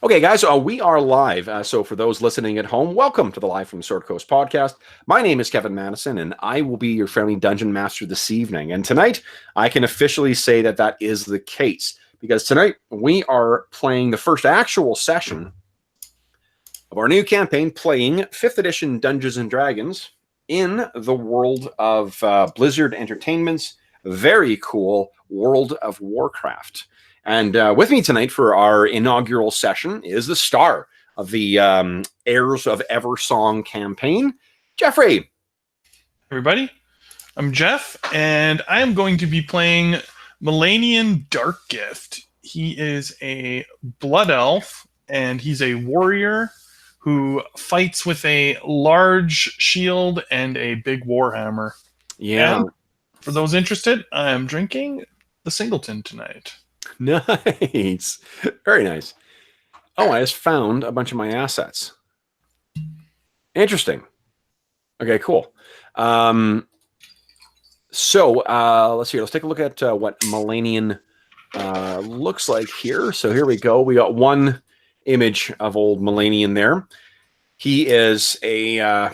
Okay, guys, we are live. So for those listening at home, welcome to the Live from Sword Coast podcast. My name is Kevin Madison, and I will be your friendly dungeon master this evening. And tonight, I can officially say that that is the case, because tonight we are playing the first actual session of our new campaign, playing 5th edition Dungeons & Dragons in the world of Blizzard Entertainment's very cool World of Warcraft. And with me tonight for our inaugural session is the star of the Heirs of Eversong campaign, Jeffrey. Everybody, I'm Jeff, and I am going to be playing Malanion Darkgift. He is a blood elf, and he's a warrior who fights with a large shield and a big warhammer. Yeah. And for those interested, I'm drinking the Singleton tonight. Nice. Very nice. Oh, I just found a bunch of my assets. Interesting. Okay, cool. So let's see. Let's take a look at what Malanion looks like here. So here we go. We got one image of old Malanion there. He is a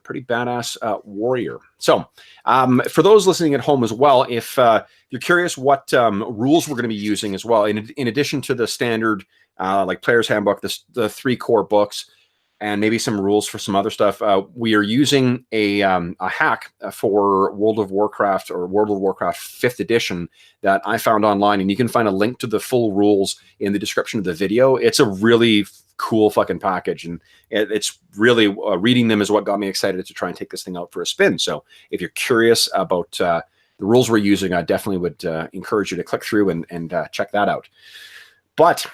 pretty badass warrior. So for those listening at home as well, if you're curious what rules we're going to be using as well, in addition to the standard like Player's Handbook, the 3 core books, and maybe some rules for some other stuff, we are using a hack for World of Warcraft or World of Warcraft 5th edition that I found online, and you can find a link to the full rules in the description of the video. It's a really cool fucking package, and it's really reading them is what got me excited to try and take this thing out for a spin. So if you're curious about the rules we're using, I definitely would encourage you to click through and check that out. But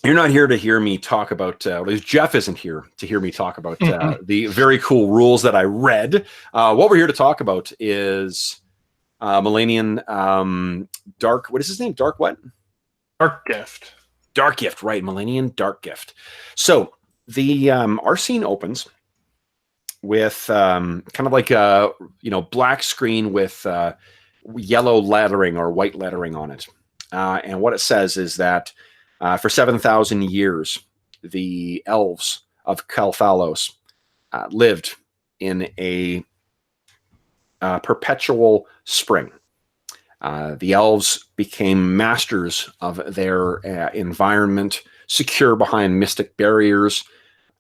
you're not here to hear me talk about, at least Jeff isn't here to hear me talk about the very cool rules that I read. What we're here to talk about is Malanion what is his name? Dark what? Darkgift. Darkgift, right? Malanion Darkgift. So the our scene opens with kind of like a black screen with yellow lettering or white lettering on it, and what it says is that for 7,000 years, the elves of Calphalos lived in a perpetual spring. The elves became masters of their environment, secure behind mystic barriers,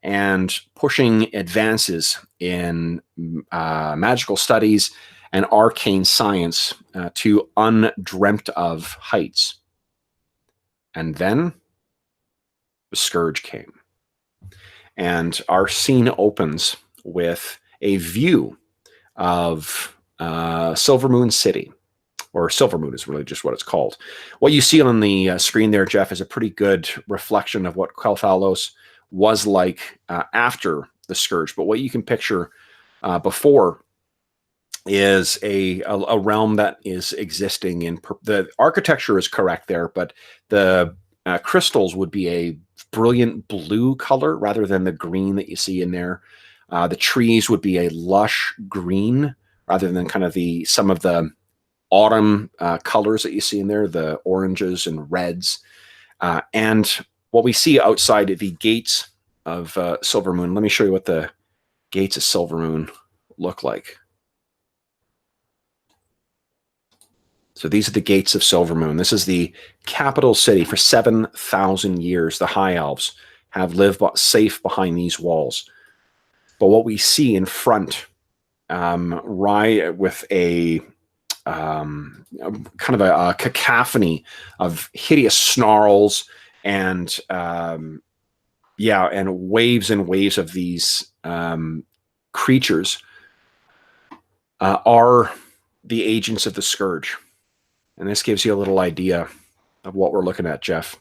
and pushing advances in magical studies and arcane science to undreamt of heights. And then the Scourge came. And our scene opens with a view of Silvermoon City. Or Silvermoon is really just what it's called. What you see on the screen there, Jeff, is a pretty good reflection of what Calphalos was like after the Scourge. But what you can picture before is a realm that is existing in the architecture is correct there, but the crystals would be a brilliant blue color rather than the green that you see in there. The trees would be a lush green rather than kind of some of the autumn colors that you see in there, the oranges and reds. And what we see outside the gates of Silvermoon, let me show you what the gates of Silvermoon look like. So these are the gates of Silvermoon. This is the capital city. For 7,000 years, the High Elves have lived safe behind these walls. But what we see in front, with a kind of a cacophony of hideous snarls and waves and waves of these creatures are the agents of the Scourge. And this gives you a little idea of what we're looking at, Jeff.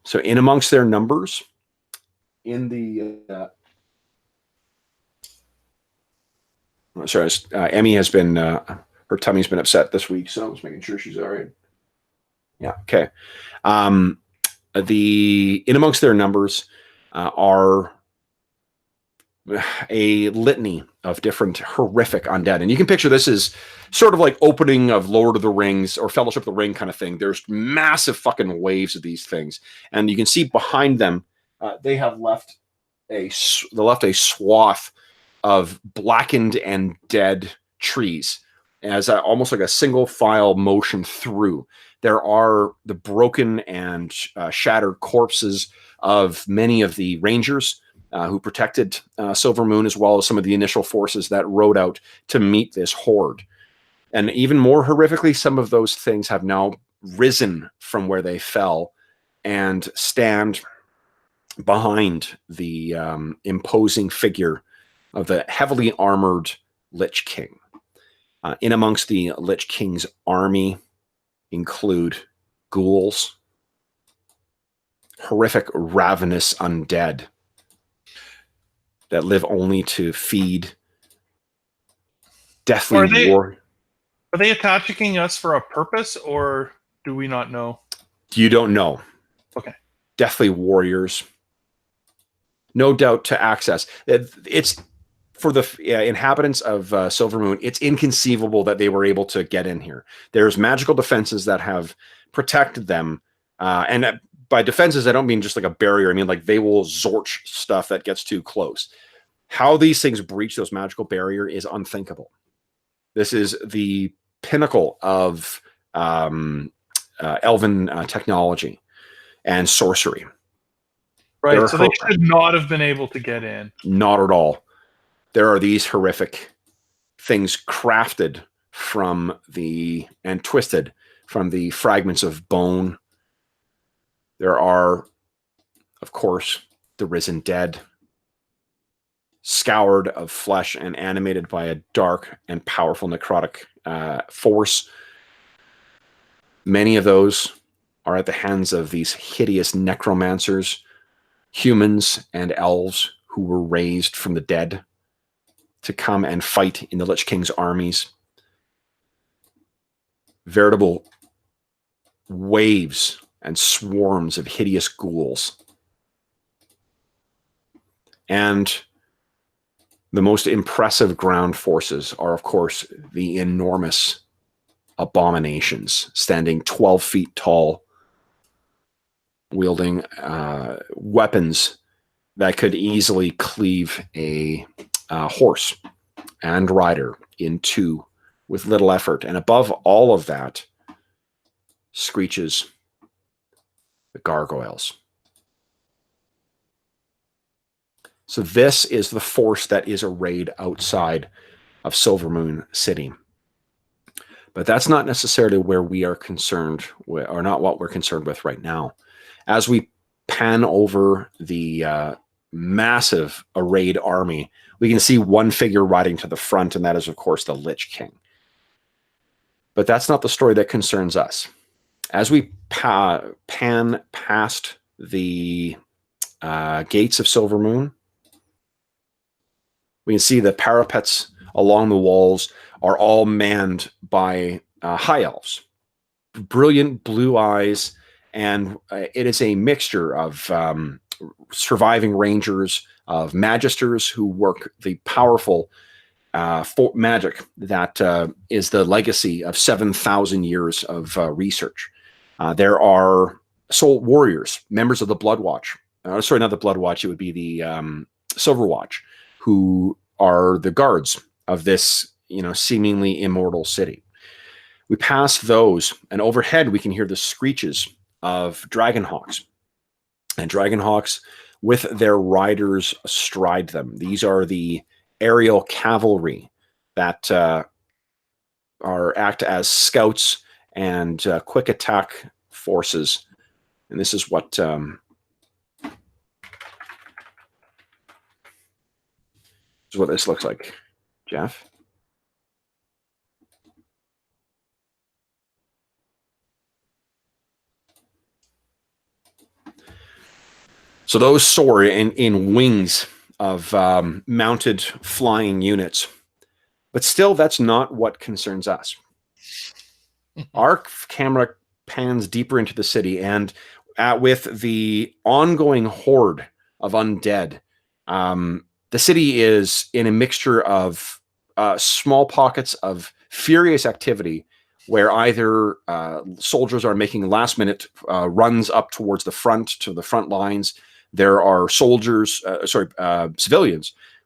So in amongst their numbers, in the Emmy has been, her tummy's been upset this week, so I'm just making sure she's all right. Yeah, okay. In amongst their numbers are a litany of different horrific undead. And you can picture this as sort of like opening of Lord of the Rings or Fellowship of the Ring kind of thing. There's massive fucking waves of these things. And you can see behind them, they have left a swath of blackened and dead trees as almost like a single file motion through. There are the broken and shattered corpses of many of the rangers who protected Silvermoon, as well as some of the initial forces that rode out to meet this horde. And even more horrifically, some of those things have now risen from where they fell and stand behind the imposing figure of the heavily armored Lich King. In amongst the Lich King's army include ghouls, horrific, ravenous undead that live only to feed deathly war. Are they attacking us for a purpose, or do we not know? You don't know. Okay. Deathly warriors. No doubt to access. It's for the inhabitants of Silvermoon, it's inconceivable that they were able to get in here. There's magical defenses that have protected them. And by defenses, I don't mean just like a barrier. I mean, like they will zorch stuff that gets too close. How these things breach those magical barrier is unthinkable. This is the pinnacle of elven technology and sorcery. Right, so they should not have been able to get in. Not at all. There are these horrific things crafted from and twisted from the fragments of bone. There are, of course, the risen dead, scoured of flesh and animated by a dark and powerful necrotic force. Many of those are at the hands of these hideous necromancers, humans and elves who were raised from the dead to come and fight in the Lich King's armies. Veritable waves and swarms of hideous ghouls. And the most impressive ground forces are, of course, the enormous abominations, standing 12 feet tall, wielding weapons that could easily cleave a horse and rider in two with little effort. And above all of that screeches the gargoyles. So this is the force that is arrayed outside of Silvermoon City. But that's not necessarily where we are concerned with, or not what we're concerned with right now. As we pan over the massive arrayed army, we can see one figure riding to the front, and that is, of course, the Lich King. But that's not the story that concerns us. As we pan past the gates of Silvermoon, we can see the parapets along the walls are all manned by high elves. Brilliant blue eyes, and it is a mixture of surviving rangers, of magisters who work the powerful magic that is the legacy of 7,000 years of research. There are soul warriors, members of the Blood Watch. Sorry, not the Blood Watch, it would be the Silver Watch, who are the guards of this, seemingly immortal city. We pass those, and overhead we can hear the screeches of dragonhawks. And dragonhawks with their riders astride them. These are the aerial cavalry that act as scouts and quick attack forces. And this is what this looks like. Jeff? So those soar in wings of mounted flying units. But still, that's not what concerns us. Our camera pans deeper into the city, and with the ongoing horde of undead, the city is in a mixture of small pockets of furious activity where either soldiers are making last-minute runs up towards the front, to the front lines. There are civilians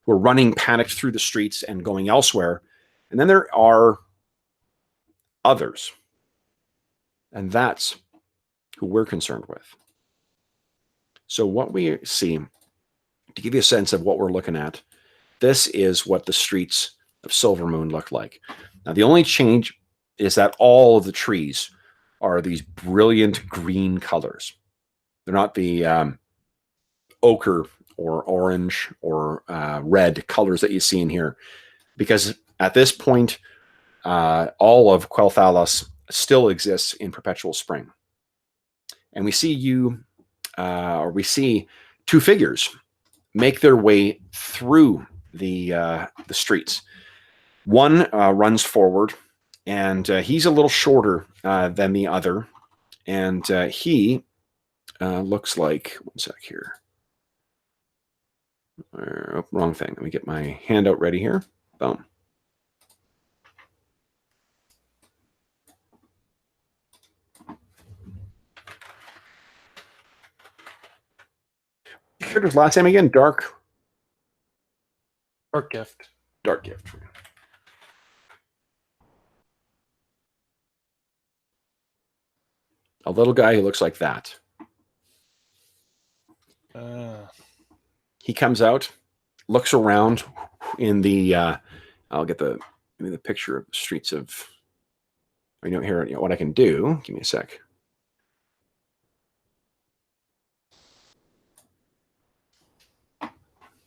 who are running panicked through the streets and going elsewhere. And then there are others. And that's who we're concerned with. So what we see, to give you a sense of what we're looking at, this is what the streets of Silvermoon look like. Now, the only change is that all of the trees are these brilliant green colors. They're not the ochre or orange or red colors that you see in here, because at this point, all of Quel'Thalas still exists in perpetual spring. And we see we see two figures make their way through the streets. One runs forward, and he's a little shorter than the other, and he looks like, one sec here. Oh, wrong thing. Let me get my handout ready here. Boom. Character's last name again? Darkgift. Darkgift. A little guy who looks like that. He comes out, looks around in the. I'll get the picture of the streets of. I know here what I can do. Give me a sec.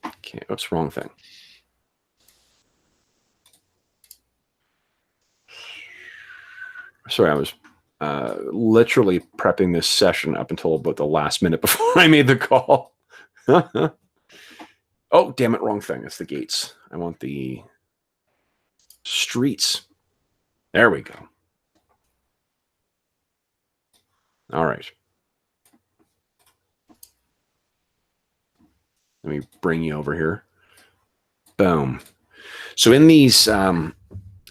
Okay, oops, wrong thing. Sorry, I was literally prepping this session up until about the last minute before I made the call. Oh, damn it, wrong thing. It's the gates. I want the streets. There we go. All right. Let me bring you over here. Boom. So in these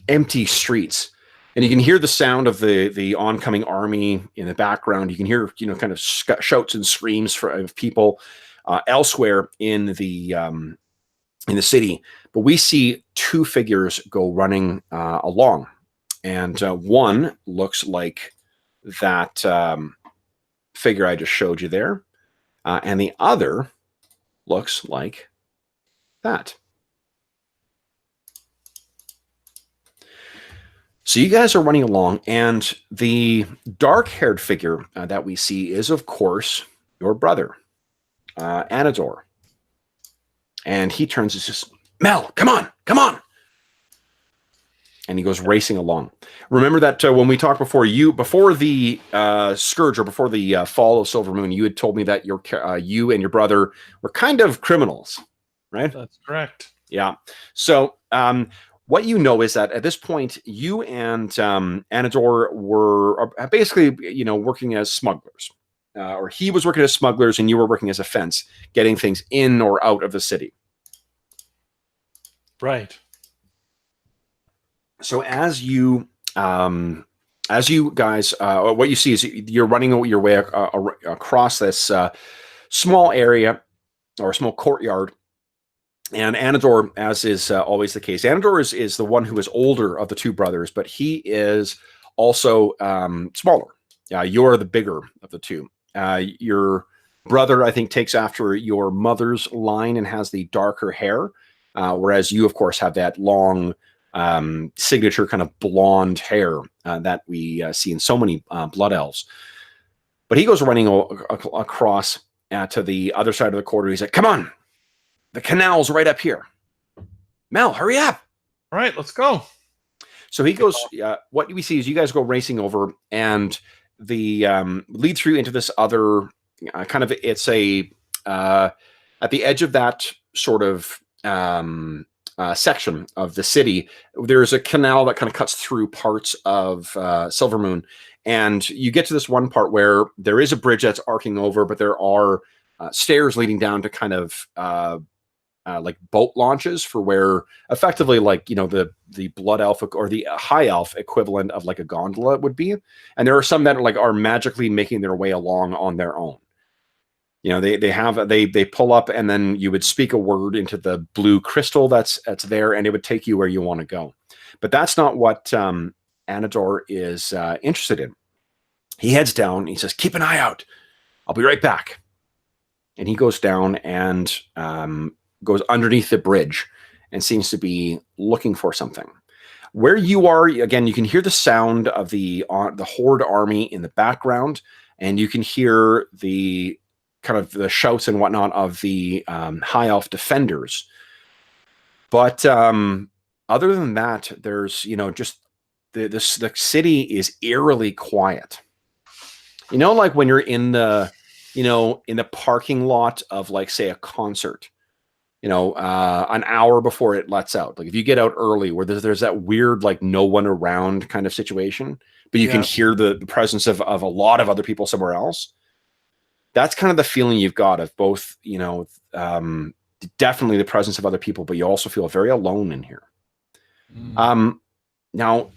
empty streets, and you can hear the sound of the oncoming army in the background. You can hear, kind of shouts and screams of people elsewhere in the city. But we see two figures go running along, and one looks like that figure I just showed you there, and the other looks like that. So you guys are running along, and the dark-haired figure that we see is, of course, your brother, Anador. And he turns and says, Mel, come on, come on. And he goes racing along. Remember that when we talked before the Scourge, or before the fall of Silvermoon, you had told me that you and your brother were kind of criminals, right? That's correct. Yeah. So what you know is that at this point, you and Anador were basically, working as smugglers. Or he was working as smugglers and you were working as a fence, getting things in or out of the city. Right. So as you guys, what you see is you're running your way across this small area or a small courtyard. And Anador, as is always the case, Anador is the one who is older of the two brothers, but he is also smaller. You're the bigger of the two. Your brother, I think, takes after your mother's line and has the darker hair, whereas you, of course, have that long signature kind of blonde hair that we see in so many blood elves. But he goes running across to the other side of the corridor. He's like, come on, the canal's right up here. Mel, hurry up. All right, let's go. So he goes, what we see is you guys go racing over, and the lead through into this other it's a, at the edge of that sort of section of the city, there's a canal that kind of cuts through parts of Silvermoon, and you get to this one part where there is a bridge that's arcing over, but there are stairs leading down to kind of like boat launches for where effectively like the blood elf or the high elf equivalent of like a gondola would be, and there are some that are magically making their way along on their own. They pull up, and then you would speak a word into the blue crystal that's there, and it would take you where you want to go. But that's not what Anador is interested in. He heads down, and he says, "Keep an eye out. I'll be right back." And he goes down and goes underneath the bridge and seems to be looking for something. Where you are, again, you can hear the sound of the Horde army in the background, and you can hear the kind of the shouts and whatnot of the high elf defenders. But other than that, there's just the city is eerily quiet. Like when you're in the in the parking lot of like say a concert, an hour before it lets out. Like if you get out early, where there's that weird like no one around kind of situation, but you can hear the presence of a lot of other people somewhere else. That's kind of the feeling you've got of both, definitely the presence of other people, but you also feel very alone in here. Now,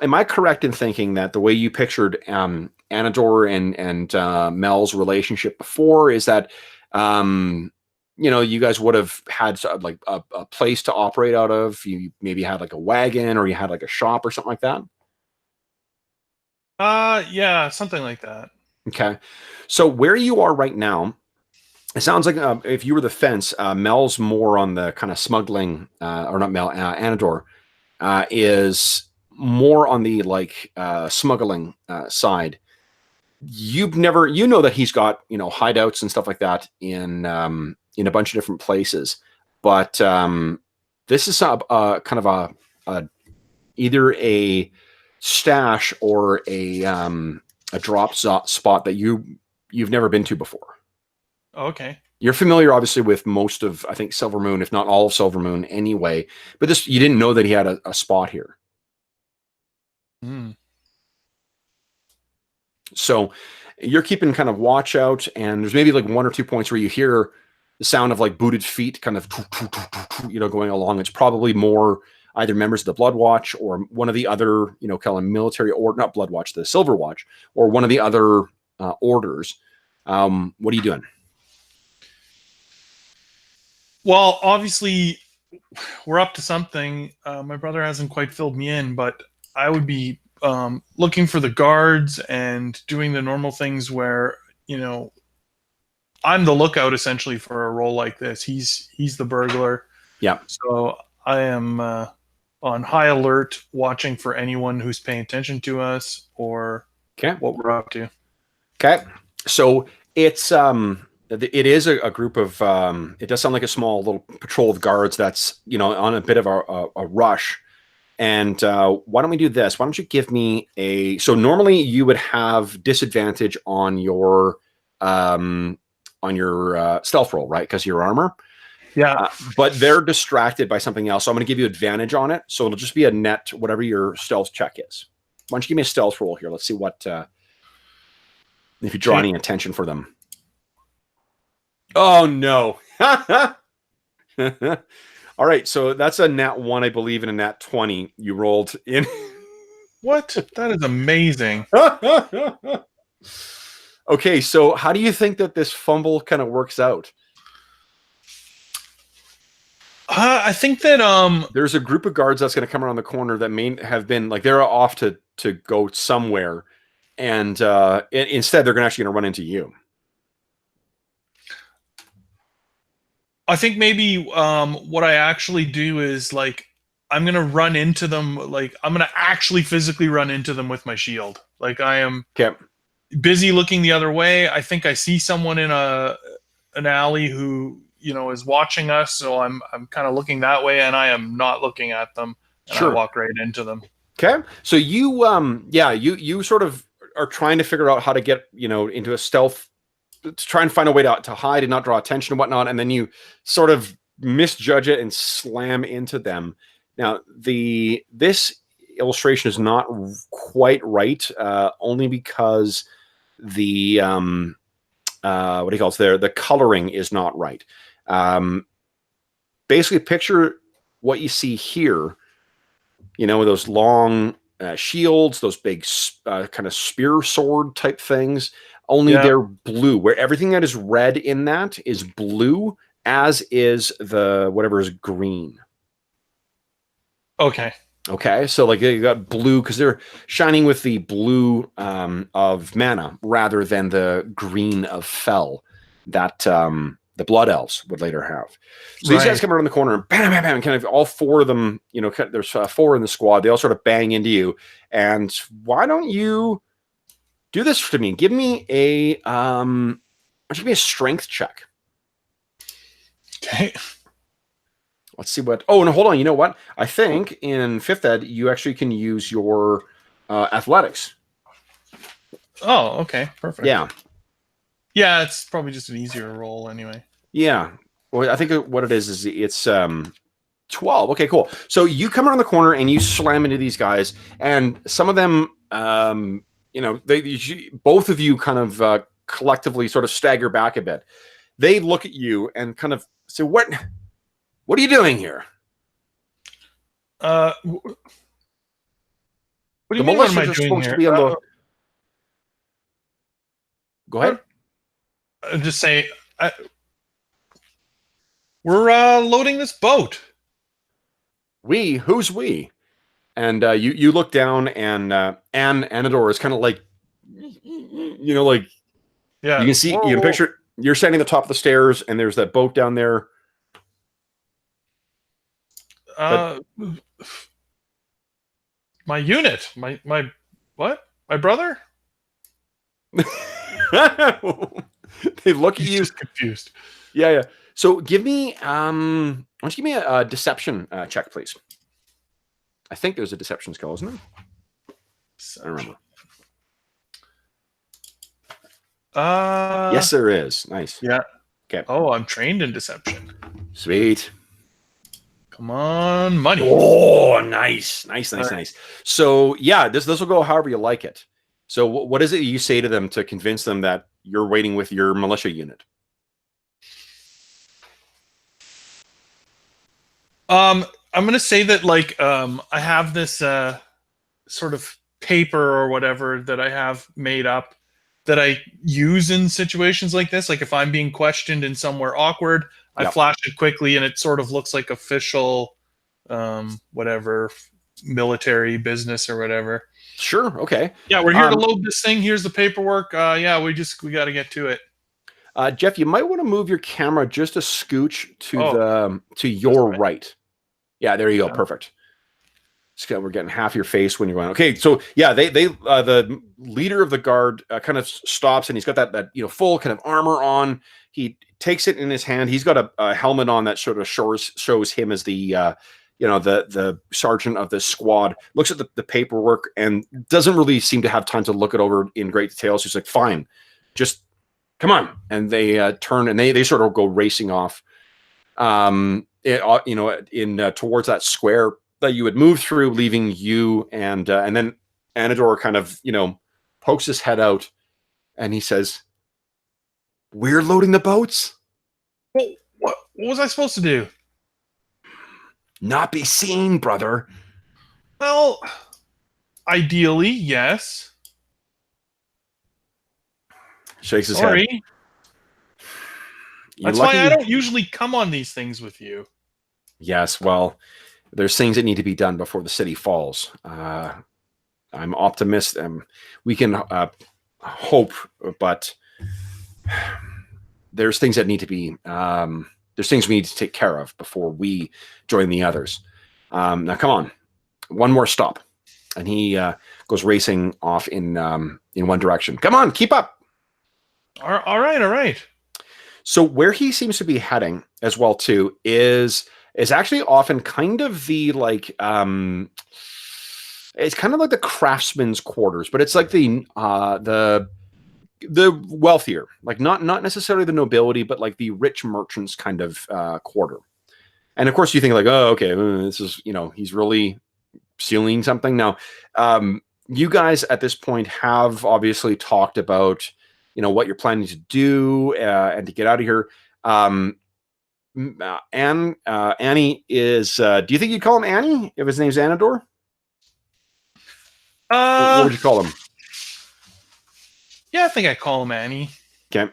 am I correct in thinking that the way you pictured Anador and Mel's relationship before is that, you guys would have had like a place to operate out of? You maybe had like a wagon, or you had like a shop or something like that? Yeah, something like that. Okay. So where you are right now, it sounds like if you were the fence, Mel's more on the kind of smuggling, or not Mel, Anador is more on the like smuggling side. You've never, that he's got hideouts and stuff like that in a bunch of different places, but this is kind of a either a stash or a drop spot that you've never been to before. Okay. You're familiar, obviously, with most of, I think, Silvermoon, if not all of Silvermoon anyway, but you didn't know that he had a spot here. So you're keeping kind of watch out, and there's maybe like 1 or 2 points where you hear the sound of like booted feet kind of, going along. It's probably more either members of the Blood Watch or one of the other, kind of military, or not Blood Watch, the Silver Watch, or one of the other orders. What are you doing? Well, obviously, we're up to something. My brother hasn't quite filled me in, but I would be looking for the guards and doing the normal things where, I'm the lookout essentially for a role like this. He's the burglar. Yeah. So I am on high alert, watching for anyone who's paying attention to us or what we're up to. Okay. So it is a group of, it does sound like a small little patrol of guards that's, on a bit of a rush. And why don't we do this? Why don't you give me so normally you would have disadvantage on your stealth roll, right? Because your armor. Yeah. But they're distracted by something else. So I'm going to give you advantage on it. So it'll just be a net, whatever your stealth check is. Why don't you give me a stealth roll here? Let's see what, if you draw any attention for them. Oh, no. All right. So that's a nat 1, I believe, and a nat 20 you rolled in. What? That is amazing. Okay. So how do you think that this fumble kind of works out? I think that there's a group of guards that's going to come around the corner that may have been like they're off to go somewhere, and instead they're actually going to run into you. I think maybe what I actually do is like I'm going to run into them. Like I'm going to actually physically run into them with my shield. Like I am busy looking the other way. I think I see someone in an alley who is watching us, so I'm kind of looking that way, and I am not looking at them, and I walk right into them. Okay, so you sort of are trying to figure out how to get into a stealth, to try and find a way to hide and not draw attention and whatnot, and then you sort of misjudge it and slam into them. Now this illustration is not quite right, only because the what do you call it? The coloring is not right. basically picture what you see here. You know, those long shields, those big kind of spear sword type things. Only they're blue. Where everything that is red in that is blue, as is the whatever is green. Okay. Okay, so like you got blue because they're shining with the blue of mana rather than the green of Fel that the Blood Elves would later have. So these guys come around the corner and bam, bam, bam, kind of all four of them, you know, there's 4 in the squad. They all sort of bang into you. And why don't you do this to me? Give me a strength check. Okay. Let's see what. Oh, no, hold on. You know what? I think in 5th ed, you actually can use your athletics. Oh, okay. Perfect. Yeah. Yeah, it's probably just an easier roll anyway. Yeah. Well, I think what it is it's 12. Okay, cool. So you come around the corner and you slam into these guys, and some of them, you know, both of you kind of collectively sort of stagger back a bit. They look at you and kind of say, What are you doing here? What do you the mean? What am I militias are doing supposed here? to be on the. Go ahead. Just say we're loading this boat. We? Who's we? And you look down, and Anador is kind of like, you know, like Yeah. you can see, you can picture. You're standing at the top of the stairs, and there's that boat down there. My unit, my what? My brother? They look at He's you. just confused. Yeah. So give me, why don't you give me a deception check, please? I think there's a deception skill, isn't there? I don't remember. Yes, there is. Nice. Yeah. Okay. Oh, I'm trained in deception. Sweet. Come on, money. Oh, nice. So yeah, this will go however you like it. So what is it you say to them to convince them that you're waiting with your militia unit? I'm gonna say that like I have this sort of paper or whatever that I have made up that I use in situations like this. Like if I'm being questioned in somewhere awkward, I flash it quickly and it sort of looks like official whatever military business or whatever. Sure. Okay. Yeah, we're here to load this thing. Here's the paperwork. Yeah, we got to get to it. Jeff, you might want to move your camera just a scooch to your right. Yeah, there you go. Perfect. We're getting half your face when you're going. Okay, so yeah, they the leader of the guard kind of stops, and he's got that full kind of armor on. He takes it in his hand. He's got a helmet on that sort of shows him as the the sergeant of the squad. Looks at the paperwork and doesn't really seem to have time to look it over in great detail. So he's like, "Fine, just come on." And they turn and they sort of go racing off. Towards that square that you would move through, leaving you and then Anador kind of pokes his head out, and he says, "We're loading the boats." Well, what was I supposed to do? Not be seen, brother. Well, ideally, yes. Shakes his head. That's why I don't usually come on these things with you. Yes, well, there's things that need to be done before the city falls. I'm optimistic. We can hope, but there's things that need to be. There's things we need to take care of before we join the others. Now, come on, one more stop, and he goes racing off in one direction. Come on, keep up. All right. So where he seems to be heading as well too is actually often kind of the it's kind of like the craftsman's quarters, but it's like the wealthier, like not necessarily the nobility, but like the rich merchants kind of quarter. And of course you think like, oh, okay, this is, he's really stealing something. Now, you guys at this point have obviously talked about, what you're planning to do and to get out of here. Annie is. Do you think you'd call him Annie if his name's Anador? What would you call him? Yeah, I think I call him Annie. Okay.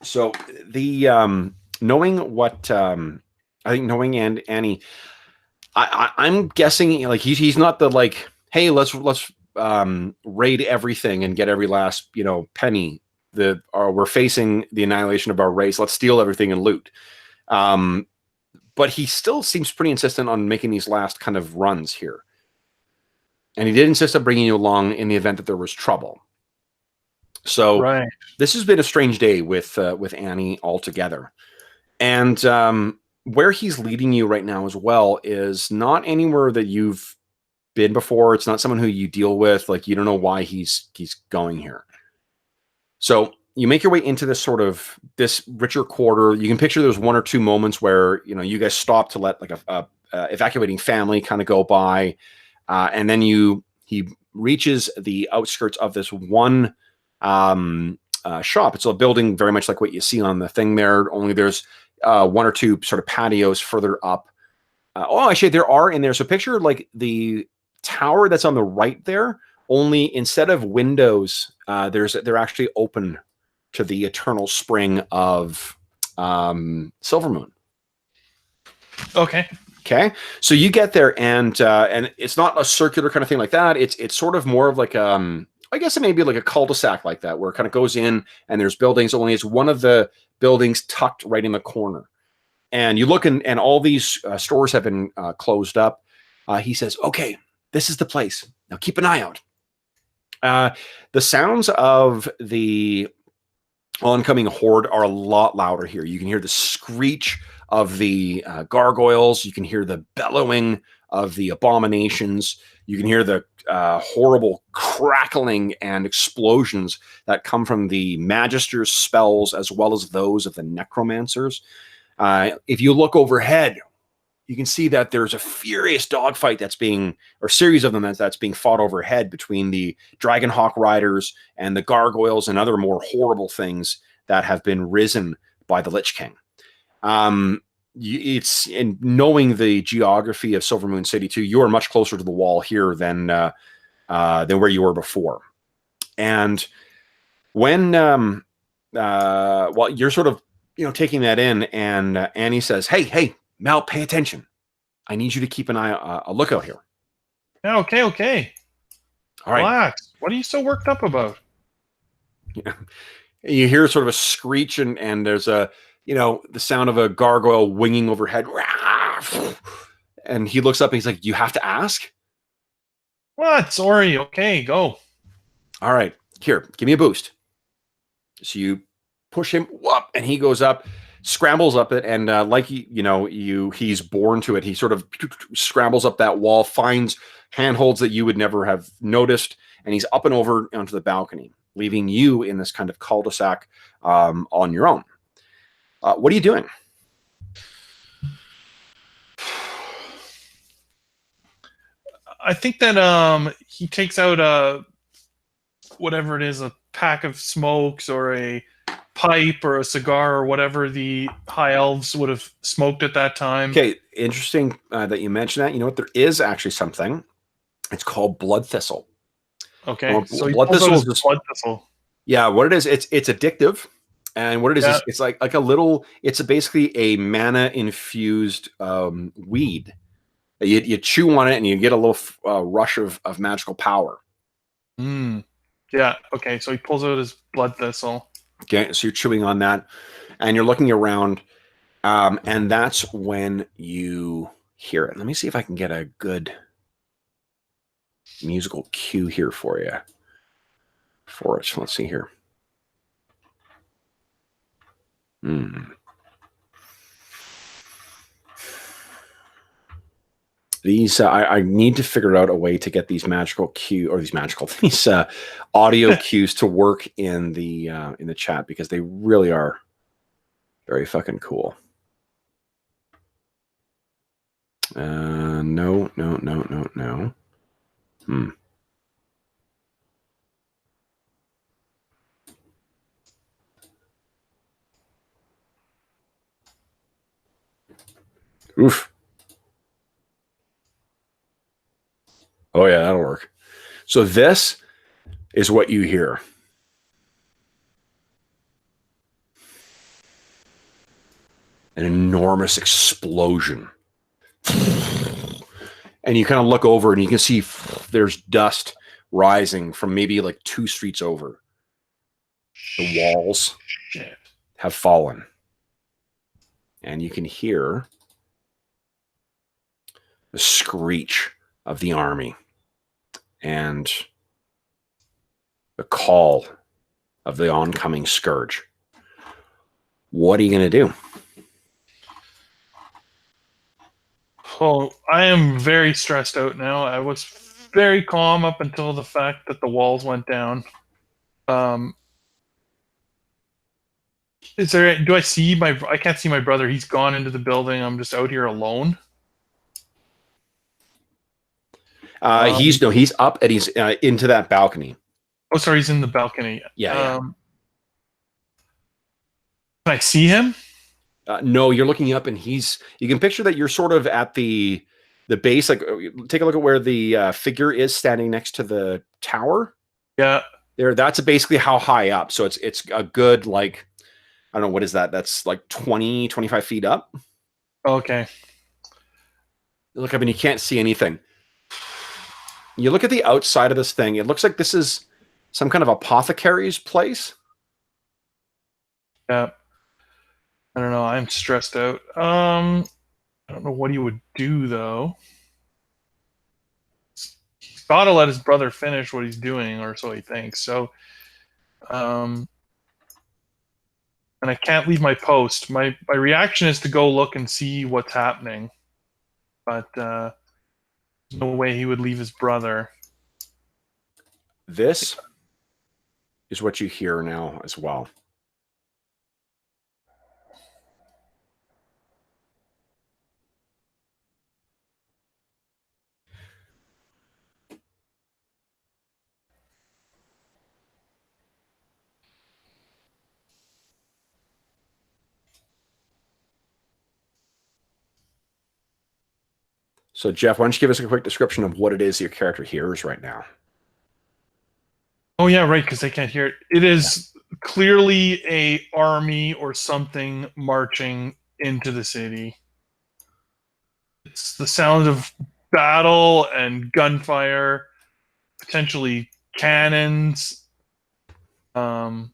So the knowing what I think knowing Annie, I'm guessing like he's not the like, hey, let's raid everything and get every last penny. We're facing the annihilation of our race. Let's steal everything and loot. But he still seems pretty insistent on making these last kind of runs here. And he did insist on bringing you along in the event that there was trouble. So right. This has been a strange day with Annie altogether. And where he's leading you right now as well is not anywhere that you've been before. It's not someone who you deal with. Like, you don't know why he's going here. So you make your way into this this richer quarter. You can picture there's one or two moments where you guys stop to let like a evacuating family kind of go by, and then he reaches the outskirts of this one shop. It's a building very much like what you see on the thing there. Only there's one or two sort of patios further up. Actually, there are in there. So picture like the tower that's on the right there. Only instead of windows, they're actually open to the eternal spring of Silvermoon. Okay. Okay. So you get there, and it's not a circular kind of thing like that. It's sort of more of like I guess it may be like a cul-de-sac like that, where it kind of goes in and there's buildings. Only it's one of the buildings tucked right in the corner. And you look, and all these stores have been closed up. He says, "Okay, this is the place. Now keep an eye out." The sounds of the oncoming horde are a lot louder here. You can hear the screech of the gargoyles. You can hear the bellowing of the abominations. You can hear the horrible crackling and explosions that come from the Magister's spells as well as those of the necromancers. If you look overhead, you can see that there's a furious dogfight or series of them that's being fought overhead between the Dragonhawk riders and the gargoyles and other more horrible things that have been risen by the Lich King. It's in knowing the geography of Silvermoon City too. You are much closer to the wall here than where you were before. And when you're sort of taking that in, and Annie says, "Hey, Mal, pay attention. I need you to keep a lookout here." Yeah, okay. All right. Relax. What are you so worked up about? Yeah. You hear sort of a screech, and there's the sound of a gargoyle winging overhead. And he looks up and he's like, "You have to ask?" What? Sorry. Okay, go. All right. Here, give me a boost. So you push him up, and he goes up, scrambles up it, and like he's born to it. He sort of scrambles up that wall, finds handholds that you would never have noticed, and he's up and over onto the balcony, leaving you in this kind of cul-de-sac on your own. What are you doing? I think that he takes out whatever it is, a pack of smokes or a pipe or a cigar or whatever the high elves would have smoked at that time. Okay, interesting that you mentioned that. You know what? There is actually something. It's called blood thistle. Okay, so blood thistle is blood thistle. Yeah, what it is, it's addictive, and what it is it's like a little. It's basically a mana infused weed. You chew on it and you get a little rush of magical power. Yeah. Okay. So he pulls out his blood thistle. Okay. So you're chewing on that, and you're looking around, and that's when you hear it. Let me see if I can get a good musical cue here for you. Let's see here. These I need to figure out a way to get these magical these audio cues to work in the chat, because they really are very fucking cool. No. Oof. Oh yeah, that'll work. So this is what you hear. An enormous explosion. And you kind of look over and you can see there's dust rising from maybe like 2 streets over. The walls have fallen. And you can hear the screech of the army and the call of the oncoming Scourge. What are you going to do? Oh, I am very stressed out now. I was very calm up until the fact that the walls went down. Is there? Do I see my? I can't see my brother. He's gone into the building. I'm just out here alone. He's up and he's into that balcony. Oh, sorry, he's in the balcony. Yeah. Can I see him? No, you're looking up and you can picture that you're sort of at the base. Like, take a look at where the figure is standing next to the tower. Yeah. There, that's basically how high up. So it's a good, like, I don't know, what is that? That's like 20, 25 feet up. Okay. You look up and you can't see anything. You look at the outside of this thing. It looks like this is some kind of apothecary's place. Yeah. I don't know. I'm stressed out. I don't know what he would do, though. He's got to let his brother finish what he's doing, or so he thinks. So, and I can't leave my post. My reaction is to go look and see what's happening. But there's no way he would leave his brother. This is what you hear now as well. So, Jeff, why don't you give us a quick description of what it is your character hears right now? Oh, yeah, right, because they can't hear it. It is clearly a army or something marching into the city. It's the sound of battle and gunfire, potentially cannons, and,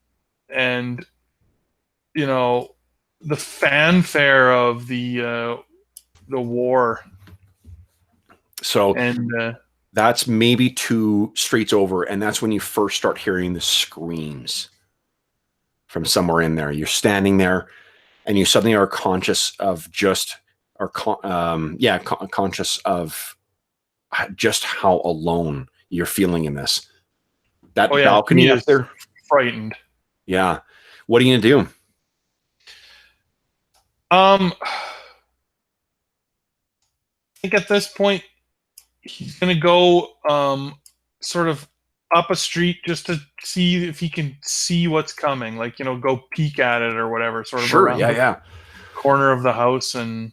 you know, the fanfare of the war. So And that's maybe 2 streets over, and that's when you first start hearing the screams from somewhere in there. You're standing there, and you suddenly are conscious of conscious of just how alone you're feeling in this. That balcony up there, frightened. Yeah. What are you gonna do? I think at this point he's gonna go sort of up a street just to see if he can see what's coming. Like, you know, go peek at it or whatever. Sort of around the corner of the house. And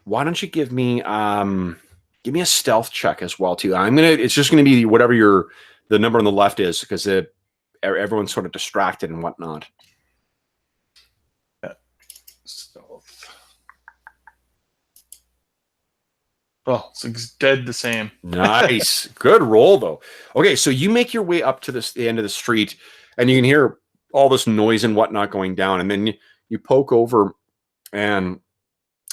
why don't you give me a stealth check as well too? It's just gonna be whatever the number on the left is, because everyone's sort of distracted and whatnot. Stealth. Oh, it's dead the same. Nice. Good roll, though. Okay, so you make your way up to the end of the street, and you can hear all this noise and whatnot going down, and then you poke over, and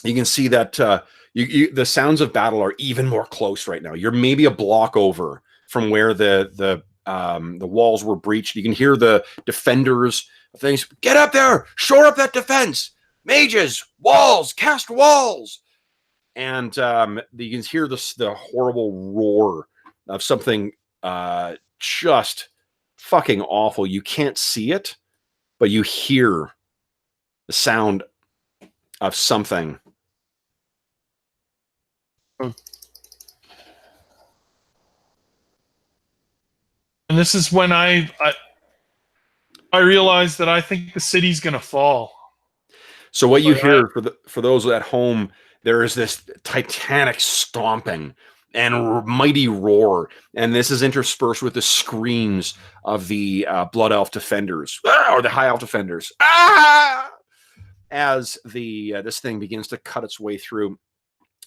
you can see that the sounds of battle are even more close right now. You're maybe a block over from where the walls were breached. You can hear the defenders of things. Get up there! Shore up that defense! Mages! Walls! Cast walls! And you can hear the horrible roar of something just fucking awful. You can't see it, but you hear the sound of something. And this is when I realized that I think the city's gonna fall. So what you hear for those at home, there is this titanic stomping and mighty roar, and this is interspersed with the screams of the Blood Elf defenders, or the High Elf defenders, as this thing begins to cut its way through.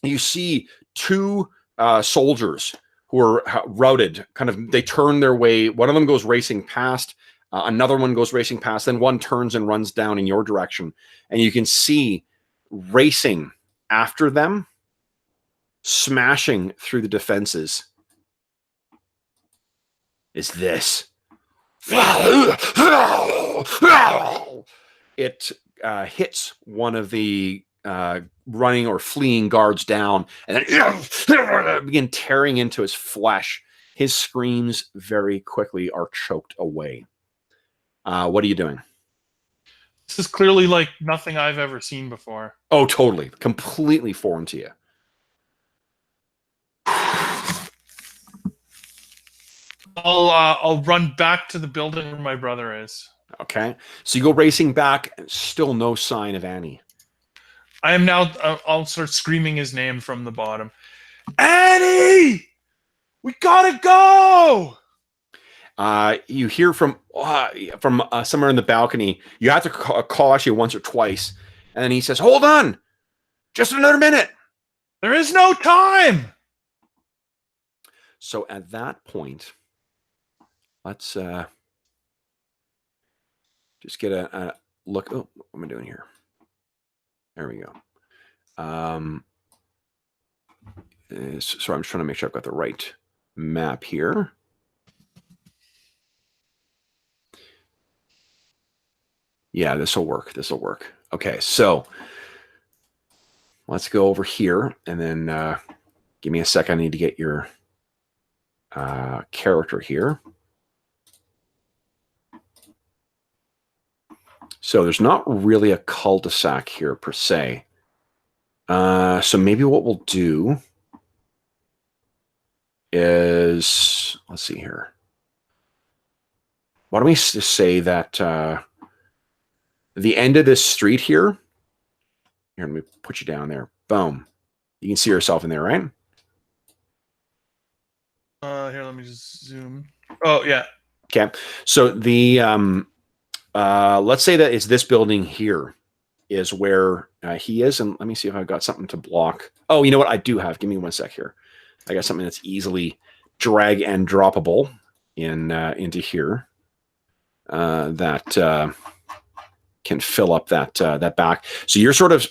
You see two soldiers who are routed, they turn their way. One of them goes racing past, another one goes racing past, then one turns and runs down in your direction, and you can see racing after them, smashing through the defenses, is this. It hits one of the running or fleeing guards down, and then begin tearing into his flesh. His screams very quickly are choked away. What are you doing? This is clearly like nothing I've ever seen before. Oh, totally. Completely foreign to you. I'll run back to the building where my brother is. Okay. So you go racing back, and still no sign of Annie. I am now. I'll start screaming his name from the bottom. Annie! We gotta go! You hear from somewhere in the balcony. You have to call actually once or twice, and then he says, "Hold on, just another minute. There is no time." So at that point, let's just get a look. Oh, what am I doing here? There we go. Sorry, I'm just trying to make sure I've got the right map here. Yeah, this will work. This will work. Okay, so let's go over here, and then give me a second. I need to get your character here. So there's not really a cul-de-sac here per se. So maybe what we'll do is, let's see here. Why don't we just say that the end of this street here, let me put you down there. Boom. You can see yourself in there, right? Here, let me just zoom. Oh, yeah. Okay. So the let's say that it's this building here is where he is, and let me see if I've got something to block. Oh, you know what? I do have. Give me one sec here. I got something that's easily drag and droppable into here that can fill up that back. So you're sort of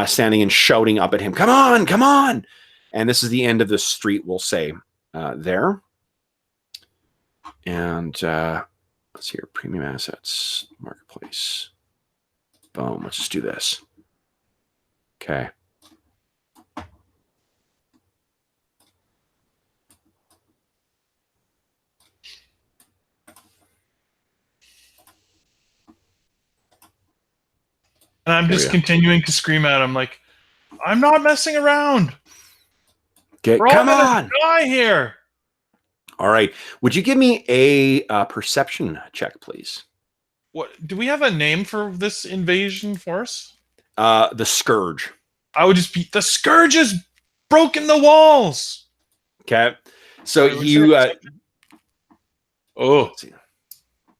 standing and shouting up at him, "Come on, come on!" And this is the end of the street, we'll say, there. And let's see here, premium assets, marketplace. Boom. Let's just do this. Okay. And I'm just continuing to scream at him like, "I'm not messing around. Come on! Die here!" All right. Would you give me a perception check, please? What do we have a name for this invasion force? The Scourge. I would just be the Scourge has broken the walls. Okay. So you. Oh.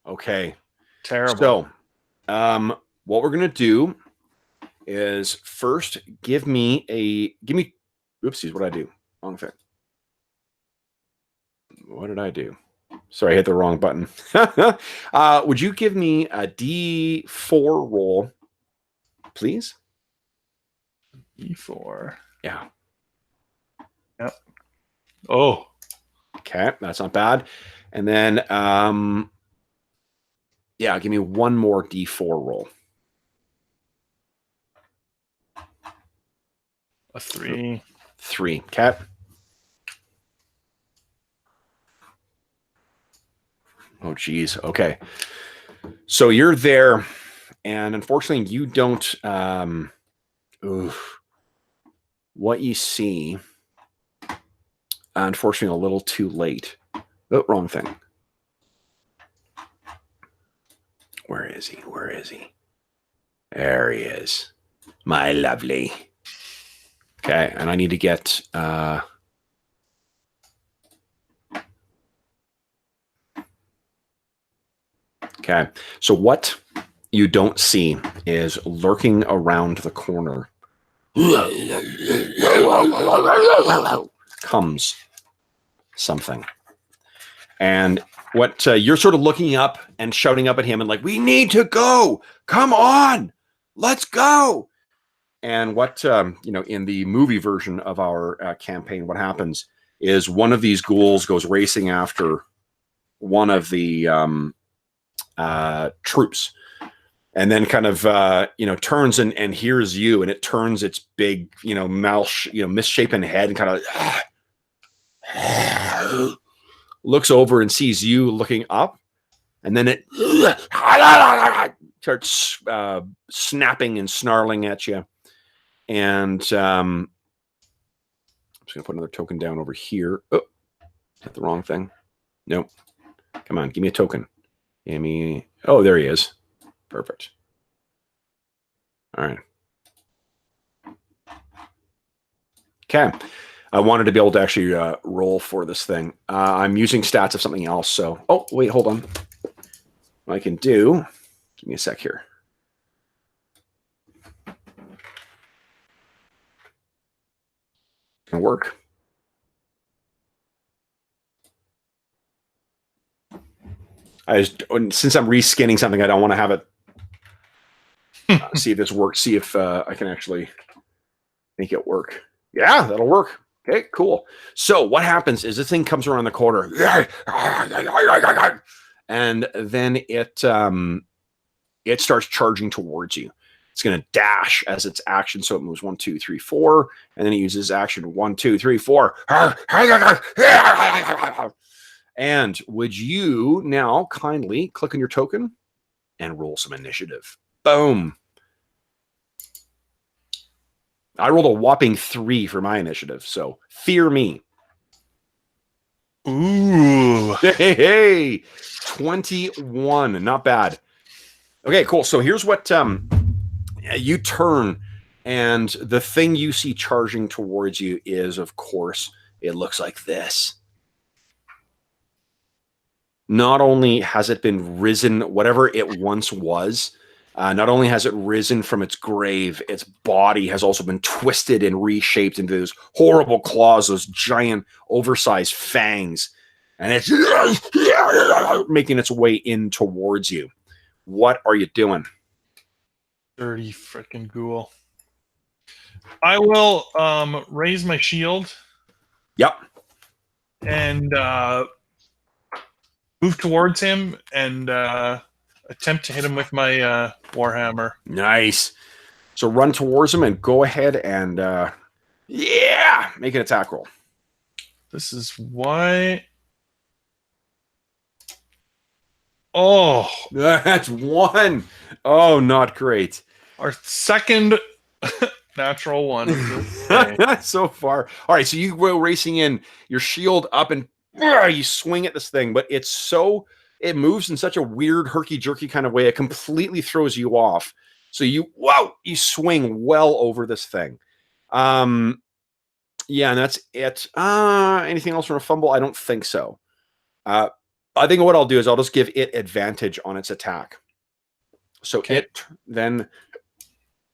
Okay. Terrible. So, what we're gonna do is first give me. Oopsies! What did I do? Wrong thing. What did I do? Sorry, I hit the wrong button. Would you give me a D4 roll, please? D4. Yeah. Yep. Oh. Okay, that's not bad. And then, yeah, give me one more D4 roll. A 3. 3. Okay. Oh, geez. Okay. So you're there, and unfortunately, you don't. What you see, unfortunately, a little too late. Oh, wrong thing. Where is he? Where is he? There he is. My lovely. Okay, and I need to get... Okay, so what you don't see is lurking around the corner comes something. And what you're sort of looking up and shouting up at him and like, we need to go. Come on, let's go. And what, in the movie version of our campaign, what happens is one of these ghouls goes racing after one of the troops, and then kind of turns and hears you, and it turns its big misshapen head and kind of looks over and sees you looking up, and then it starts snapping and snarling at you. And I'm just gonna put another token down over here. Oh, is that the wrong thing? Nope. Come on, give me a token. Give me. Oh, there he is. Perfect. All right. Okay. I wanted to be able to actually roll for this thing. I'm using stats of something else. So, oh, wait, hold on. What I can do, give me a sec here. It's going to work. Since I'm reskinning something, I don't want to have it. See if this works. See if I can actually make it work. Yeah, that'll work. Okay, cool. So what happens is this thing comes around the corner, and then it starts charging towards you. It's going to dash as its action, so it moves 1, 2, 3, 4, and then it uses action 1, 2, 3, 4. And would you now kindly click on your token and roll some initiative? Boom. I rolled a whopping 3 for my initiative, so fear me. Ooh. Hey, 21. Not bad. Okay, cool. So here's what you turn, and the thing you see charging towards you is, of course, it looks like this. Not only has it been risen, whatever it once was, not only has it risen from its grave, its body has also been twisted and reshaped into those horrible claws, those giant, oversized fangs, and it's making its way in towards you. What are you doing? Dirty freaking ghoul. I will raise my shield. Yep. And move towards him and attempt to hit him with my Warhammer. Nice. So run towards him and go ahead and make an attack roll. This is why. Oh, that's 1. Oh, not great. Our second natural one. So far. All right, so you go racing in, your shield up, and you swing at this thing, but it moves in such a weird herky-jerky kind of way, it completely throws you off. So you swing well over this thing. Yeah, and that's it. Anything else from a fumble? I don't think so. I think what I'll do is I'll just give it advantage on its attack. So it then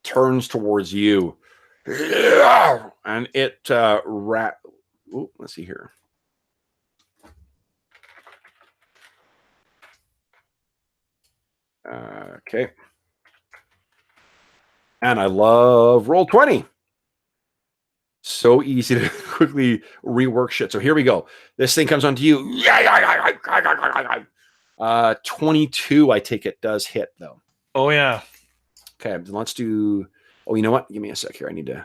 turns towards you. And it let's see here. Okay. And I love roll 20. So easy to quickly rework shit. So here we go. This thing comes onto you. 22, I take it, does hit, though. Oh, yeah. Okay, let's do... Oh, you know what? Give me a sec here. I need to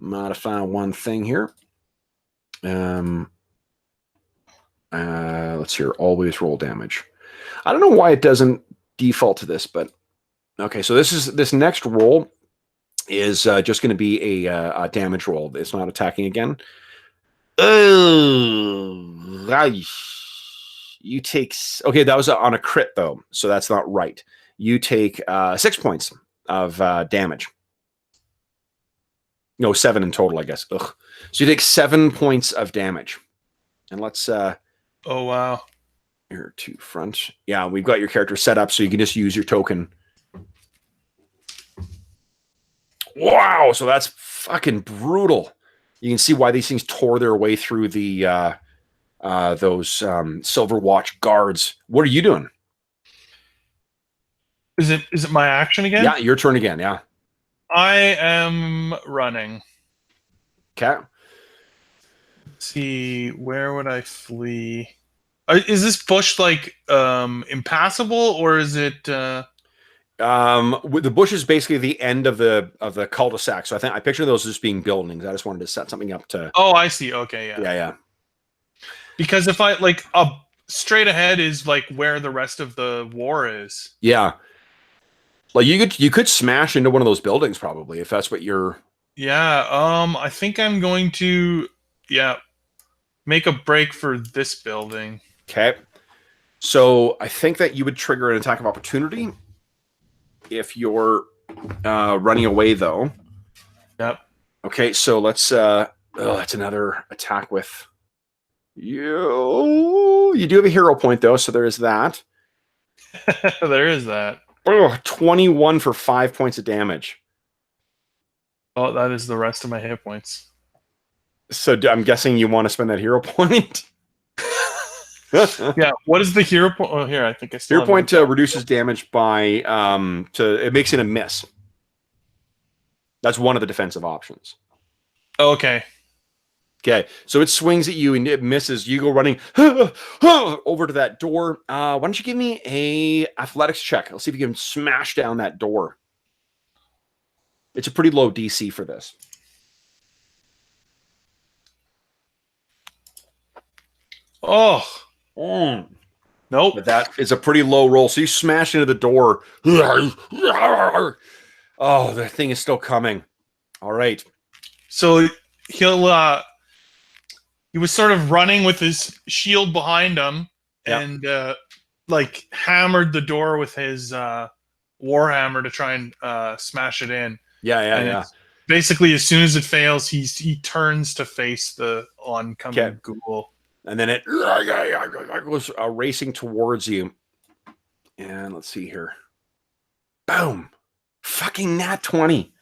modify one thing here. Let's hear always roll damage. I don't know why it doesn't default to this, but... Okay, so this next roll is just going to be a damage roll. It's not attacking again. You take... Okay, that was on a crit, though, so that's not right. You take 6 points of damage. No, 7 in total, I guess. Ugh. So you take 7 points of damage. And let's... Oh, wow. Here to front. Yeah, we've got your character set up so you can just use your token. Wow, so that's fucking brutal. You can see why these things tore their way through the those Silver Watch guards. What are you doing? Is it my action again? Yeah, your turn again, yeah. I am running. Okay. Let's see, where would I flee? Is this bush like impassable, or is it With the bush is basically the end of the cul-de-sac. So I picture those as being buildings. I just wanted to set something up to... Oh, I see. Okay, yeah. Yeah. Because if I like straight ahead is like where the rest of the war is. Yeah. Like you could smash into one of those buildings probably if that's what you're... Yeah, I think I'm going to make a break for this building. Okay. So I think that you would trigger an attack of opportunity if you're running away, though. Yep. Okay, so let's... that's another attack with... You do have a hero point, though, so there is that. There is that. 21 for 5 points of damage. Oh, that is the rest of my hit points. So I'm guessing you want to spend that hero point? Yeah, what is the hero point? Oh, here, I think I still hero point reduces damage by... it makes it a miss. That's one of the defensive options. Okay. Okay, so it swings at you and it misses. You go running over to that door. Why don't you give me a athletics check? Let's see if you can smash down that door. It's a pretty low DC for this. Oh. Nope. But that is a pretty low roll. So you smash into the door. Oh, the thing is still coming. All right. So he'll... he was sort of running with his shield behind him and like hammered the door with his warhammer to try and smash it in. Yeah. Basically, as soon as it fails, he turns to face the oncoming ghoul. And then it goes racing towards you. And let's see here. Boom. Fucking nat 20.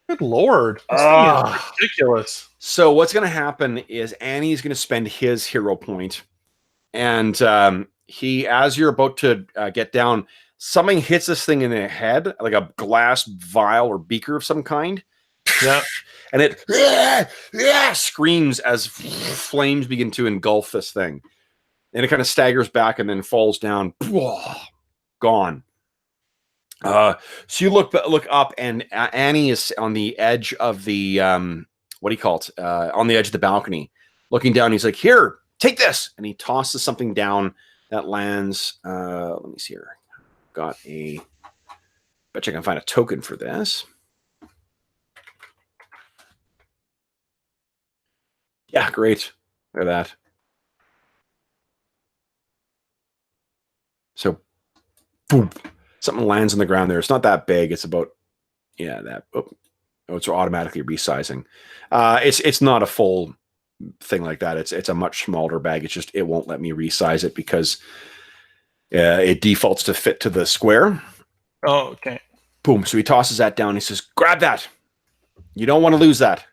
Good lord. This thing is ridiculous. So what's going to happen is Annie's going to spend his hero point. And as you're about to get down, something hits this thing in the head, like a glass vial or beaker of some kind. Yeah. And it screams as flames begin to engulf this thing. And it kind of staggers back and then falls down. Gone. So you look up, and Annie is on the edge of the what do you call it? On the edge of the balcony, looking down. He's like, "Here, take this," and he tosses something down that lands. Let me see here. Got a... Bet you I can find a token for this. Yeah, great. Look at that. So, boom. Something lands on the ground there. It's not that big. It's about, that. Oh, it's automatically resizing. It's not a full thing like that. It's a much smaller bag. It's just, it won't let me resize it because it defaults to fit to the square. Oh, okay. Boom. So he tosses that down. He says, "Grab that. You don't want to lose that."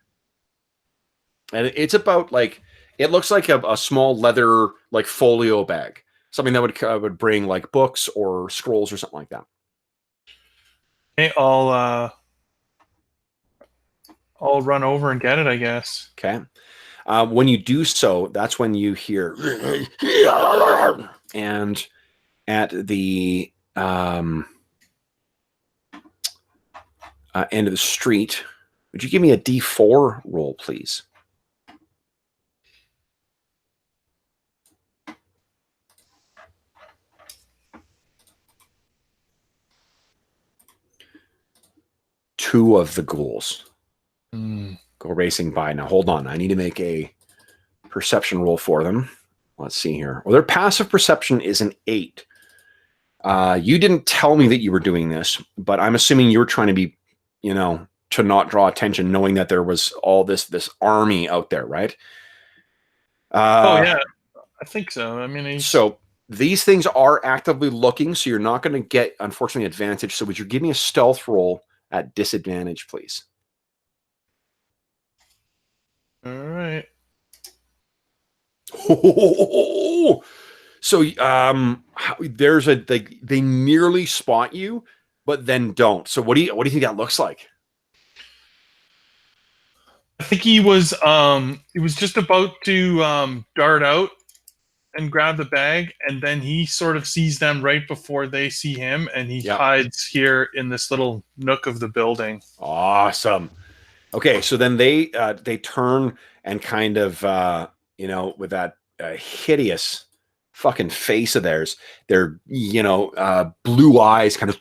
And it's about like, it looks like a small leather, like folio bag. Something that would bring like books or scrolls or something like that. Okay, I'll run over and get it, I guess. Okay. When you do so, that's when you hear, and at the end of the street, would you give me a D4 roll, please? Two of the ghouls go racing by. Now, hold on. I need to make a perception roll for them. Let's see here. Well, their passive perception is an 8. You didn't tell me that you were doing this, but I'm assuming you were trying to be, to not draw attention, knowing that there was all this army out there, right? Oh yeah, I think so. I mean, so these things are actively looking, so you're not going to get, unfortunately, advantage. So would you give me a stealth roll at disadvantage, please? All right. So there's they nearly spot you, but then don't. So what do you think that looks like? I think he was just about to dart out and grab the bag, and then he sort of sees them right before they see him, and he hides here in this little nook of the building. Awesome. Okay, so then they turn and kind of with that hideous fucking face of theirs, their blue eyes kind of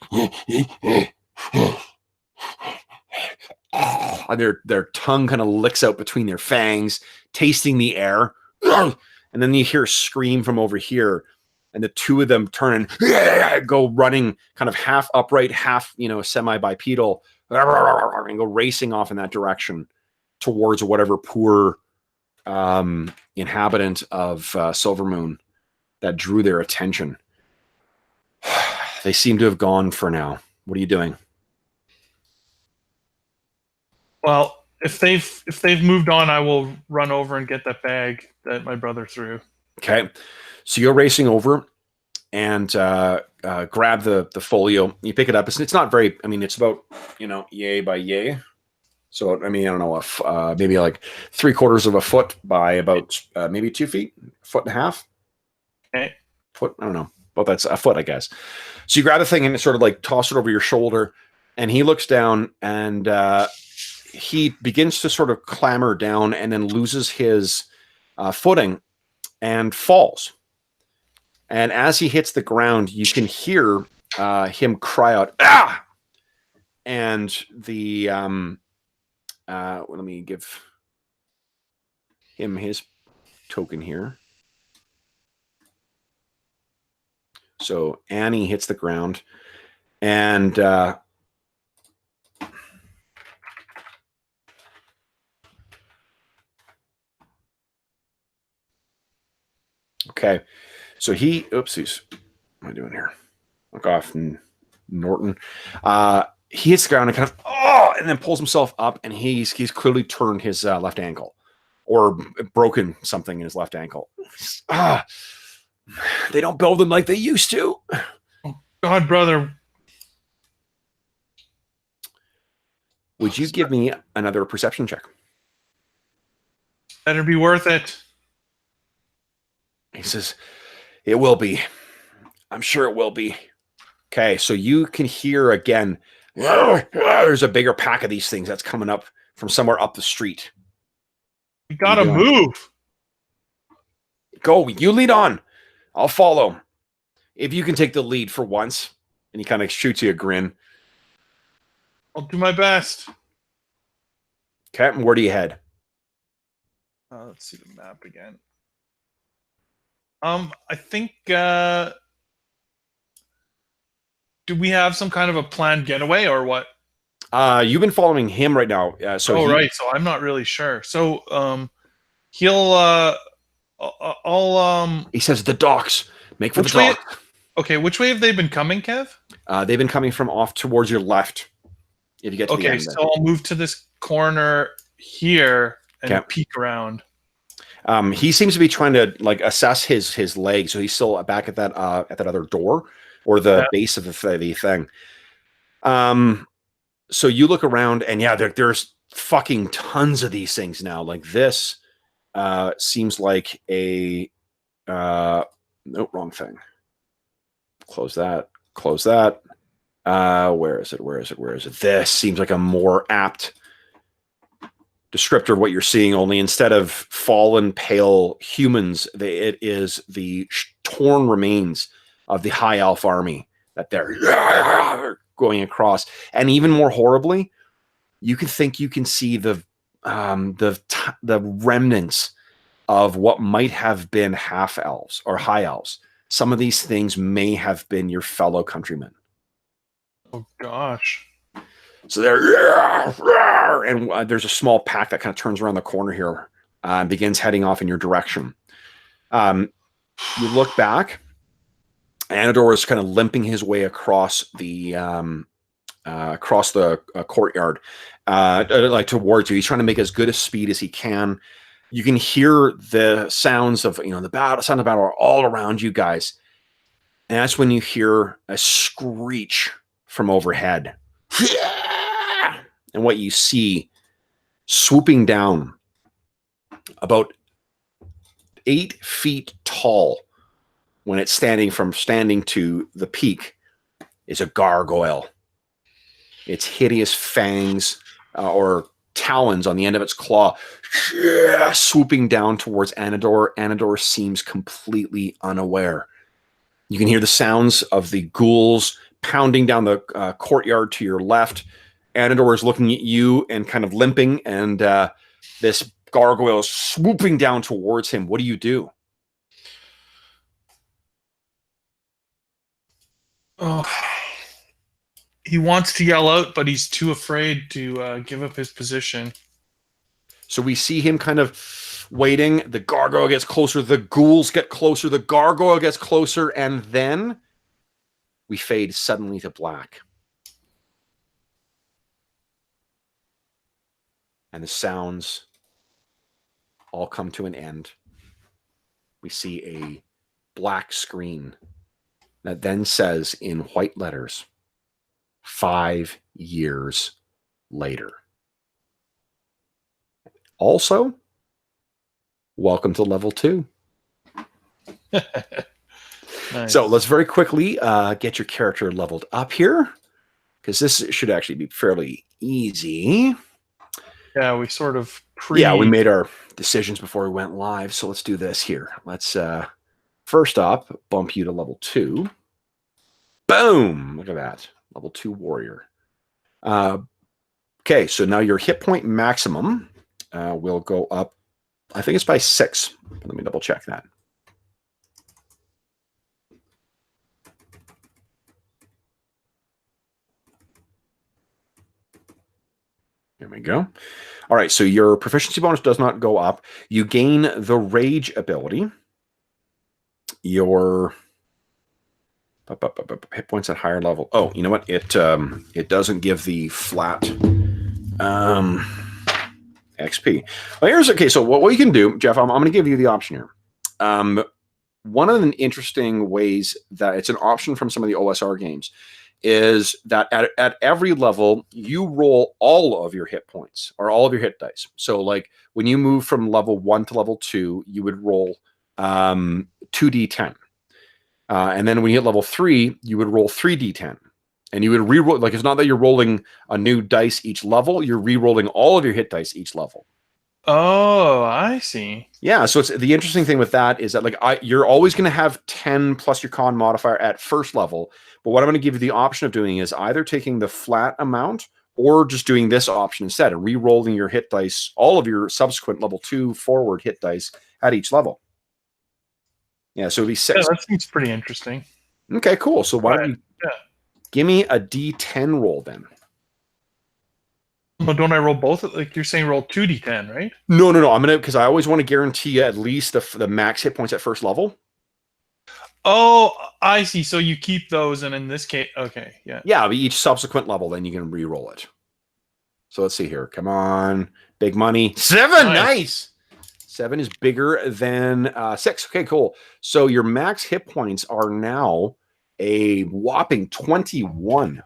and their tongue kind of licks out between their fangs, tasting the air. And then you hear a scream from over here, and the two of them turn and go running kind of half upright, half, semi-bipedal, and go racing off in that direction towards whatever poor inhabitant of Silvermoon that drew their attention. They seem to have gone for now. What are you doing? Well, if they've moved on, I will run over and get that bag that my brother threw. Okay, so you're racing over and grab the folio. You pick it up. It's not very. I mean, it's about yay by yay. So I mean, I don't know, maybe like 3/4 of a foot by about maybe 2 feet, 1.5 feet. Okay. Foot. I don't know. Well, that's a foot, I guess. So you grab the thing and sort of like toss it over your shoulder, and he looks down and he begins to sort of clamber down and then loses his footing and falls. And as he hits the ground, you can hear him cry out, "Ah!" And the let me give him his token here. So Annie hits the ground, and okay, so oopsies, what am I doing here? Look off, Norton. He hits the ground and kind of, and then pulls himself up, and he's clearly turned his left ankle, or broken something in his left ankle. They don't build them like they used to. Oh, God, brother. Would you give me another perception check? Better be worth it. He says, "It will be. I'm sure it will be." Okay, so you can hear again, there's a bigger pack of these things that's coming up from somewhere up the street. We gotta move. Go, you lead on. I'll follow. If you can take the lead for once. And he kind of shoots you a grin. I'll do my best. Okay, and where do you head? Let's see the map again. I think, do we have some kind of a planned getaway or what? You've been following him right now. Right. So I'm not really sure. So, he'll, he says the docks. Make for the docks. Okay, which way have they been coming, Kev? They've been coming from off towards your left. If you get to the end. Okay, so I'll move to this corner here and peek around. He seems to be trying to like assess his leg, so he's still back at that other door or the base of the thing. So you look around, and there's fucking tons of these things now. Like this seems like a nope, wrong thing. Close that. Where is it? This seems like a more apt descriptor of what you're seeing, only instead of fallen, pale humans, it is the torn remains of the high elf army that they're going across. And even more horribly, you can see the remnants of what might have been half elves or high elves. Some of these things may have been your fellow countrymen. Oh gosh. So there, and there's a small pack that kind of turns around the corner here, begins heading off in your direction. You look back. Anador is kind of limping his way across the courtyard, like towards you. He's trying to make as good a speed as he can. You can hear the sounds of the sound of battle all around you guys, and that's when you hear a screech from overhead, and what you see swooping down, about 8 feet tall. When it's standing to the peak, is a gargoyle. Its hideous fangs or talons on the end of its claw swooping down towards Anador. Anador seems completely unaware. You can hear the sounds of the ghouls pounding down the courtyard to your left. Anador is looking at you and kind of limping, and this gargoyle is swooping down towards him. What do you do? Oh, he wants to yell out, but he's too afraid to give up his position. So we see him kind of waiting. The gargoyle gets closer. The ghouls get closer. The gargoyle gets closer. And then we fade suddenly to black. And the sounds all come to an end. We see a black screen that then says in white letters, 5 years later. Also, welcome to level 2. Nice. So let's very quickly get your character leveled up here, because this should actually be fairly easy. Yeah, we sort of we made our decisions before we went live, so let's do this here. Let's first up bump you to level 2. Boom! Look at that. Level 2 warrior. Okay, so now your hit point maximum will go up. I think it's by 6. Let me double check that. There we go. All right, so your proficiency bonus does not go up. You gain the rage ability. Your hit points at higher level. Oh, you know what? It doesn't give the flat XP. Well, here's okay. So what you can do, Jeff, I'm going to give you the option here. One of the interesting ways that it's an option from some of the OSR games is that at every level you roll all of your hit points or all of your hit dice. So like when you move from level 1 to level 2, you would roll 2d10. And then when you hit level 3, you would roll 3d10. And you would re-roll, like it's not that you're rolling a new dice each level, you're re-rolling all of your hit dice each level. Oh, I see. Yeah, so it's the interesting thing with that is that like you're always going to have 10 plus your con modifier at first level, but what I'm going to give you the option of doing is either taking the flat amount or just doing this option instead and re-rolling your hit dice, all of your subsequent level 2 forward hit dice at each level. Yeah, so it'd be 6. Yeah, that seems pretty interesting. Okay, cool. So why don't you give me a D10 roll then? Well, don't I roll both? Like you're saying, roll 2d10, right? No. I'm gonna because I always want to guarantee you at least the max hit points at first level. Oh, I see. So you keep those, and in this case, okay, yeah. Yeah, but each subsequent level, then you can re-roll it. So let's see here. Come on, big money. 7, nice. 7 is bigger than 6. Okay, cool. So your max hit points are now a whopping 21.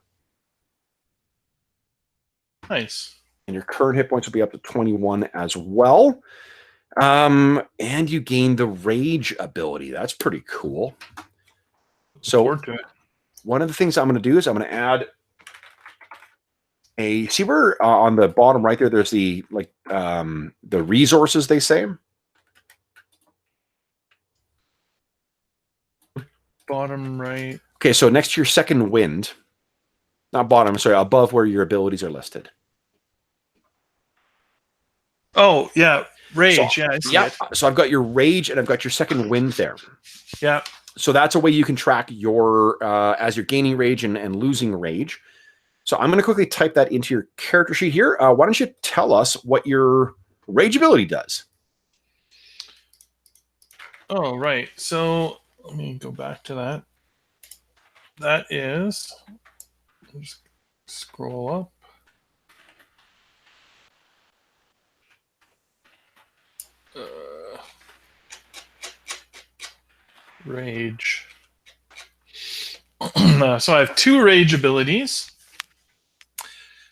Nice. And your current hit points will be up to 21 as well. And you gain the rage ability. That's pretty cool. So one of the things I'm going to do is I'm going to add a, see where on the bottom right there, there's the the resources they say. Bottom right. Okay, so next to your second wind, not bottom, sorry, above where your abilities are listed. Oh, yeah. Rage, so, yeah, I see yeah. it. So I've got your rage and I've got your second wind there. Yeah. So that's a way you can track your as you're gaining rage and losing rage. So I'm going to quickly type that into your character sheet here. Why don't you tell us what your rage ability does? Oh, right. So let me go back to that. That is, just scroll up. Rage. So I have 2 rage abilities.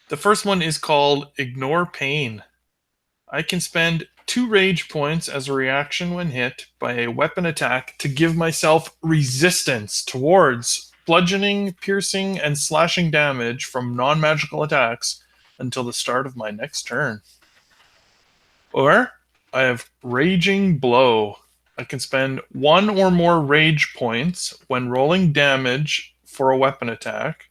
The first one is called Ignore Pain. I can spend 2 rage points as a reaction when hit by a weapon attack to give myself resistance towards bludgeoning, piercing, and slashing damage from non-magical attacks until the start of my next turn. Or I have Raging Blow. I can spend 1 or more rage points when rolling damage for a weapon attack.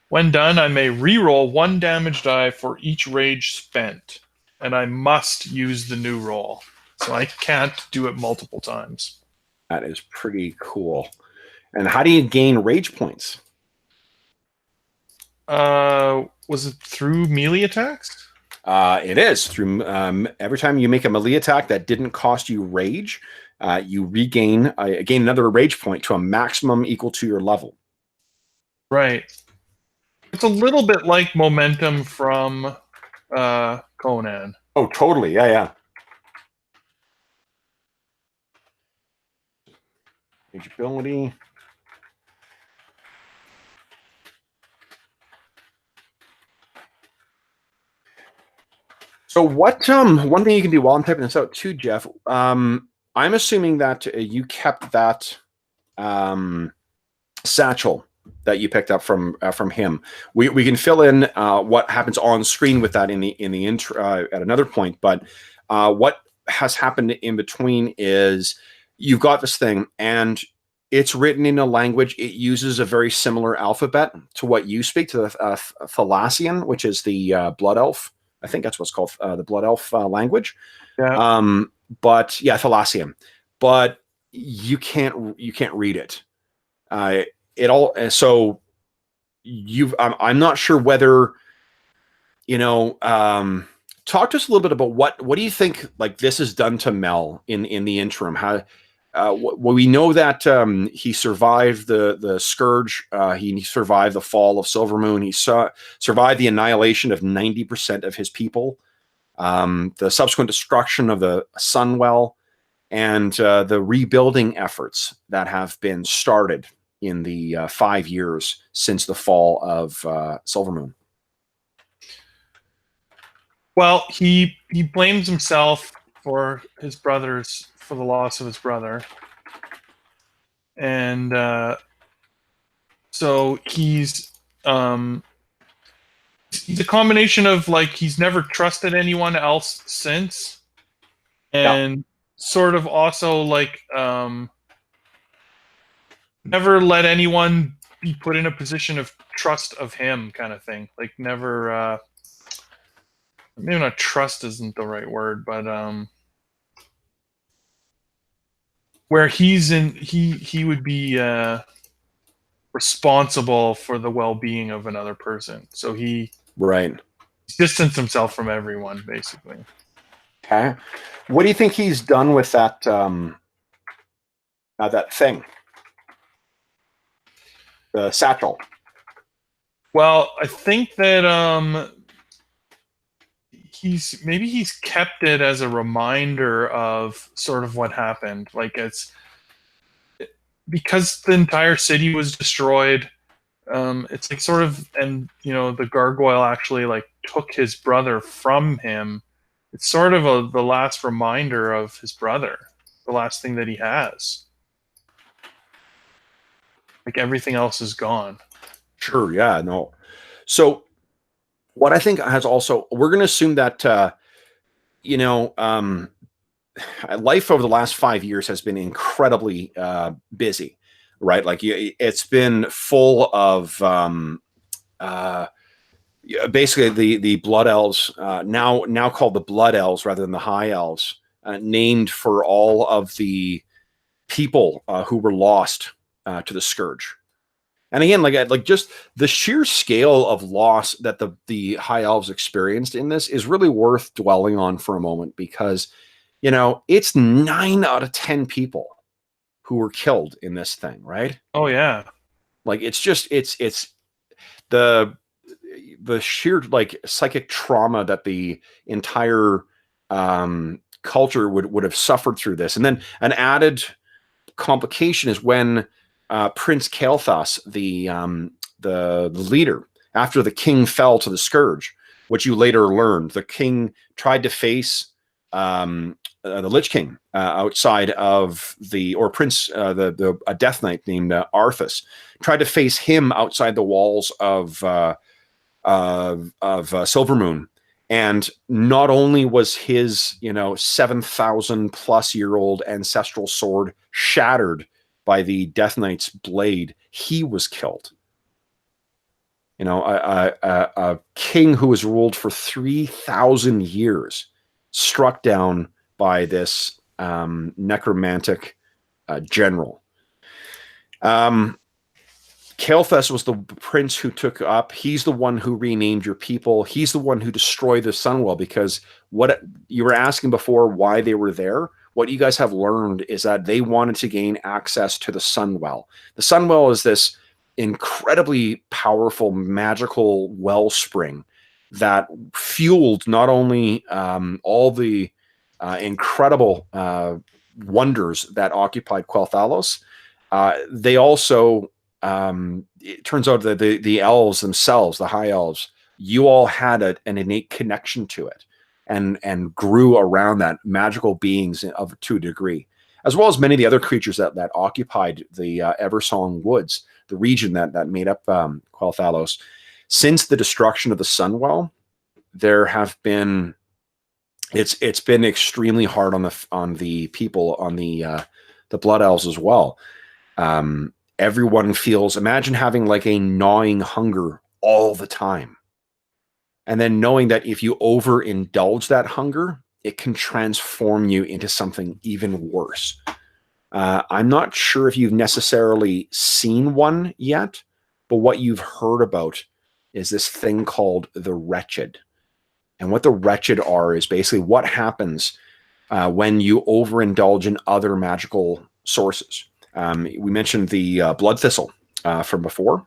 When done, I may reroll 1 damage die for each rage spent, and I must use the new roll. So I can't do it multiple times. That is pretty cool. And how do you gain rage points? Was it through melee attacks? It is through every time you make a melee attack that didn't cost you rage, you gain another rage point to a maximum equal to your level. Right. It's a little bit like momentum from Conan. Oh, totally. Yeah. Rage ability. So what? One thing you can do while I'm typing this out too, Jeff. I'm assuming that you kept that satchel that you picked up from him. We can fill in what happens on screen with that in the intro at another point. But what has happened in between is you've got this thing, and it's written in a language. It uses a very similar alphabet to what you speak, to the Thalassian, which is the Blood Elf. I think that's what's called the Blood Elf language. Yeah. But yeah, Thalassian. But you can't read it. So I'm not sure whether, talk to us a little bit about what do you think like this has done to Mel in the interim? How we know that he survived the Scourge, he survived the fall of Silvermoon, he survived the annihilation of 90% of his people, the subsequent destruction of the Sunwell, and the rebuilding efforts that have been started in the 5 years since the fall of Silvermoon. Well, he blames himself for the loss of his brother, and so he's a combination of like he's never trusted anyone else since, and sort of also like never let anyone be put in a position of trust of him, kind of thing. Like never. Maybe not trust isn't the right word, but where he's in, he would be responsible for the well-being of another person. So he distanced himself from everyone, basically. Okay, what do you think he's done with that that thing, the satchel? Well, I think that he's kept it as a reminder of sort of what happened. Like it's because the entire city was destroyed. It's like sort of, and the gargoyle actually like took his brother from him. It's sort of the last reminder of his brother, the last thing that he has. Like everything else is gone. Sure. Yeah. No. So what I think has also, we're going to assume that, life over the last 5 years has been incredibly busy, right? Like it's been full of basically the Blood Elves, now called the Blood Elves rather than the High Elves, named for all of the people who were lost to the Scourge. And again, like just the sheer scale of loss that the High Elves experienced in this is really worth dwelling on for a moment, because it's 9 out of 10 people who were killed in this thing, right? Oh yeah. Like it's the sheer like psychic trauma that the entire culture would have suffered through this. And then an added complication is when Prince Kael'thas, the leader, after the king fell to the Scourge, which you later learned, the king tried to face the Lich King outside of Prince, a Death Knight named Arthas, tried to face him outside the walls of Silvermoon. And not only was his 7,000 plus year old ancestral sword shattered by the Death Knight's blade, he was killed. A king who was ruled for 3,000 years struck down by this necromantic general. Kael'thas was the prince who took up. He's the one who renamed your people. He's the one who destroyed the Sunwell, because what you were asking before, why they were there, what you guys have learned is that they wanted to gain access to the Sunwell. The Sunwell is this incredibly powerful magical wellspring that fueled not only all the incredible wonders that occupied Quel'Thalos, they also, it turns out that the elves themselves, the High Elves, you all had an innate connection to it and grew around that, magical beings to a degree, as well as many of the other creatures that occupied the Eversong woods, the region that made up Quel'Thalos. Since the destruction of the Sunwell, there have been it's been extremely hard on the people, on the Blood Elves as well. Everyone feels, imagine having like a gnawing hunger all the time, and then knowing that if you overindulge that hunger, it can transform you into something even worse. I'm not sure if you've necessarily seen one yet, but what you've heard about is this thing called the Wretched. And what the Wretched are is basically what happens when you overindulge in other magical sources. We mentioned the blood thistle from before.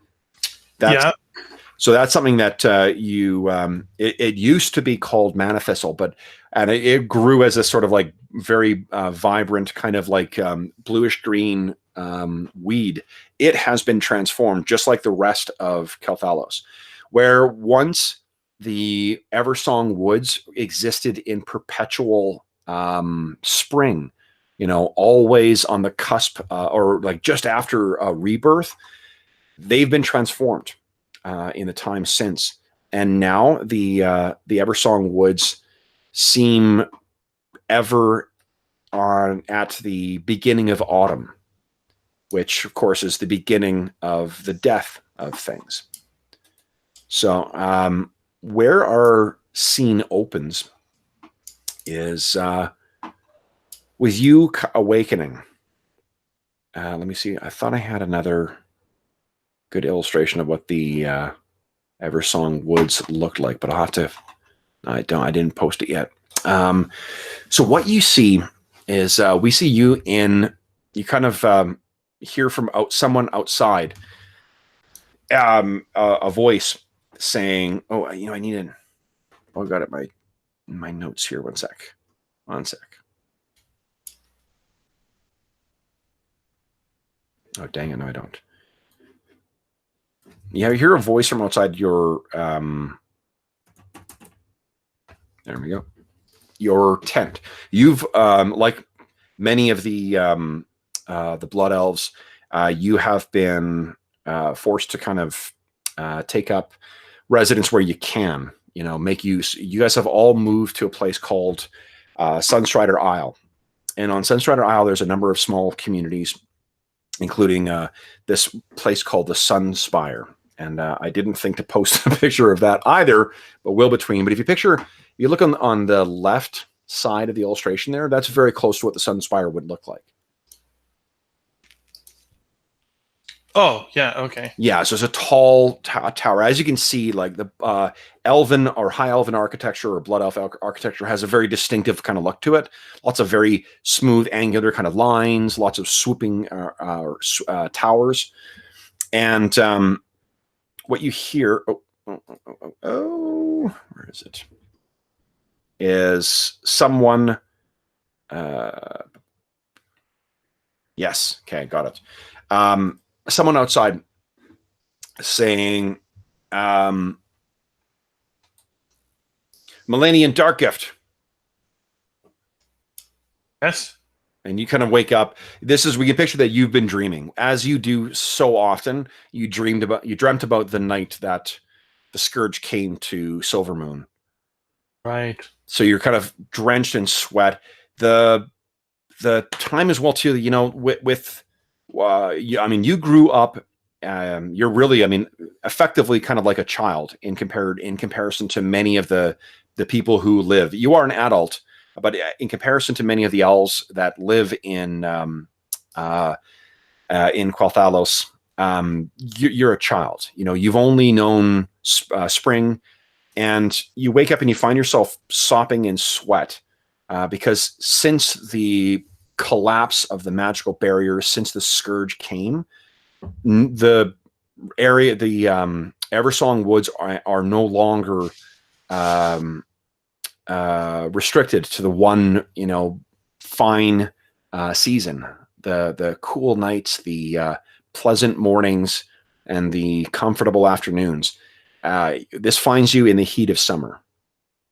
So that's something that it used to be called mana thistle, and it grew as a sort of like very vibrant kind of like bluish green weed. It has been transformed just like the rest of Quel'Thalos, where once the Eversong woods existed in perpetual spring, always on the cusp or like just after rebirth, they've been transformed in the time since. And now the Eversong woods seem ever at the beginning of autumn, which of course is the beginning of the death of things. So where our scene opens is with you awakening. Let me see. I thought I had another good illustration of what the Eversong woods looked like, but I'll have to. I didn't post it yet. So what you see is we see you you kind of hear from someone outside, a voice saying, "Oh, I need an." Oh, I got it. My notes here. One sec. Oh, dang it! No, I don't. Yeah, you hear a voice from outside your. There we go. Your tent. You've like many of the Blood Elves, you have been forced to kind of take up residence where you can. Make use. You guys have all moved to a place called Sunstrider Isle, and on Sunstrider Isle, there's a number of small communities, including this place called the Spire. And I didn't think to post a picture of that either, but will between. But if you look on the left side of the illustration there, that's very close to what the Spire would look like. Oh, yeah, okay. Yeah, so it's a tall tower. As you can see, like the elven or high elven architecture or blood elf architecture has a very distinctive kind of look to it. Lots of very smooth, angular kind of lines, lots of swooping towers. And what you hear, where is it? Is someone, yes, okay, got it. Someone outside saying, Malanion Darkgift. Yes. And you kind of wake up. We can picture that you've been dreaming, as you do so often. You dreamt about the night that the Scourge came to Silvermoon. Right. So you're kind of drenched in sweat. The time as well too. You know, you grew up. You're really, effectively kind of like a child in comparison to many of the people who live. You are an adult, but in comparison to many of the elves that live in Quel'Thalos, you're a child. You know, you've only known spring, and you wake up and you find yourself sopping in sweat because since the collapse of the magical barrier, since the Scourge came, the Eversong woods are no longer restricted to the one, fine season, the cool nights, the pleasant mornings, and the comfortable afternoons. This finds you in the heat of summer,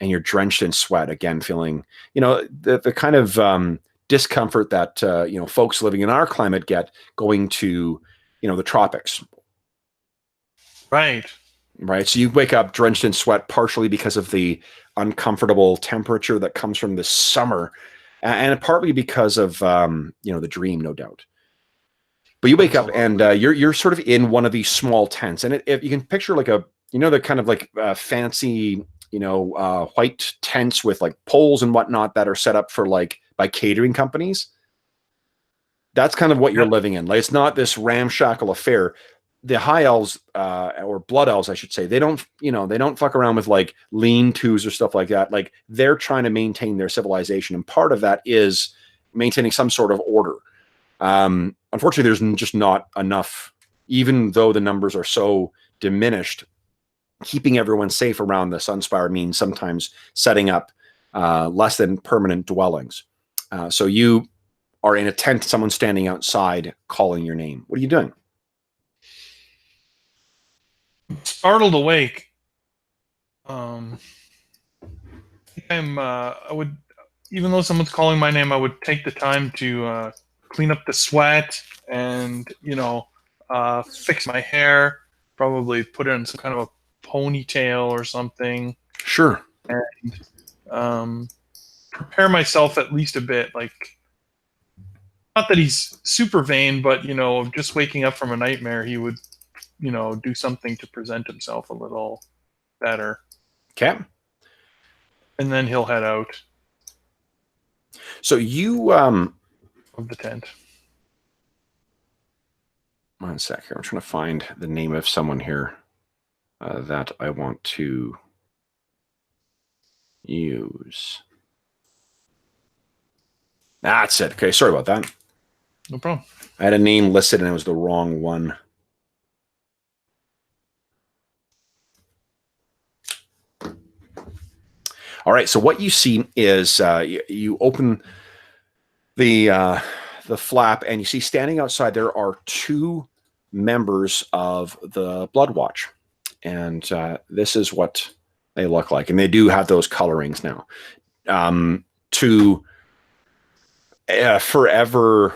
and you're drenched in sweat again, feeling, the kind of discomfort that folks living in our climate get going to the tropics. Right. So you wake up drenched in sweat, partially because of the uncomfortable temperature that comes from the summer, and partly because of the dream, no doubt. But you wake up and you're sort of in one of these small tents, and if you can picture like the kind of like fancy white tents with like poles and whatnot that are set up for by catering companies. That's kind of what you're living in. Like, it's not this ramshackle affair. The high elves, or blood elves, I should say, they don't fuck around with like lean-tos or stuff like that. Like, they're trying to maintain their civilization, and part of that is maintaining some sort of order. Unfortunately, there's just not enough, even though the numbers are so diminished. Keeping everyone safe around the Sunspire means sometimes setting up less than permanent dwellings. So you are in a tent, someone standing outside calling your name. What are you doing? Startled awake. I would, even though someone's calling my name, I would take the time to clean up the sweat and, fix my hair, probably put it in some kind of a ponytail or something. Sure. And prepare myself at least a bit. Like, not that he's super vain, but, just waking up from a nightmare, he would, do something to present himself a little better. Okay. And then he'll head out. So you of the tent. One sec here. I'm trying to find the name of someone here that I want to use. That's it. Okay, sorry about that. No problem. I had a name listed and it was the wrong one. All right, so what you see is you open the flap and you see standing outside there are two members of the Blood Watch. And this is what they look like. And they do have those colorings now. To forever,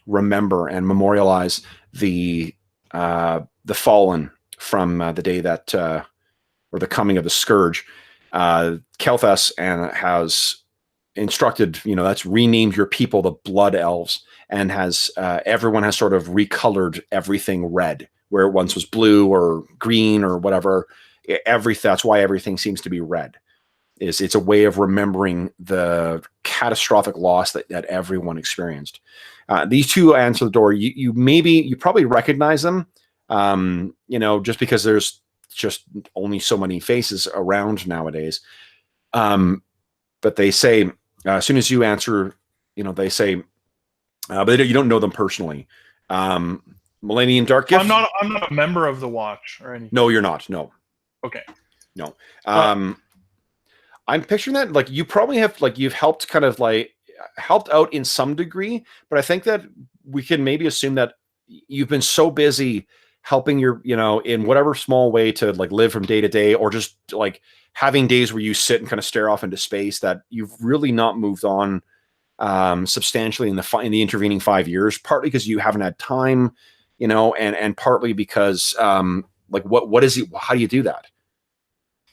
remember and memorialize the fallen from the day that, or the coming of the Scourge. Kel'Thas and has instructed, that's renamed your people the Blood Elves, and has everyone has sort of recolored everything red, where it once was blue or green or whatever. That's why everything seems to be red. It's a way of remembering the catastrophic loss that everyone experienced. These two answer the door. You probably recognize them, just because there's just only so many faces around nowadays. But they say, as soon as you answer, they say, but you don't know them personally. Malanion Darkgift. Well, I'm not a member of the Watch or anything. No, you're not. No. Okay. No. I'm picturing that like you probably have you've helped helped out in some degree, but I think that we can maybe assume that you've been so busy helping your, in whatever small way to live from day to day, or just having days where you sit and kind of stare off into space, that you've really not moved on substantially in the intervening 5 years, partly because you haven't had time, and partly because what is it? How do you do that?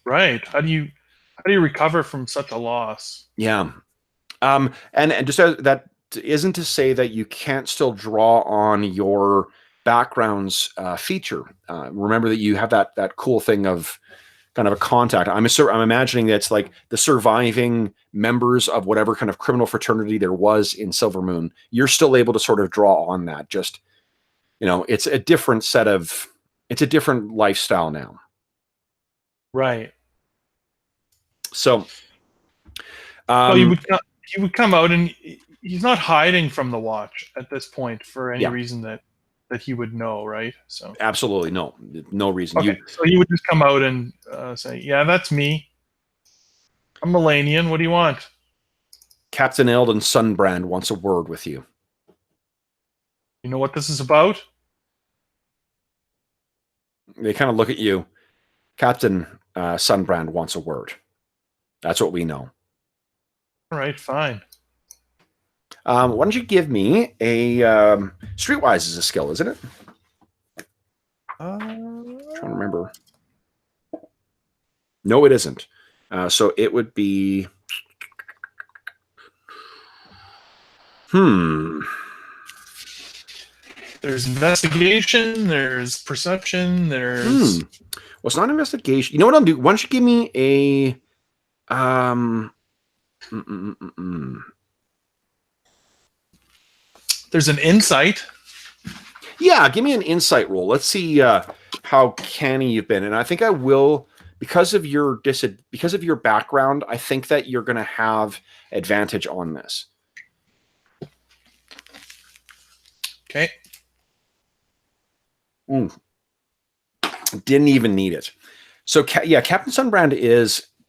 Right. How do you recover from such a loss? Yeah. And just that isn't to say that you can't still draw on your background's feature. Remember that you have that cool thing of kind of a contact. I'm imagining that's the surviving members of whatever kind of criminal fraternity there was in Silvermoon. You're still able to sort of draw on that. Just, it's a different it's a different lifestyle now. Right. So, well, he would come out, and he's not hiding from the Watch at this point for any reason that he would know, right? So absolutely no reason. Okay. So he would just come out and say, "Yeah, that's me. I'm Malanion. What do you want?" Captain Eldon Sunbrand wants a word with you. You know what this is about? They kind of look at you. Captain Sunbrand wants a word. That's what we know. All right, fine. Why don't you give me a Streetwise is a skill, isn't it? I'm trying to remember. No, it isn't. So it would be. There's investigation. There's perception. There's. Well, it's not investigation. You know what I'll do? Why don't you give me a There's an insight. Yeah, give me an insight roll. Let's see how canny you've been. And I think I will, because of your background, I think that you're going to have advantage on this. Okay. Didn't even need it. So Captain Sunbrand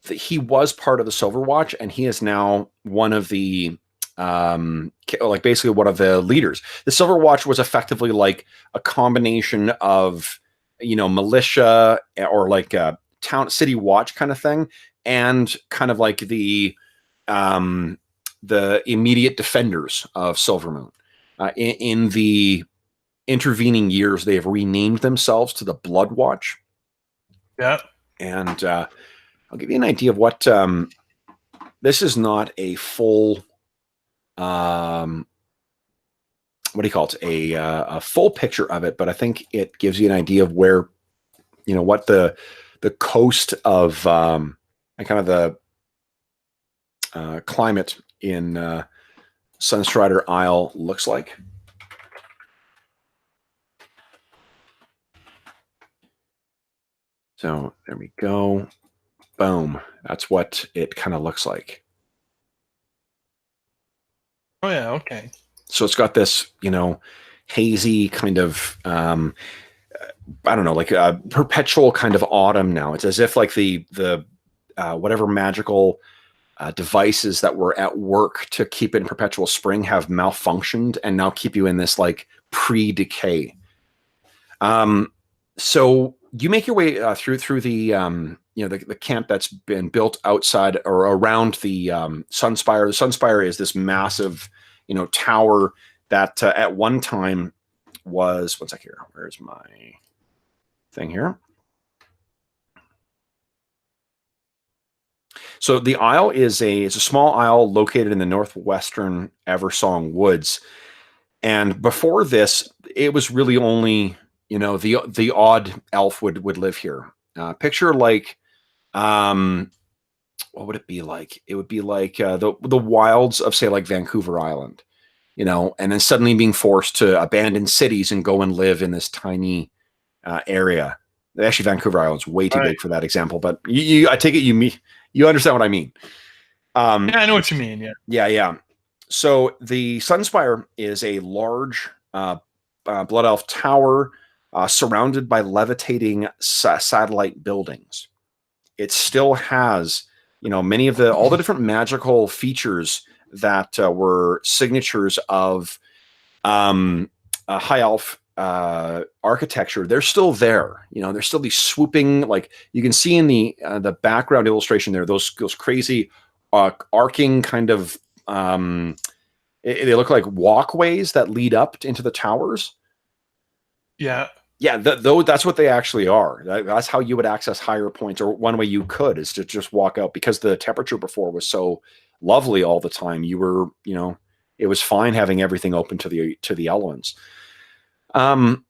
he was part of the Silverwatch, and he is now one of the basically one of the leaders. The Silverwatch was effectively like a combination of militia or like a city watch kind of thing, and kind of like the immediate defenders of Silvermoon. In the intervening years, they have renamed themselves to the Blood Watch. Yeah. And I'll give you an idea of what this is. Not a full what do you call it? A full picture of it, but I think it gives you an idea of where, what the coast of and kind of the climate in Sunstrider Isle looks like. So there we go. Boom. That's what it kind of looks like. Oh yeah, okay. So it's got this, hazy kind of, I don't know, like a perpetual kind of autumn now. It's as if like the whatever magical devices that were at work to keep it in perpetual spring have malfunctioned and now keep you in this like pre-decay. So you make your way through the the camp that's been built outside or around the Sunspire. The Sunspire is this massive, tower that at one time was, one sec here. Where's my thing here? So the isle is a small isle located in the northwestern Eversong woods. And before this, it was really only, the odd elf would live here. Picture like, what would it be like? It would be like the wilds of, say, like Vancouver Island. and then suddenly being forced to abandon cities and go and live in this tiny area. Actually, Vancouver Island's way too big for that example, but I take it you understand what I mean. Yeah, I know what you mean. Yeah. So the Sunspire is a large Blood Elf tower surrounded by levitating satellite buildings. It still has, many of all the different magical features that were signatures of High Elf architecture. They're still there. There's still these swooping, like you can see in the background illustration there, those crazy arcing kind of they look like walkways that lead up into the towers. Yeah. That's what they actually are. That's how you would access higher points, or one way you could is to just walk out, because the temperature before was so lovely all the time. You were, it was fine having everything open to the elements. And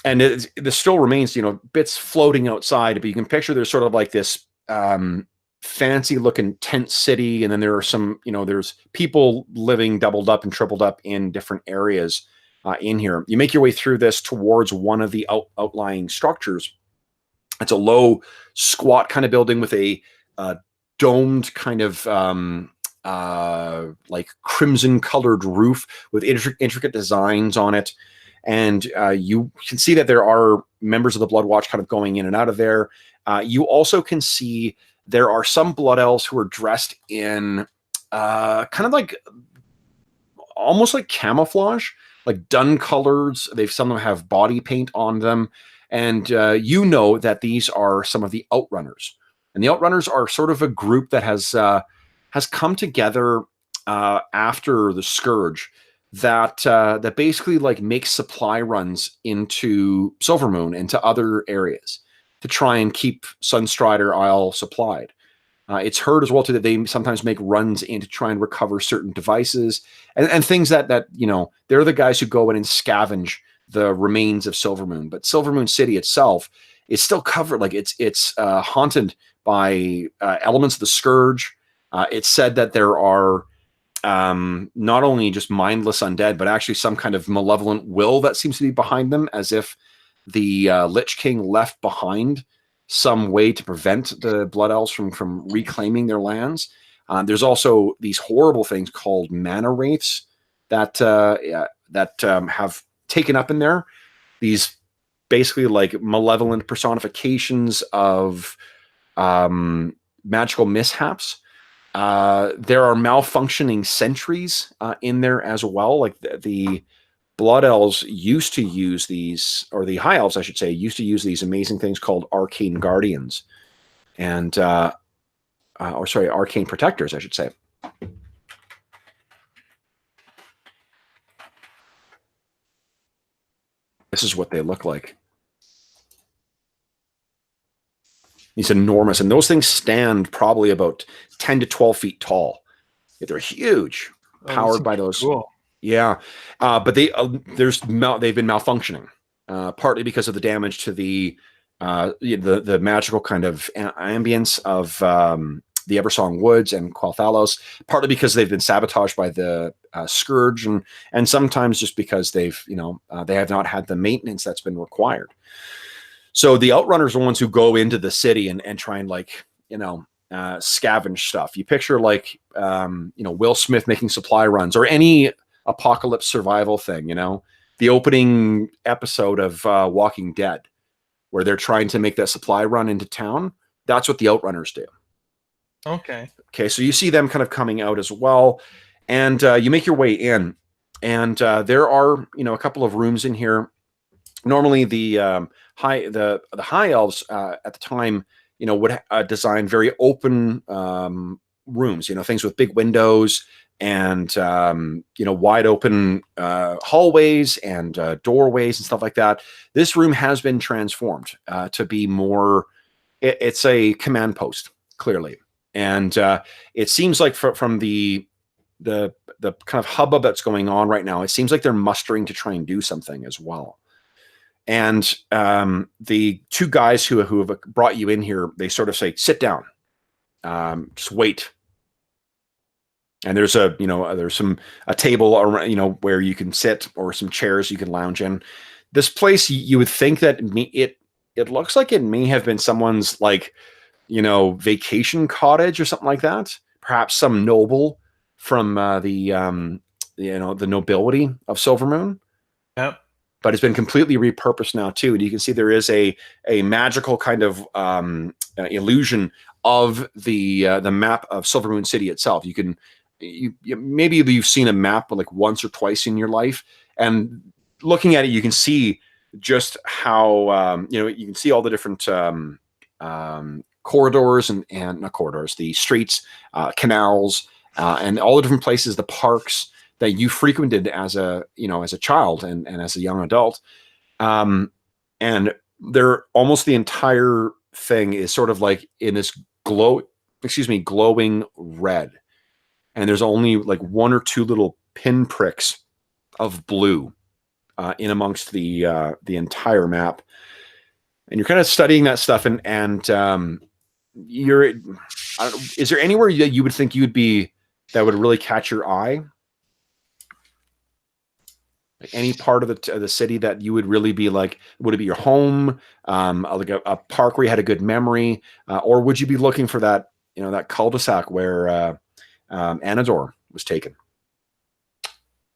this still remains, bits floating outside, but you can picture there's sort of like this fancy looking tent city, and then there are some, there's people living doubled up and tripled up in different areas in here. You make your way through this towards one of the outlying structures. It's a low, squat kind of building with a domed kind of like crimson colored roof with intricate designs on it. And you can see that there are members of the Blood Watch kind of going in and out of there. You also can see there are some Blood Elves who are dressed in kind of like almost like camouflage, like dun colors. Some of them have body paint on them. And that these are some of the Outrunners. And the Outrunners are sort of a group that has come together after the Scourge that basically like makes supply runs into Silvermoon and to other areas to try and keep Sunstrider Isle supplied. It's heard as well too that they sometimes make runs in to try and recover certain devices and things that they're the guys who go in and scavenge the remains of Silvermoon. But Silvermoon City itself is still covered, like it's haunted by elements of the Scourge. It's said that there are not only just mindless undead, but actually some kind of malevolent will that seems to be behind them, as if the Lich King left behind some way to prevent the Blood Elves from reclaiming their lands. There's also these horrible things called mana wraiths that have taken up in there. These basically like malevolent personifications of magical mishaps. There are malfunctioning sentries in there as well. Like the Blood Elves used to use these, or the High Elves, I should say, used to use these amazing things called Arcane Guardians, and Arcane Protectors, I should say. This is what they look like. These enormous, and those things stand probably about 10 to 12 feet tall. They're huge, powered by those. Cool. Yeah, but they've been malfunctioning, partly because of the damage to the magical kind of ambience of the Eversong Woods and Quel'Thalos, partly because they've been sabotaged by the Scourge, and sometimes just because they have not had the maintenance that's been required. So the Outrunners are the ones who go into the city and try and scavenge stuff. You picture like Will Smith making supply runs, or any apocalypse survival thing, the opening episode of Walking Dead, where they're trying to make that supply run into town. That's what the Outrunners do. Okay, so you see them kind of coming out as well, and you make your way in, and there are a couple of rooms in here. Normally the High Elves at the time would design very open rooms, things with big windows and wide open hallways and doorways and stuff like that. This room has been transformed to be more. It's a command post, clearly, and it seems like from the kind of hubbub that's going on right now, it seems like they're mustering to try and do something as well. And the two guys who have brought you in here, they sort of say, "Sit down, just wait." And there's a table around, where you can sit, or some chairs you can lounge in. This place, you would think that it looks like it may have been someone's, like, vacation cottage or something like that. Perhaps some noble from the nobility of Silvermoon. Yep. But it's been completely repurposed now too. And you can see there is a magical kind of illusion of the map of Silvermoon City itself. Maybe you've seen a map like once or twice in your life, and looking at it, you can see just how you can see all the different corridors and not corridors, the streets, canals, and all the different places, the parks that you frequented as a child and as a young adult. And they're almost the entire thing is sort of like in this glowing red. And there's only like one or two little pinpricks of blue in amongst the entire map. And you're kind of studying that stuff, and is there anywhere that you would think that would really catch your eye? Like any part of the city that you would really be like, would it be your home, like a park where you had a good memory, or would you be looking for that cul-de-sac where Anador was taken?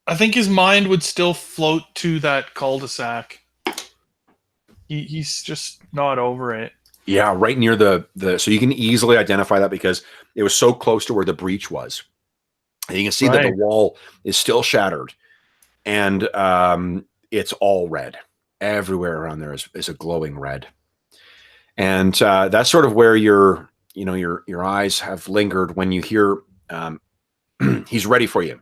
I think his mind would still float to that cul-de-sac. He's just not over it. Yeah, right near the so you can easily identify that because it was so close to where the breach was. And you can see that the wall is still shattered. And it's all red. Everywhere around there is a glowing red. And that's sort of where your eyes have lingered when you hear he's ready for you.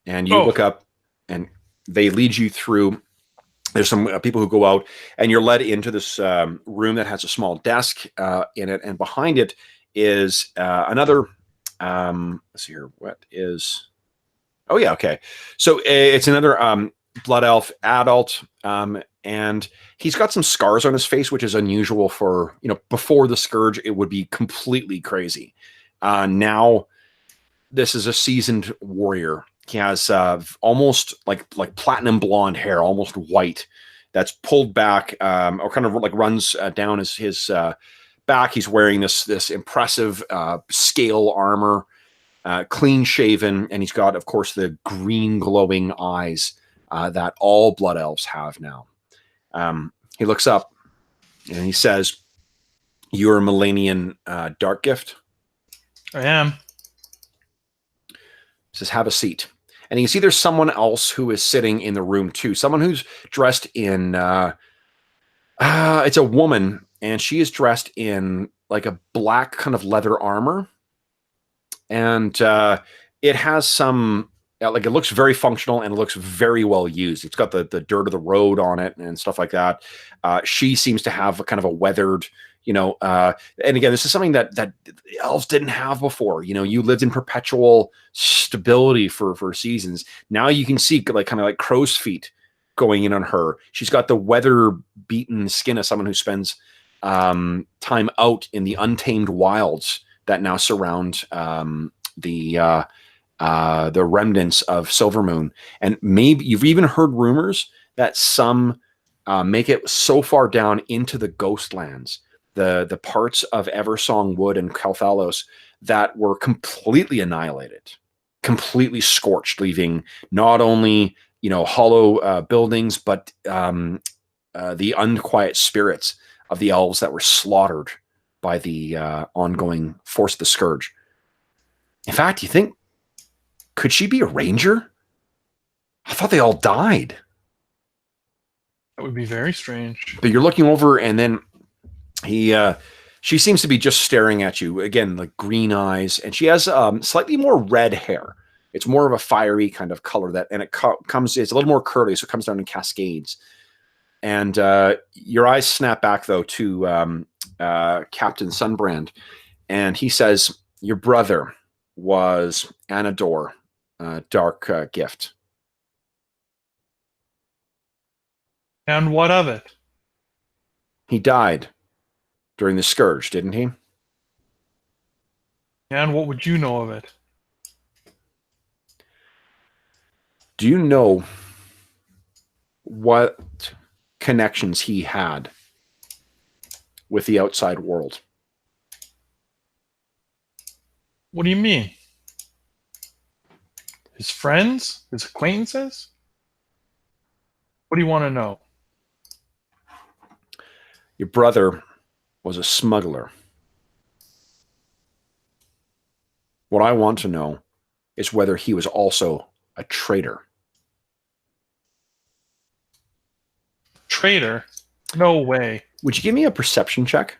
And you look up, and they lead you through. There's some people who go out, and you're led into this room that has a small desk in it, and behind it is another. Let's see here. What is? Oh yeah, okay. So it's another blood elf adult, and he's got some scars on his face, which is unusual for before the Scourge. It would be completely crazy. Now, this is a seasoned warrior. He has almost like platinum blonde hair, almost white, that's pulled back, or kind of like runs down his back. He's wearing this impressive scale armor, clean shaven, and he's got, of course, the green glowing eyes that all blood elves have now. He looks up and he says, "You're Malanion Darkgift?" I am. He says, "Have a seat." And you can see there's someone else who is sitting in the room too. Someone who's dressed in, it's a woman, and she is dressed in like a black kind of leather armor. And it has some, like, it looks very functional and it looks very well used. It's got the dirt of the road on it and stuff like that. She seems to have a kind of a weathered, and again, this is something that elves didn't have before. You lived in perpetual stability for seasons. Now you can see like kind of like crow's feet going in on her. She's got the weather beaten skin of someone who spends time out in the untamed wilds that now surround the remnants of Silvermoon. And maybe you've even heard rumors that some make it so far down into the Ghostlands, the parts of Eversong Wood and Calthalos that were completely annihilated, completely scorched, leaving not only hollow buildings, but the unquiet spirits of the elves that were slaughtered by the ongoing force of the Scourge. In fact, you think, could she be a ranger? I thought they all died. That would be very strange. But you're looking over, and then she seems to be just staring at you again, like green eyes, and she has slightly more red hair. It's more of a fiery kind of color and it comes. It's a little more curly, so it comes down in cascades. And your eyes snap back though to Captain Sunbrand, and he says, "Your brother was Anador Darkgift." And what of it? He died during the Scourge, didn't he? And what would you know of it? Do you know what connections he had with the outside world? What do you mean? His friends? His acquaintances? What do you want to know? Your brother was a smuggler. What I want to know is whether he was also a traitor. Traitor? No way. Would you give me a perception check?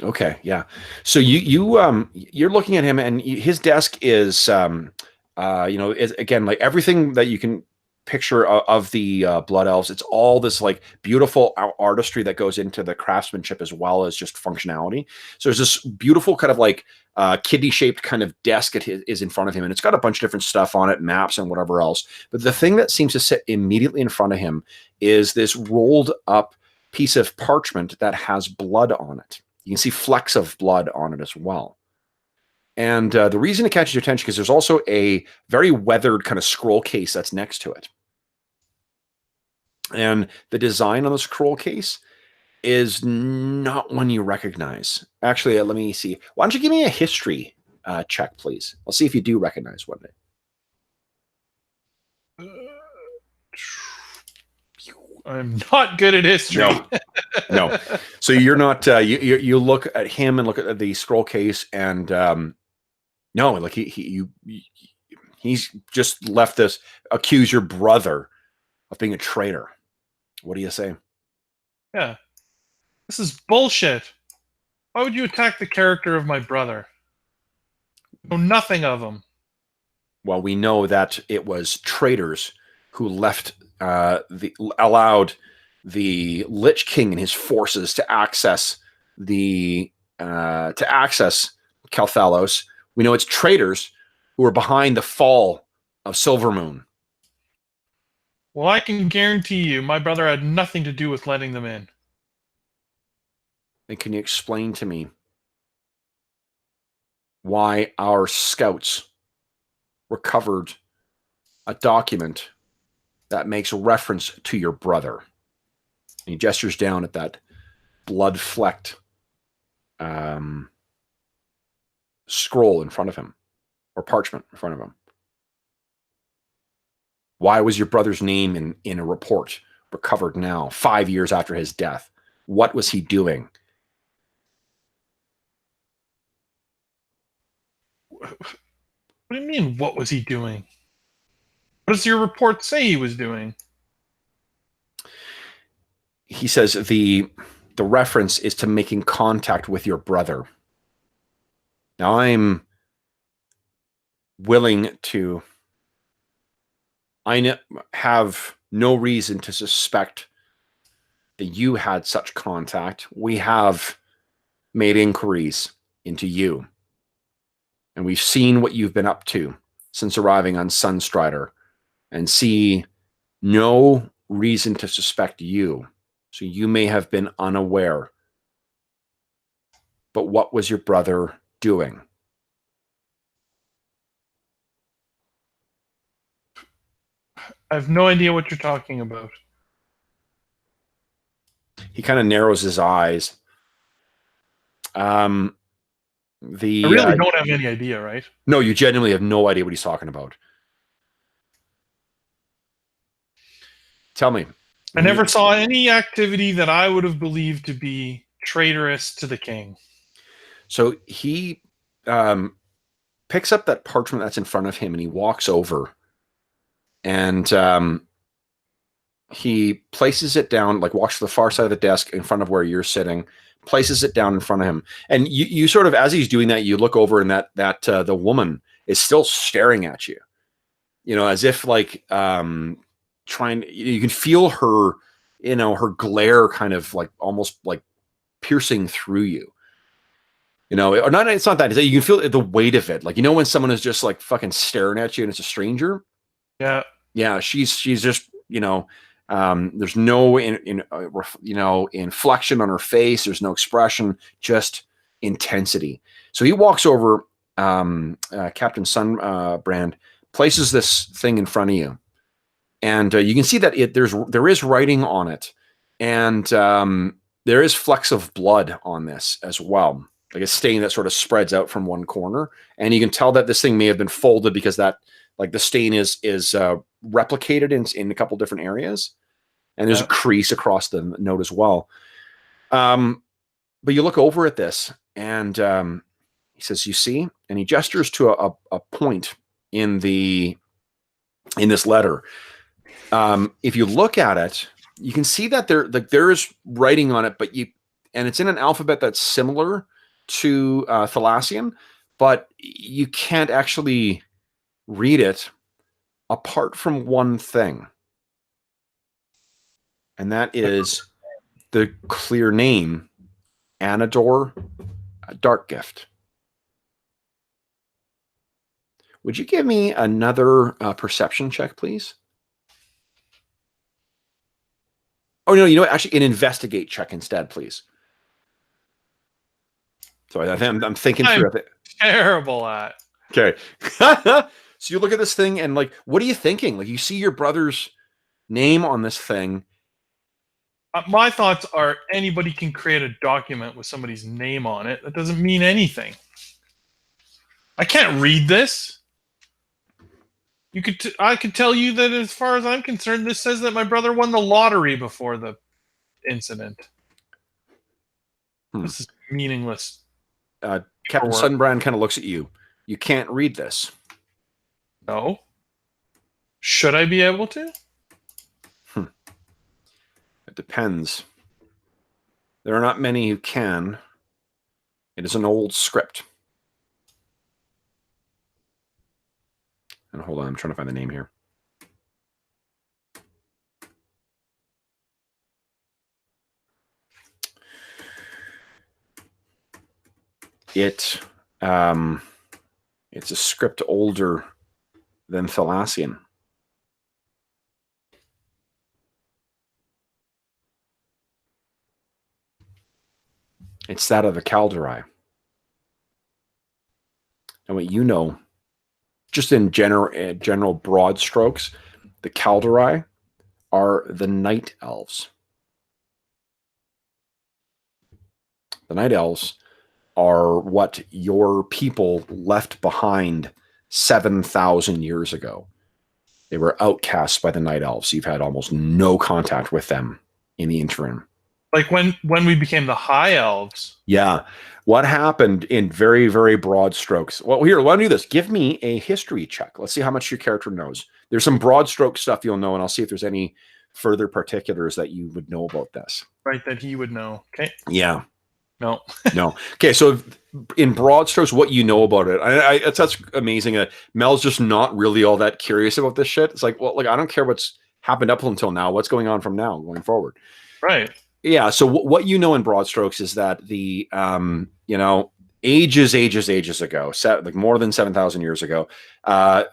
Okay, yeah. So you're looking at him, and his desk is is, again, like everything that you can picture of the Blood Elves. It's all this like beautiful artistry that goes into the craftsmanship as well as just functionality. So there's this beautiful kind of like kidney shaped kind of desk is in front of him, and it's got a bunch of different stuff on it, maps and whatever else. But the thing that seems to sit immediately in front of him is this rolled up piece of parchment that has blood on it. You can see flecks of blood on it as well. And the reason it catches your attention is there's also a very weathered kind of scroll case that's next to it. And the design on the scroll case is not one you recognize. Actually, let me see. Why don't you give me a history check, please? I'll see if you do recognize one. I'm not good at history. No. So you're not. You look at him and look at the scroll case, and no, like he's just left this. Accuse your brother of being a traitor. What do you say? Yeah, this is bullshit. Why would you attack the character of my brother? I know nothing of him. Well, we know that it was traitors who allowed the Lich King and his forces to access Calthalos. We know it's traitors who are behind the fall of Silvermoon. Well, I can guarantee you my brother had nothing to do with letting them in. And can you explain to me why our scouts recovered a document that makes reference to your brother? And he gestures down at that blood-flecked scroll in front of him, or parchment in front of him. Why was your brother's name in a report recovered now, 5 years after his death? What was he doing? What do you mean, what was he doing? What does your report say he was doing? He says the reference is to making contact with your brother. Now, I'm willing to... I have no reason to suspect that you had such contact. We have made inquiries into you, and we've seen what you've been up to since arriving on Sunstrider, and see no reason to suspect you. So you may have been unaware. But what was your brother doing? I have no idea what you're talking about. He kind of narrows his eyes. I really don't have any idea, right? No, you genuinely have no idea what he's talking about. Tell me. I never saw any activity that I would have believed to be traitorous to the king. So he picks up that parchment that's in front of him, and he walks over, and he places it down, like walks to the far side of the desk in front of where you're sitting, places it down in front of him. And you sort of, as he's doing that, you look over, and that the woman is still staring at you, as if like trying. You can feel her, her glare kind of like almost like piercing through you. Or not. It's not that. It's that you can feel the weight of it. Like, when someone is just like fucking staring at you and it's a stranger. Yeah. Yeah. She's just, there's no inflection on her face. There's no expression. Just intensity. So he walks over, Captain Sunbrand places this thing in front of you, and you can see that there is writing on it, and there is flecks of blood on this as well, like a stain that sort of spreads out from one corner, and you can tell that this thing may have been folded because that, like, the stain is replicated in a couple different areas, and there's a crease across the note as well. But you look over at this, and he says, "You see," and he gestures to a point in this letter. If you look at it, you can see that there is writing on it, and it's in an alphabet that's similar to Thalassian, but you can't actually read it apart from one thing, and that is the clear name, Anador Darkgift. Would you give me another perception check, please? Oh, no, you know what? Actually, an investigate check instead, please. So I'm thinking through it. Terrible at. Okay. So you look at this thing, and, like, what are you thinking? Like, you see your brother's name on this thing. My thoughts are anybody can create a document with somebody's name on it. That doesn't mean anything. I can't read this. I could tell you that, as far as I'm concerned, this says that my brother won the lottery before the incident. This is meaningless. Captain Sunbrand kind of looks at you. You can't read this. No. Should I be able to? It depends. There are not many who can. It is an old script. And hold on, I'm trying to find the name here. It's a script older than Thalassian. It's that of the Kaldorei. And what you know, just in general broad strokes, the Kaldorei are the Night Elves. The Night Elves are what your people left behind 7,000 years ago. They were outcasts by the Night Elves. You've had almost no contact with them in the interim. Like when we became the High Elves. Yeah. What happened in very, very broad strokes? Well, here, why don't you do this? Give me a history check. Let's see how much your character knows. There's some broad stroke stuff you'll know, and I'll see if there's any further particulars that you would know about this. Right, that he would know. Okay. Yeah. No. No. Okay, so in broad strokes, what you know about it, that's amazing. Mel's just not really all that curious about this shit. It's like, well, like, I don't care what's happened up until now. What's going on from now going forward? Right. Yeah. So what you know in broad strokes is that the ages ago, like more than 7,000 years ago,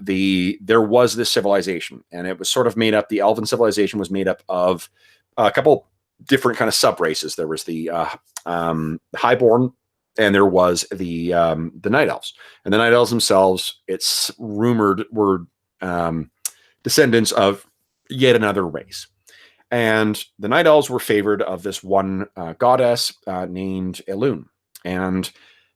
there was this civilization, and it was sort of made up. The Elven Civilization was made up of a couple different kind of sub races. There was the Highborn, and there was the Night Elves. And the Night Elves themselves, it's rumored, were descendants of yet another race. And the Night Elves were favored of this one goddess named Elune. And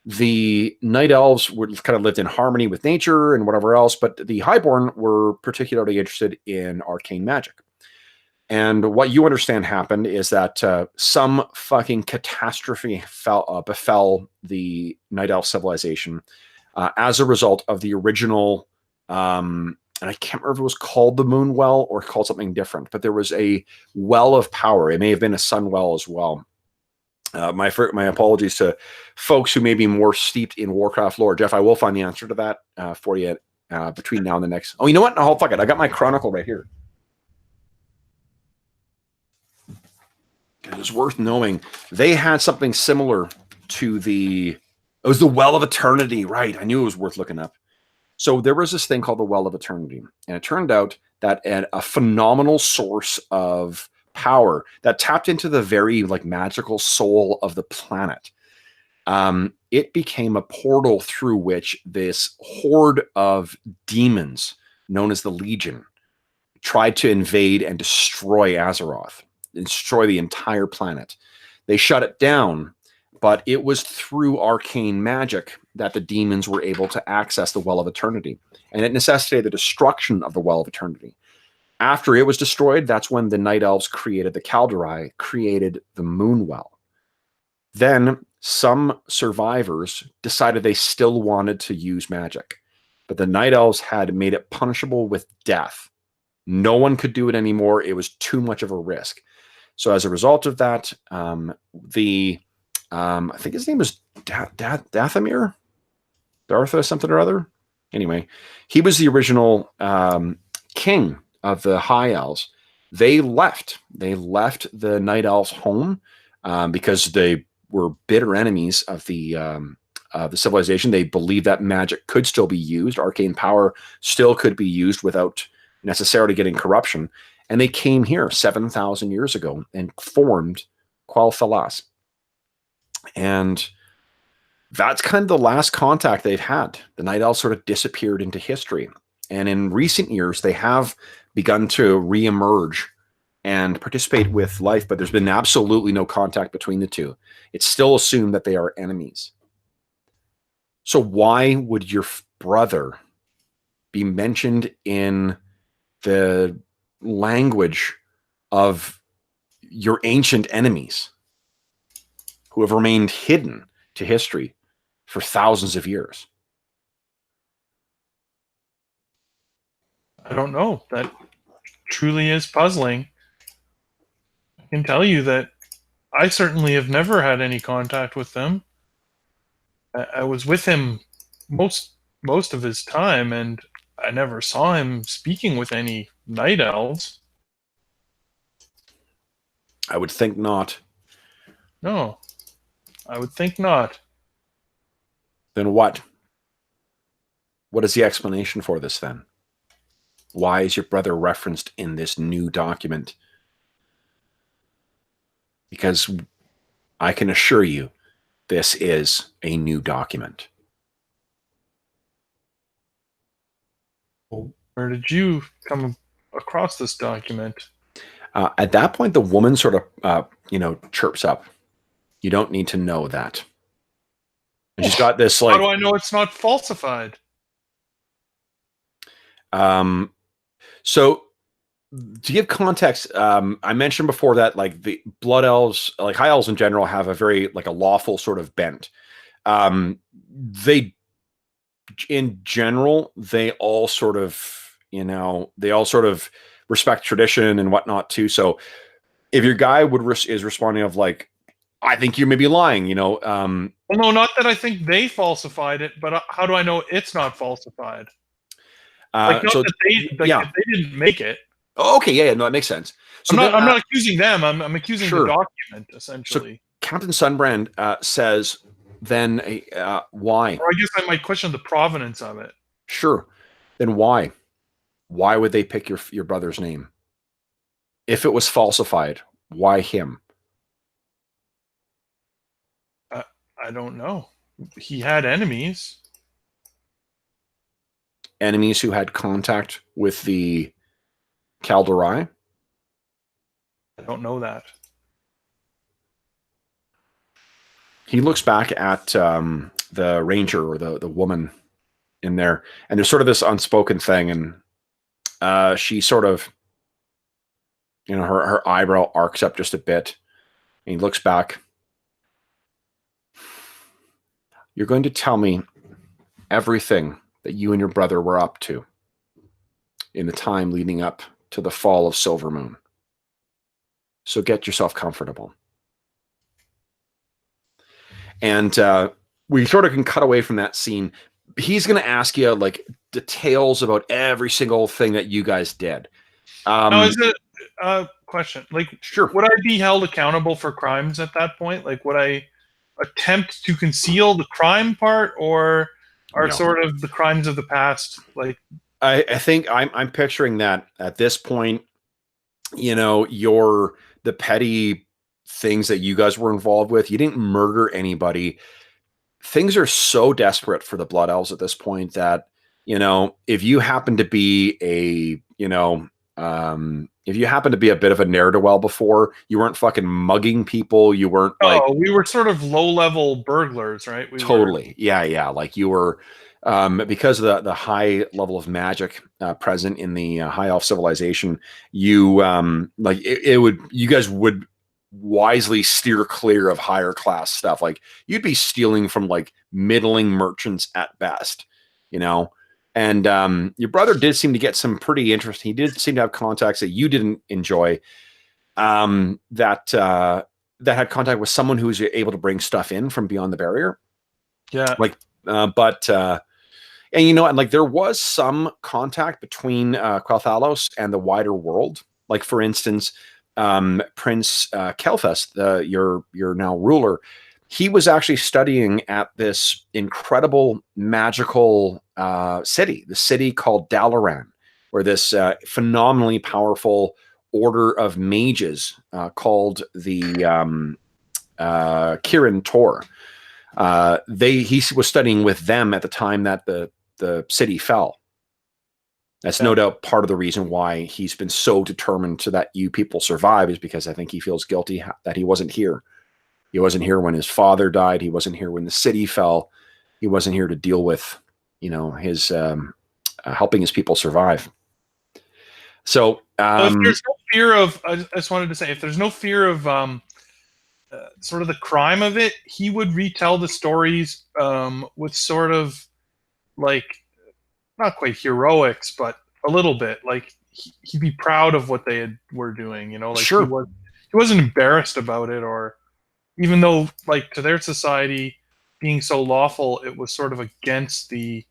the Night Elves would kind of lived in harmony with nature and whatever else, but the Highborn were particularly interested in arcane magic. And what you understand happened is that some fucking catastrophe befell the Night Elf civilization as a result of the original, and I can't remember if it was called the Moon Well or called something different, but there was a well of power. It may have been a sun well as well. My apologies to folks who may be more steeped in Warcraft lore. Jeff, I will find the answer to that for you between now and the next. Oh, you know what? Oh, fuck it. I got my chronicle right here. It was worth knowing. They had something similar to it was the Well of Eternity, right? I knew it was worth looking up. So there was this thing called the Well of Eternity, and it turned out that a phenomenal source of power that tapped into the very, like, magical soul of the planet it became a portal through which this horde of demons, known as the Legion, tried to invade and destroy Azeroth, destroy the entire planet. They shut it down, but it was through arcane magic that the demons were able to access the Well of Eternity, and it necessitated the destruction of the Well of Eternity. After it was destroyed, that's when the Night Elves created the Kaldorei, created the Moonwell. Then some survivors decided they still wanted to use magic, but the Night Elves had made it punishable with death. No one could do it anymore. It was too much of a risk. So as a result of that, I think his name was Dathomir? Dartha something or other? Anyway, he was the original king of the High Elves. They left. They left the Night Elves' home because they were bitter enemies of the civilization. They believed that magic could still be used. Arcane power still could be used without necessarily getting corruption. And they came here 7,000 years ago and formed Quel'Thalas. And that's kind of the last contact they've had. The Night Elves sort of disappeared into history. And in recent years, they have begun to reemerge and participate with life, but there's been absolutely no contact between the two. It's still assumed that they are enemies. So why would your brother be mentioned in the language of your ancient enemies who have remained hidden to history for thousands of years? I don't know. That truly is puzzling. I can tell you that I certainly have never had any contact with them. I was with him most of his time, and I never saw him speaking with any Night Elves. I would think not. No, I would think not. Then what? What is the explanation for this then? Why is your brother referenced in this new document? Because I can assure you, this is a new document. Where did you come across this document? At that point, the woman sort of, chirps up. You don't need to know that. And she's got this like. How do I know it's not falsified? So to give context, I mentioned before that like the Blood Elves, like High Elves in general, have a very like a lawful sort of bent. They, in general, they all sort of respect tradition and whatnot too. So if your guy is responding of like, I think you may be lying, well, no, not that I think they falsified it, but how do I know it's not falsified? That they didn't make it. Oh, okay, yeah, no, that makes sense. So I'm not accusing them. I'm accusing the document, essentially. So Captain Sunbrand says, then why? Or I guess I might question the provenance of it. Sure. Then why? Why would they pick your brother's name? If it was falsified, why him? I don't know. He had enemies. Enemies who had contact with the Kaldorei? I don't know that. He looks back at the ranger or the woman in there, and there's sort of this unspoken thing, and she sort of, her eyebrow arcs up just a bit, and he looks back. You're going to tell me everything that you and your brother were up to in the time leading up to the fall of Silvermoon. So get yourself comfortable. And we sort of can cut away from that scene. He's going to ask you like details about every single thing that you guys did. Now, is it a question? Like, sure. Would I be held accountable for crimes at that point? Like, would I attempt to conceal the crime part, or are sort of the crimes of the past? Like, I think I'm picturing that at this point, the petty things that you guys were involved with. You didn't murder anybody. things are so desperate for the Blood Elves at this point that, if you happen to be if you happen to be a bit of a ne'er-do-well before, you weren't fucking mugging people, you weren't like Oh, we were sort of low-level burglars, right? totally, yeah, like you were, because of the high level of magic present in the High Elf civilization, you like you guys would wisely steer clear of higher class stuff. Like you'd be stealing from like middling merchants at best, you know. And your brother did seem to get some pretty interesting. He did seem to have contacts that you didn't enjoy. That had contact with someone who was able to bring stuff in from beyond the barrier. Yeah. Like, and and like there was some contact between Quel'Thalos and the wider world. Like for instance, Prince Kel'Thas, your now ruler, he was actually studying at this incredible magical city, the city called Dalaran, where this phenomenally powerful order of mages called the Kirin Tor. He was studying with them at the time that the city fell. That's no doubt part of the reason why he's been so determined to that you people survive, is because I think he feels guilty that he wasn't here. He wasn't here when his father died. He wasn't here when the city fell. He wasn't here to deal with, his helping his people survive. So, if there's no fear of, I just wanted to say, if there's no fear of sort of the crime of it, he would retell the stories with sort of like, not quite heroics, but a little bit. Like he'd be proud of what they were doing. Like sure. he wasn't embarrassed about it, or even though like to their society being so lawful, it was sort of against the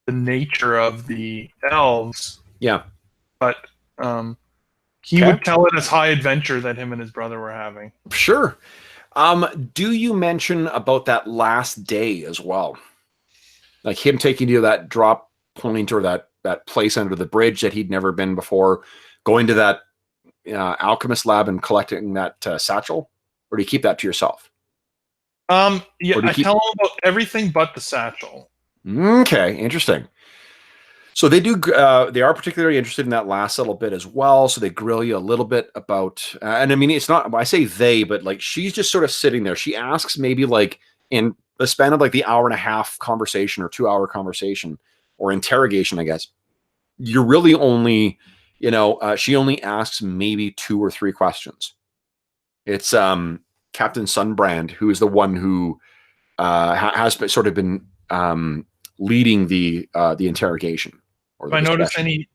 nature of the elves. Yeah. But he would tell it as high adventure that him and his brother were having. Sure. Do you mention about that last day as well? Like him taking you to that drop point or that place under the bridge that he'd never been before, going to that alchemist lab and collecting that satchel? Or do you keep that to yourself? Yeah, I tell him about everything but the satchel. Okay, interesting. So they do. They are particularly interested in that last little bit as well. So they grill you a little bit about, and I mean, it's not. I say they, but like she's just sort of sitting there. She asks maybe like in the span of like the hour and a half conversation or 2 hour conversation or interrogation, I guess. You're really only, she only asks maybe 2 or 3 questions. It's Captain Sunbrand, who is the one who has sort of been leading the interrogation. Have I noticed any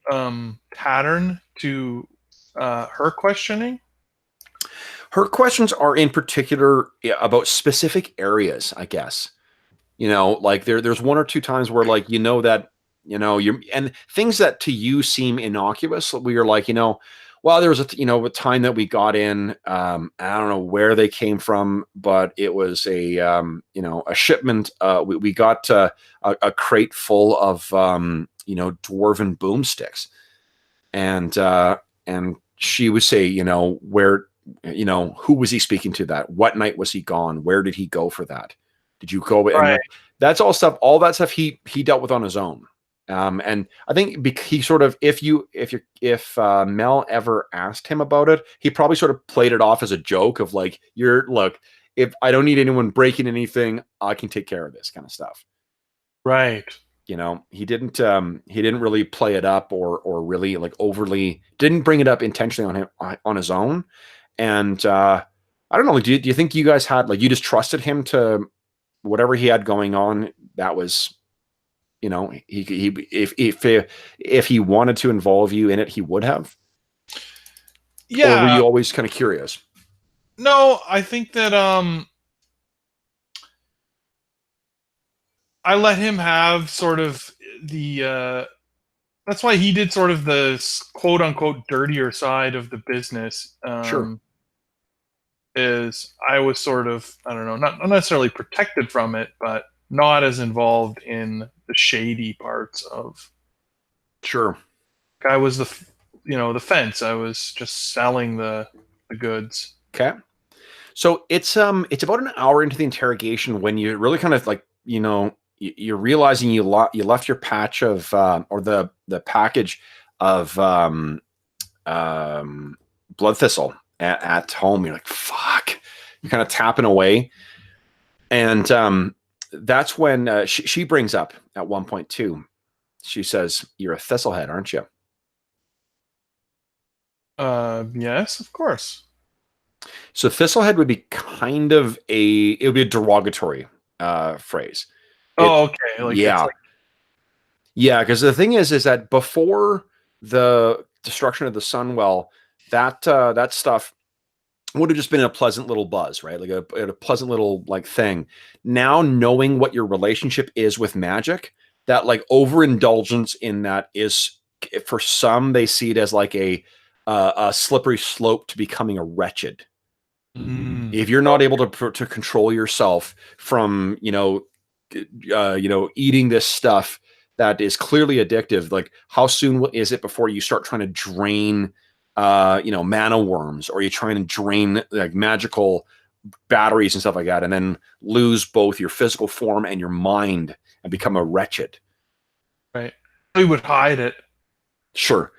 pattern to her questioning? Her questions are in particular about specific areas, I guess. Like there's 1 or 2 times where like that you're and things that to you seem innocuous. We are like well, there was a time that we got in. I don't know where they came from, but it was a shipment. We got a crate full of dwarven boomsticks, and she would say where who was he speaking to that? What night was he gone? Where did he go for that? Did you go? Right. And that's all stuff. All that stuff he dealt with on his own. And I think he sort of, if Mel ever asked him about it, he probably sort of played it off as a joke of like, look, if I don't need anyone breaking anything, I can take care of this kind of stuff. Right. He didn't really play it up or really like overly didn't bring it up intentionally on his own. And I don't know. Do you think you guys had like you just trusted him to whatever he had going on? That was, if he wanted to involve you in it, he would have. Yeah. Or were you always kind of curious? No, I think that I let him have sort of the. That's why he did sort of the quote unquote dirtier side of the business. Sure. Is I was sort of, I don't know, not necessarily protected from it, but not as involved in the shady parts of. Sure. I was the fence. I was just selling the goods. Okay. So it's about an hour into the interrogation when you really kind of like, you're realizing you left your patch of or the package of blood thistle at home. You're like, fuck. You're kind of tapping away, and that's when she brings up at one point too. She says, "You're a thistlehead, aren't you?" Yes, of course. So thistlehead would be kind of it would be a derogatory phrase. Oh, okay. Like it's Yeah, like yeah. Because the thing is that before the destruction of the Sunwell, that stuff would have just been a pleasant little buzz, right? Like a pleasant little like thing. Now knowing what your relationship is with magic, that like overindulgence in that is, for some, they see it as like a slippery slope to becoming a wretched. If you're not able to control yourself from eating this stuff that is clearly addictive, like how soon is it before you start trying to drain mana worms, or you're trying to drain like magical batteries and stuff like that, and then lose both your physical form and your mind and become a wretched. right. We would hide it. Sure.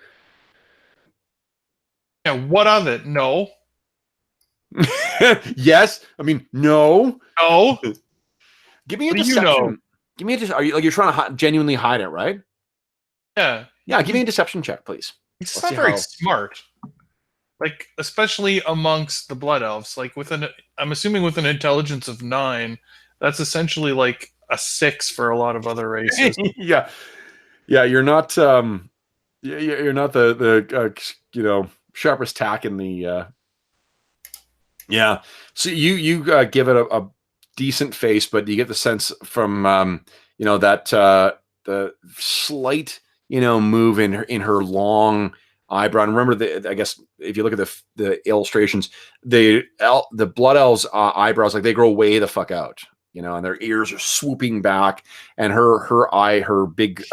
Yeah. What of it? No. Yes. I mean, no. No. Give me a What do deception. you know? Give me a. Are you like you're trying to genuinely hide it, right? Yeah. Yeah. Give me a deception check, please. He's Let's not see very how. smart. Like, especially amongst the blood elves. Like I'm assuming with an intelligence of 9, that's essentially like a 6 for a lot of other races. Yeah. Yeah. You're not. You're not the sharpest tack in the. Yeah. So you give it a decent face, but you get the sense from that the slight move in her long eyebrow. And remember, I guess if you look at the illustrations, the blood elves' eyebrows, like, they grow way the fuck out, and their ears are swooping back, and her big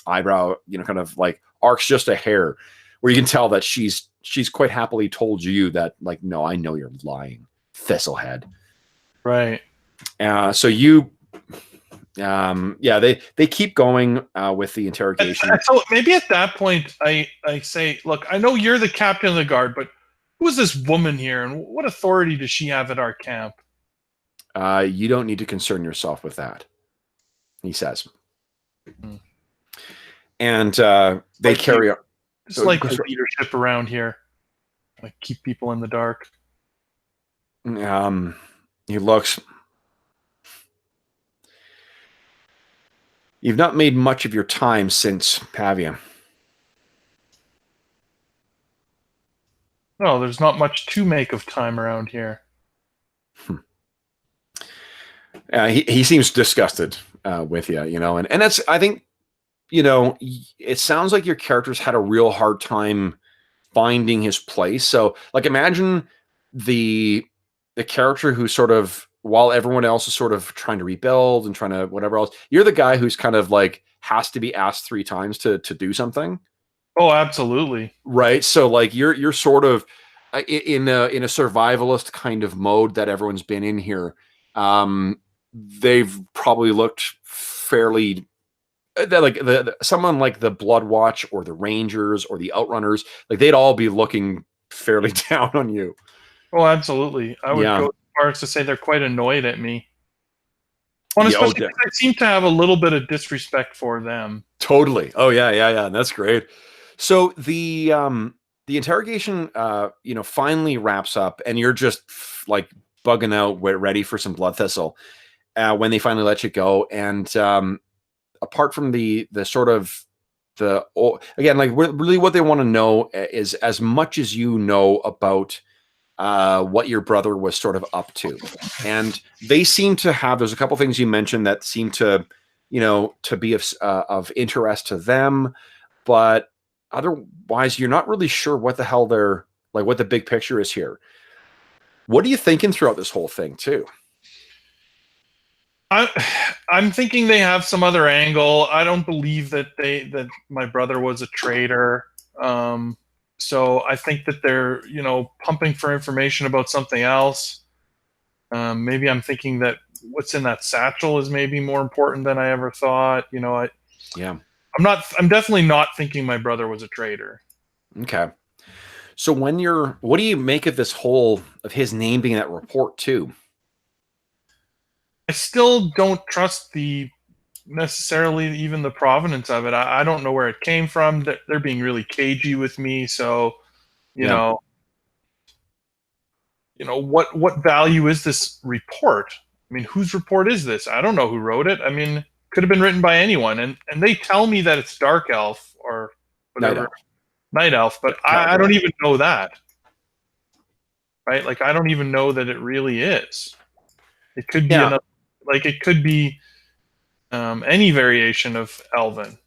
eyebrow, kind of like arcs just a hair, where you can tell that she's quite happily told you that, like, no, I know you're lying, Thistlehead. Right. So you, they keep going with the interrogation. So maybe at that point, I say, look, I know you're the captain of the guard, but who is this woman here, and what authority does she have at our camp? You don't need to concern yourself with that, he says. Hmm. And they carry on. Just like the leadership around here. Like, keep people in the dark. He looks. You've not made much of your time since, have you? No, there's not much to make of time around here. He seems disgusted with you, and that's, I think, it sounds like your character's had a real hard time finding his place. So, like, imagine the character who sort of, while everyone else is sort of trying to rebuild and trying to whatever else, you're the guy who's kind of like has to be asked 3 times to do something. Oh, absolutely. Right. So, like, you're sort of in a survivalist kind of mode that everyone's been in here. They've probably looked fairly like someone like the Blood Watch or the Rangers or the Outrunners, like, they'd all be looking fairly down on you. Oh, absolutely. I would go as far as to say they're quite annoyed at me. Well, especially because I seem to have a little bit of disrespect for them. Totally. Oh, yeah. That's great. So the interrogation, finally wraps up, and you're just like bugging out, ready for some blood thistle when they finally let you go. And apart from the sort of again, like, really what they want to know is as much as you know about what your brother was sort of up to. And they seem to have, there's a couple things you mentioned that seem to, to be of interest to them, but otherwise you're not really sure what the hell they're, like, what the big picture is here. What are you thinking throughout this whole thing too? I'm thinking they have some other angle. I don't believe that my brother was a traitor. So I think that they're, pumping for information about something else. Maybe I'm thinking that what's in that satchel is maybe more important than I ever thought. Yeah. I'm definitely not thinking my brother was a traitor. Okay. So what do you make of this whole of his name being that report too? I still don't trust the necessarily even the provenance of it. I don't know where it came from. They're being really cagey with me. So, you Yeah. know, what value is this report? I mean, whose report is this? I don't know who wrote it. I mean, could have been written by anyone, and they tell me that it's Dark Elf or Night whatever, Elf. Night Elf, but I Caliber. don't even know that. Right? Like I don't even know that it really is. It could be Yeah. another. Like it could be any variation of Elven.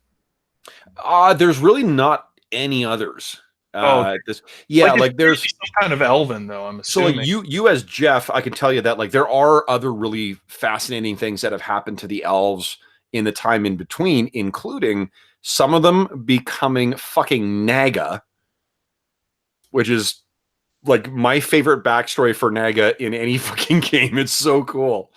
There's really not any others. Oh, This, yeah, like it's like there's some kind of Elven, though. I'm so like assuming. you as Jeff, I can tell you that like there are other really fascinating things that have happened to the elves in the time in between, including some of them becoming fucking Naga, which is like my favorite backstory for Naga in any fucking game. It's so cool.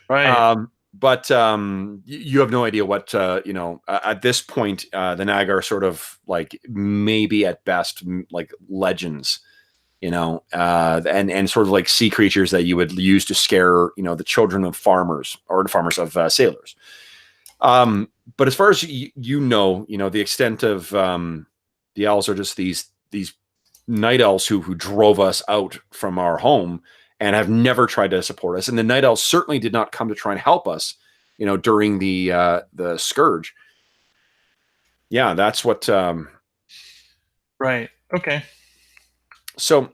Right. But you have no idea what at this point the Naga are sort of like maybe at best like legends, and sort of like sea creatures that you would use to scare the children of farmers or the farmers of sailors. But as far as the extent of the elves are just these night elves who drove us out from our home and have never tried to support us. And the night elves certainly did not come to try and help us, during the Scourge. Yeah, that's what. Right. Okay. So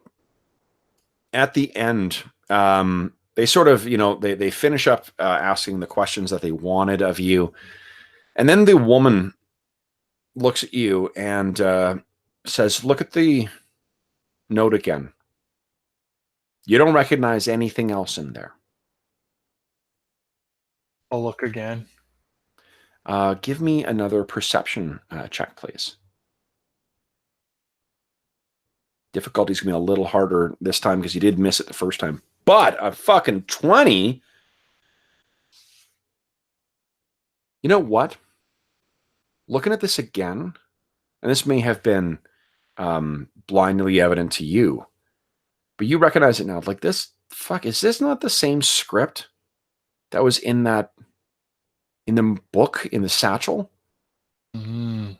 at the end, they sort of, they finish up asking the questions that they wanted of you, and then the woman looks at you and says, "Look at the note again. You don't recognize anything else in there. I'll look again. Give me another perception check, please." Difficulty's gonna be a little harder this time because you did miss it the first time. But a fucking 20. You know what? Looking at this again, and this may have been blindly evident to you, but you recognize it now. Like this, fuck, is this not the same script that was in the book in the satchel? Mm.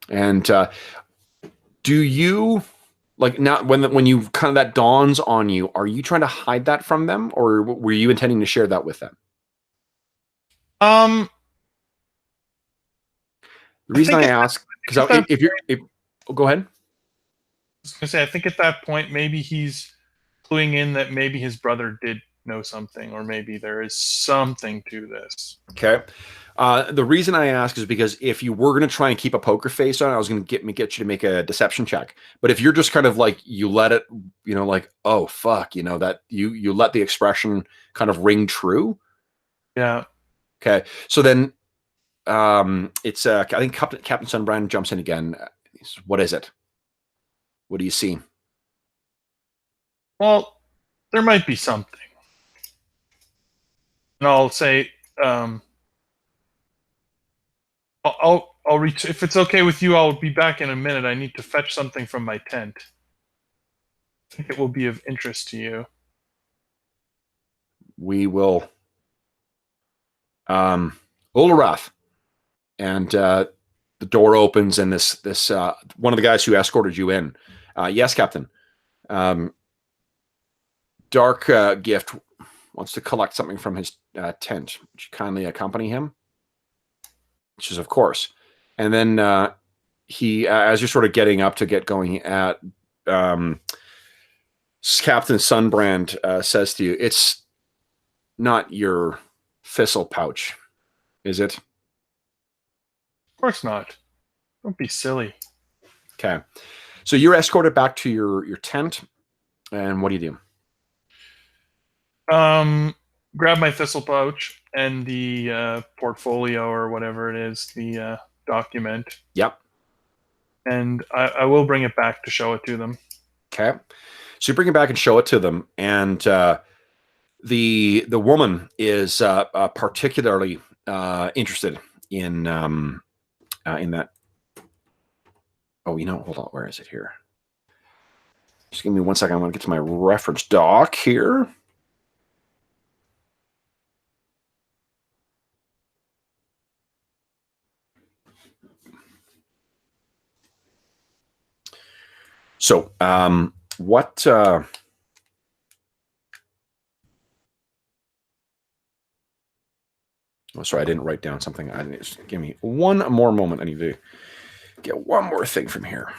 And do you like now when you kind of that dawns on you? Are you trying to hide that from them, or were you intending to share that with them? Um. The reason I I ask because think that, if you're go ahead. I was gonna say, I think at that point maybe he's cluing in that maybe his brother did know something, or maybe there is something to this. Okay. The reason I ask is because if you were going to try and keep a poker face on, I was going to get you to make a deception check. But if you're just kind of like you let it, like oh fuck, that you let the expression kind of ring true. Yeah. Okay. So then, it's I think Captain Sunbrand jumps in again. What is it? What do you see? Well, there might be something, and I'll say, I'll reach if it's okay with you. I'll be back in a minute. I need to fetch something from my tent. I think it will be of interest to you. We will. Ularath, and the door opens, and this one of the guys who escorted you in. Yes, Captain. Darkgift wants to collect something from his tent. Would you kindly accompany him? Which is, of course. And then he, as you're sort of getting up to get going, at Captain Sunbrand says to you, "It's not your Thistle pouch, is it?" Of course not. Don't be silly. Okay. So you're escorted back to your tent, and what do you do? Grab my thistle pouch and the portfolio or whatever it is, the document, Yep. and I will bring it back to show it to them. Okay. So you bring it back and show it to them, and the woman is particularly interested in that. Oh, hold on. Where is it here? Just give me 1 second. I'm going to get to my reference doc here. So, what? Oh, sorry, I didn't write down something. Just give me one more moment. I need to get one more thing from here.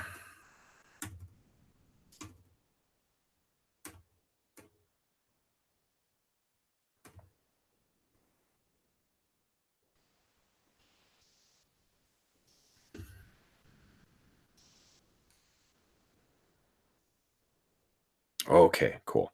Okay, cool.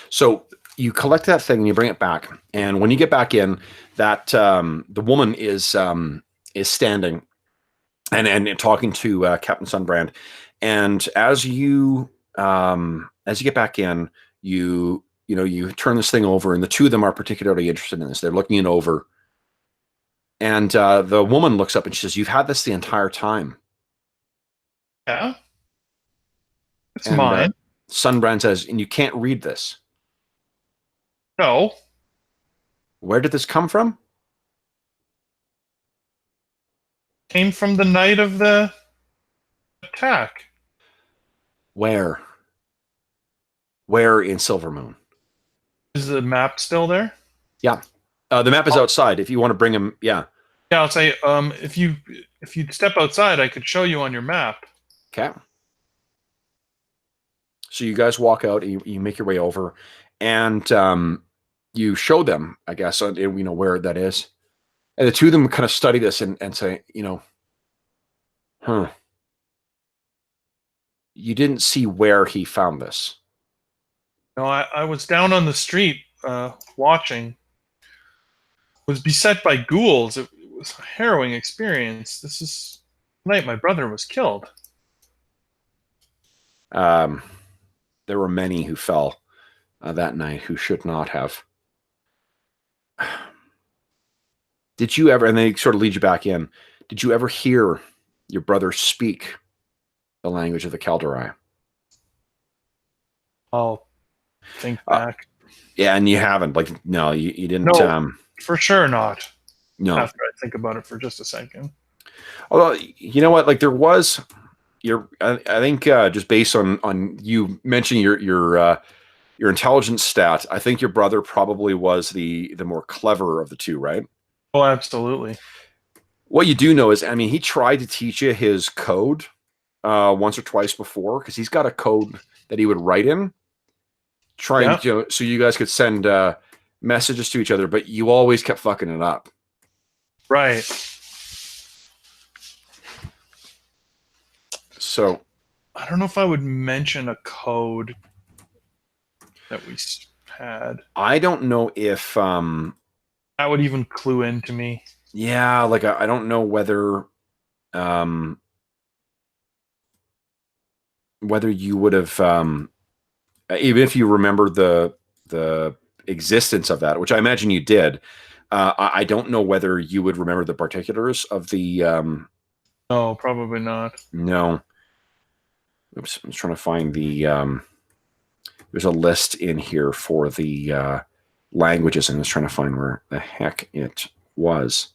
So you collect that thing and you bring it back, and when you get back in, that the woman is standing and talking to Captain Sunbrand, and as you get back in, you turn this thing over, and the two of them are particularly interested in this. They're looking it over, and the woman looks up and she says, "You've had this the entire time." Yeah, it's And mine. Sunbrand says, "And you can't read this." No. Where did this come from? Came from the night of the attack. Where? Where in Silvermoon? Is the map still there? Yeah. The map is outside. If you want to bring him, yeah. Yeah, I'll say if you step outside, I could show you on your map. Okay. So you guys walk out, you make your way over, and you show them, I guess, where that is. And the two of them kind of study this and say, huh. You didn't see where he found this. No, I was down on the street watching. Was beset by ghouls. It was a harrowing experience. This is the night my brother was killed. There were many who fell that night who should not have. Did you ever, and they sort of lead you back in, did you ever hear your brother speak the language of the Kaldorei? I'll think back. Yeah, and you haven't. No, you didn't. No, for sure not. No. After I think about it for just a second. Although, you know what? There was I think just based on you mentioning your intelligence stat, I think your brother probably was the more clever of the two, right? Oh, absolutely. What you do know is, he tried to teach you his code once or twice before, because he's got a code that he would write in, trying so you guys could send messages to each other, but you always kept fucking it up. Right. So I don't know if I would mention a code that we had. I don't know if that would even clue into me. Yeah, I don't know whether you would have even if you remember the existence of that, which I imagine you did. I don't know whether you would remember the particulars of the. No, probably not. No. Oops, I'm just trying to find the. There's a list in here for the languages, and I was trying to find where the heck it was.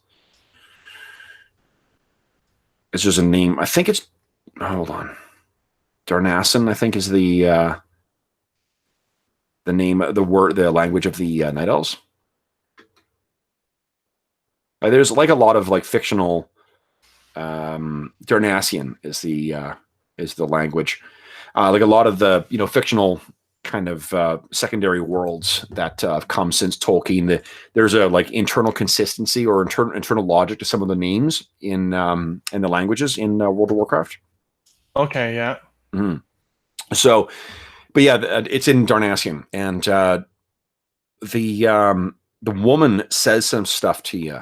It's just a name. I think it's. Hold on. Darnassan, I think, is the name, the language of the Night Elves. There's a lot of fictional. Darnassian is the language. A lot of the fictional kind of secondary worlds that have come since Tolkien. There's a internal consistency or internal logic to some of the names in the languages in World of Warcraft. Okay, yeah. Mm-hmm. So, but yeah, it's in Darnassian, and the woman says some stuff to you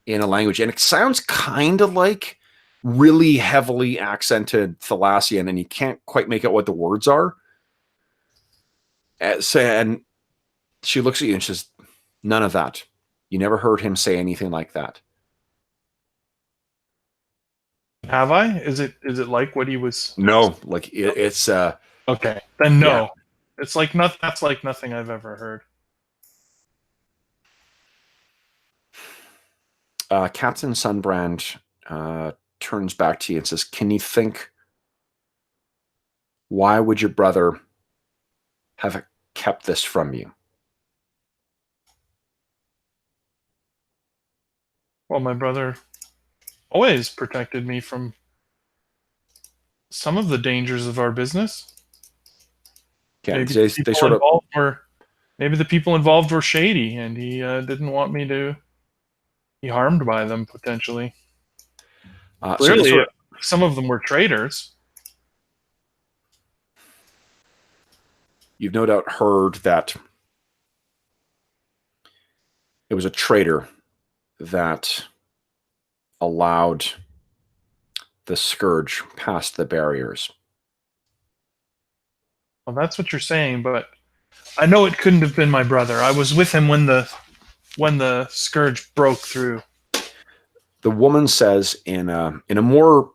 in a language, and it sounds kind of like really heavily accented Thalassian, and you can't quite make out what the words are. And she looks at you and says, "None of that. You never heard him say anything like that." Have I? Is it like what he was? No, like it's Okay, then no. Yeah. It's like not. That's like nothing I've ever heard. Captain Sunbrand turns back to you and says, "Can you think, why would your brother have kept this from you?" Well, my brother always protected me from some of the dangers of our business. Yeah, Maybe they sort of maybe the people involved were shady, and he didn't want me to be harmed by them potentially. Clearly, some of them were traitors. You've no doubt heard that it was a traitor that allowed the Scourge past the barriers. Well, that's what you're saying, but I know it couldn't have been my brother. I was with him when the Scourge broke through. The woman says in a more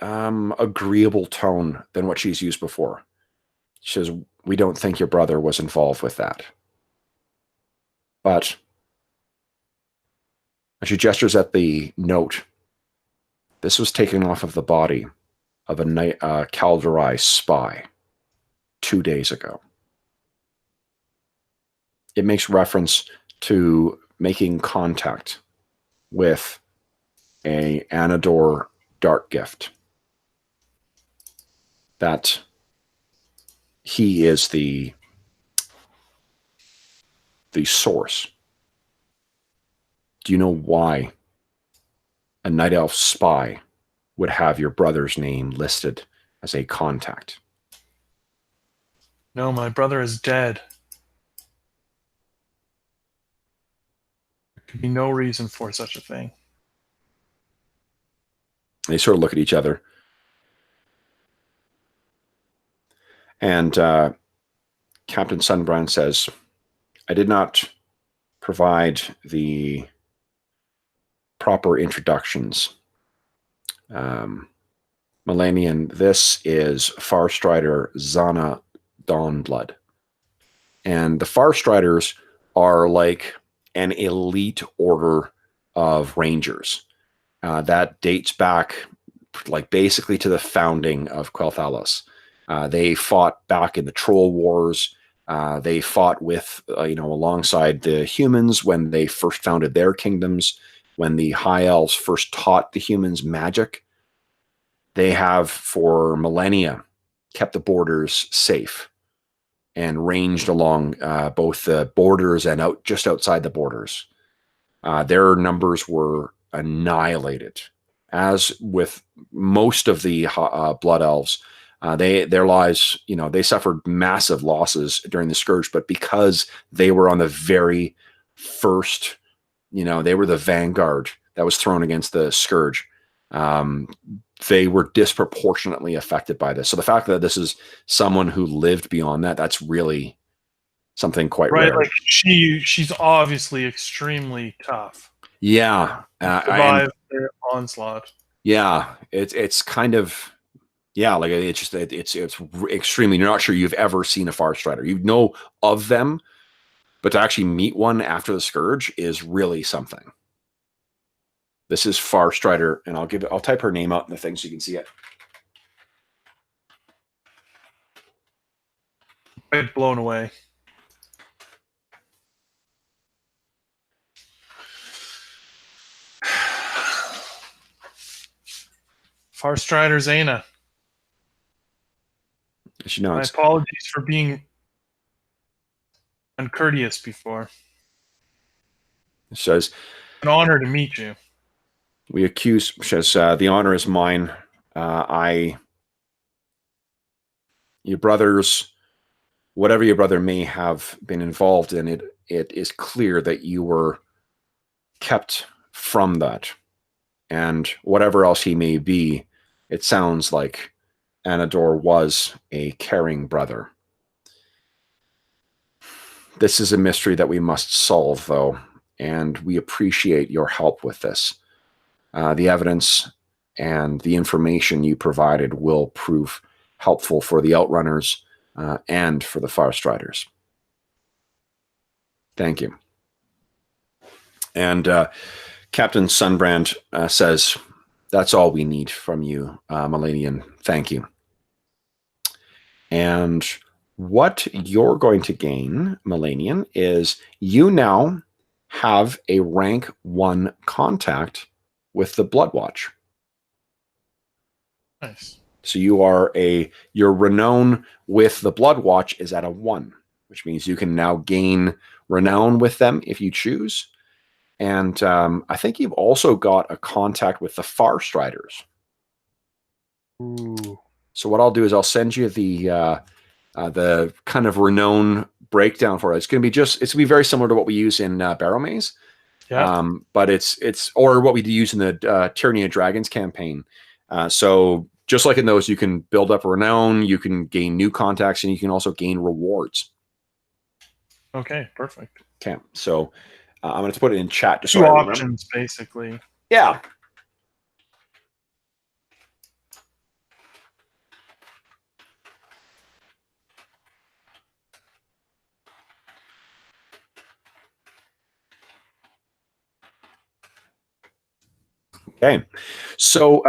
agreeable tone than what she's used before. She says, "We don't think your brother was involved with that." But as she gestures at the note, this was taken off of the body of a Calderai spy 2 days ago. It makes reference to making contact with a Anador Darkgift. That he is the source. Do you know why a Night Elf spy would have your brother's name listed as a contact? No, my brother is dead. There could be no reason for such a thing. They sort of look at each other. And Captain Sunbrand says, "I did not provide the proper introductions. Malanion, this is Farstrider Zana Dawnblood. And the Farstriders are like an elite order of rangers. That dates back like basically to the founding of Quel'Thalas. They fought back in the Troll Wars. They fought with, alongside the humans when they first founded their kingdoms, when the High Elves first taught the humans magic. They have, for millennia, kept the borders safe and ranged along both the borders and just outside the borders. Their numbers were annihilated. As with most of the Blood Elves, their lives, they suffered massive losses during the Scourge, but because they were on the very first, they were the vanguard that was thrown against the Scourge. They were disproportionately affected by this. So the fact that this is someone who lived beyond that, that's really something quite rare. Like she's obviously extremely tough. Yeah. Survived their onslaught. Yeah. It's kind of, yeah, like it's extremely, you're not sure you've ever seen a Farstrider. You know of them, but to actually meet one after the Scourge is really something. This is Farstrider, and I'll type her name out in the thing so you can see it. Quite blown away. Farstrider Zana. My apologies for being uncourteous before. It says, an honor to meet you. We accuse, says, the honor is mine. Your brothers, whatever your brother may have been involved in, it is clear that you were kept from that. And whatever else he may be, it sounds like Anador was a caring brother. This is a mystery that we must solve, though, and we appreciate your help with this. The evidence and the information you provided will prove helpful for the Outrunners and for the Farstriders. Thank you. And Captain Sunbrand says, that's all we need from you, Malanion. Thank you. And what you're going to gain, Malanion, is you now have a rank 1 contact with the Bloodwatch. Nice. So your renown with the Bloodwatch is at a 1, which means you can now gain renown with them if you choose. And I think you've also got a contact with the Farstriders. Ooh. So what I'll do is I'll send you the kind of renown breakdown for it. It's going to be very similar to what we use in Barrow Maze. Yeah. But it's or what we use in the Tyranny of Dragons campaign. So just like in those, you can build up renown, you can gain new contacts, and you can also gain rewards. Okay, perfect. Okay, so I'm going to put it in chat. Just Two options, basically. Yeah. Okay, so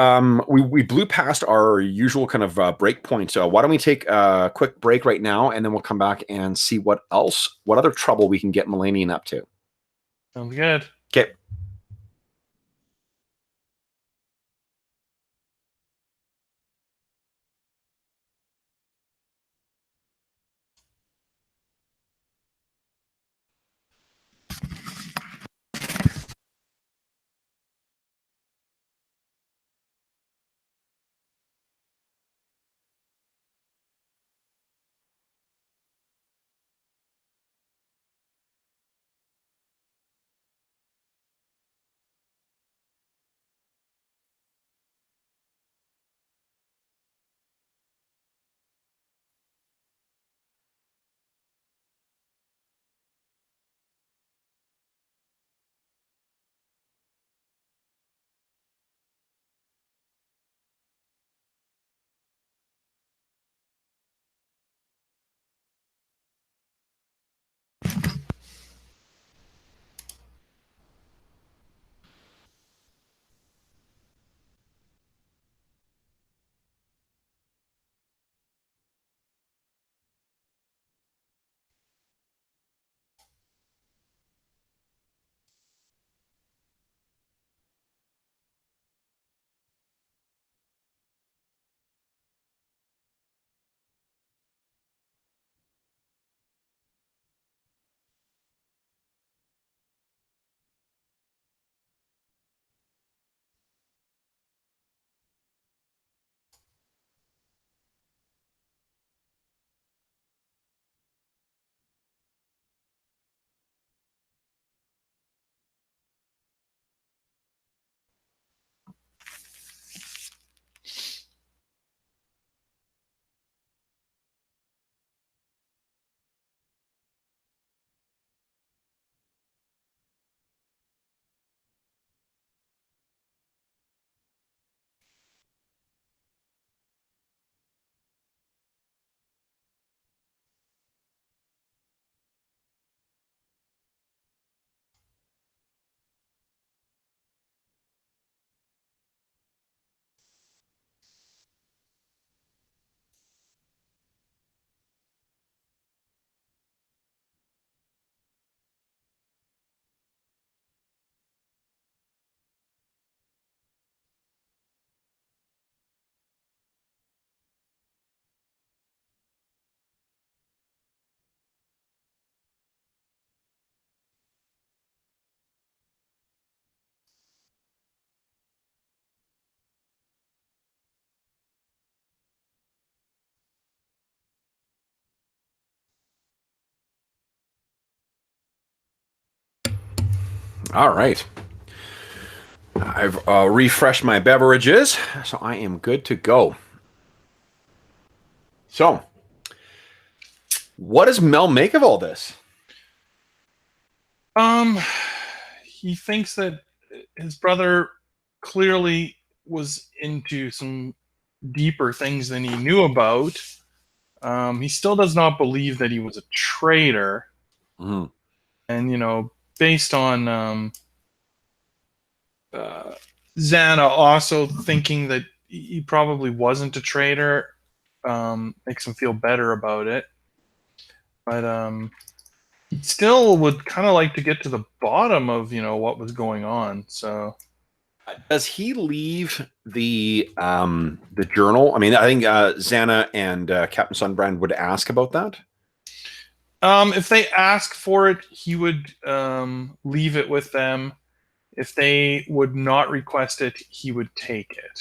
we blew past our usual kind of break point. So why don't we take a quick break right now, and then we'll come back and see what other trouble we can get Malanion up to. Sounds good. Okay. All right. I've refreshed my beverages, so I am good to go. So, what does Mel make of all this? He thinks that his brother clearly was into some deeper things than he knew about. He still does not believe that he was a traitor. Mm-hmm. And, based on Xana also thinking that he probably wasn't a traitor, makes him feel better about it. But he still would kind of like to get to the bottom of, what was going on. So does he leave the journal? I mean, I think Xana and Captain Sunbrand would ask about that. If they ask for it, he would leave it with them. If they would not request it, he would take it.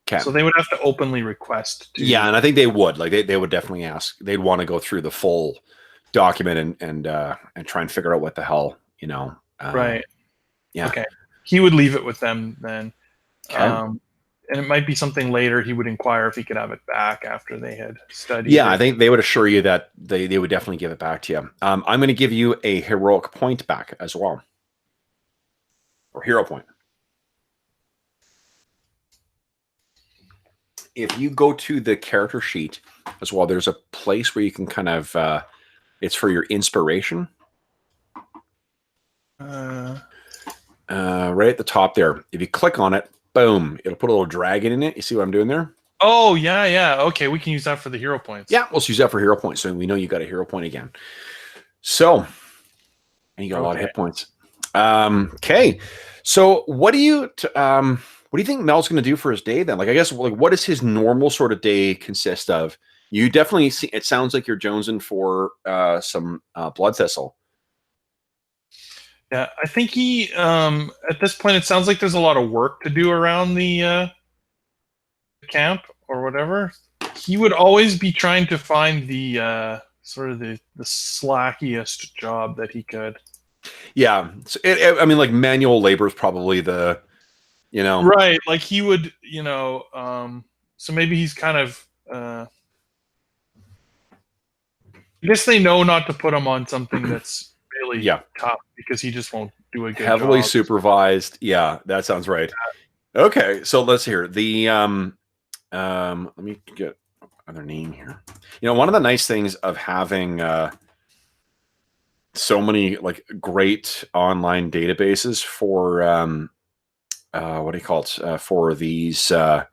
Okay. So they would have to openly request. Yeah, and I think they would. Like they would definitely ask. They'd want to go through the full document and try and figure out what the hell, Right. Yeah. Okay. He would leave it with them then. Okay. And it might be something later he would inquire if he could have it back after they had studied. Yeah, it. I think they would assure you that they would definitely give it back to you. I'm going to give you a heroic point back as well. Or hero point. If you go to the character sheet as well, there's a place where you can kind of, it's for your inspiration. Right at the top there. If you click on it, boom, it'll put a little dragon in it. You see what I'm doing there? Oh, yeah. Okay, we can use that for the hero points. Yeah, let's use that for hero points. So we know you got a hero point again. So, and you got a lot of hit points. Okay. So what do you think Mel's going to do for his day then? Like, I guess, like, what does his normal sort of day consist of? You definitely see, it sounds like you're jonesing for some blood thistle. Yeah, I think he, at this point, it sounds like there's a lot of work to do around the camp or whatever. He would always be trying to find the sort of the slackiest job that he could. Yeah. So I mean, like, manual labor is probably the, Right. Like he would, so maybe he's kind of, I guess they know not to put him on something that's really tough because he just won't do a good heavily job. supervised. Yeah, that sounds right. Yeah. Okay. So let's hear the, let me get another name here. One of the nice things of having, so many like great online databases for what do you call it for these for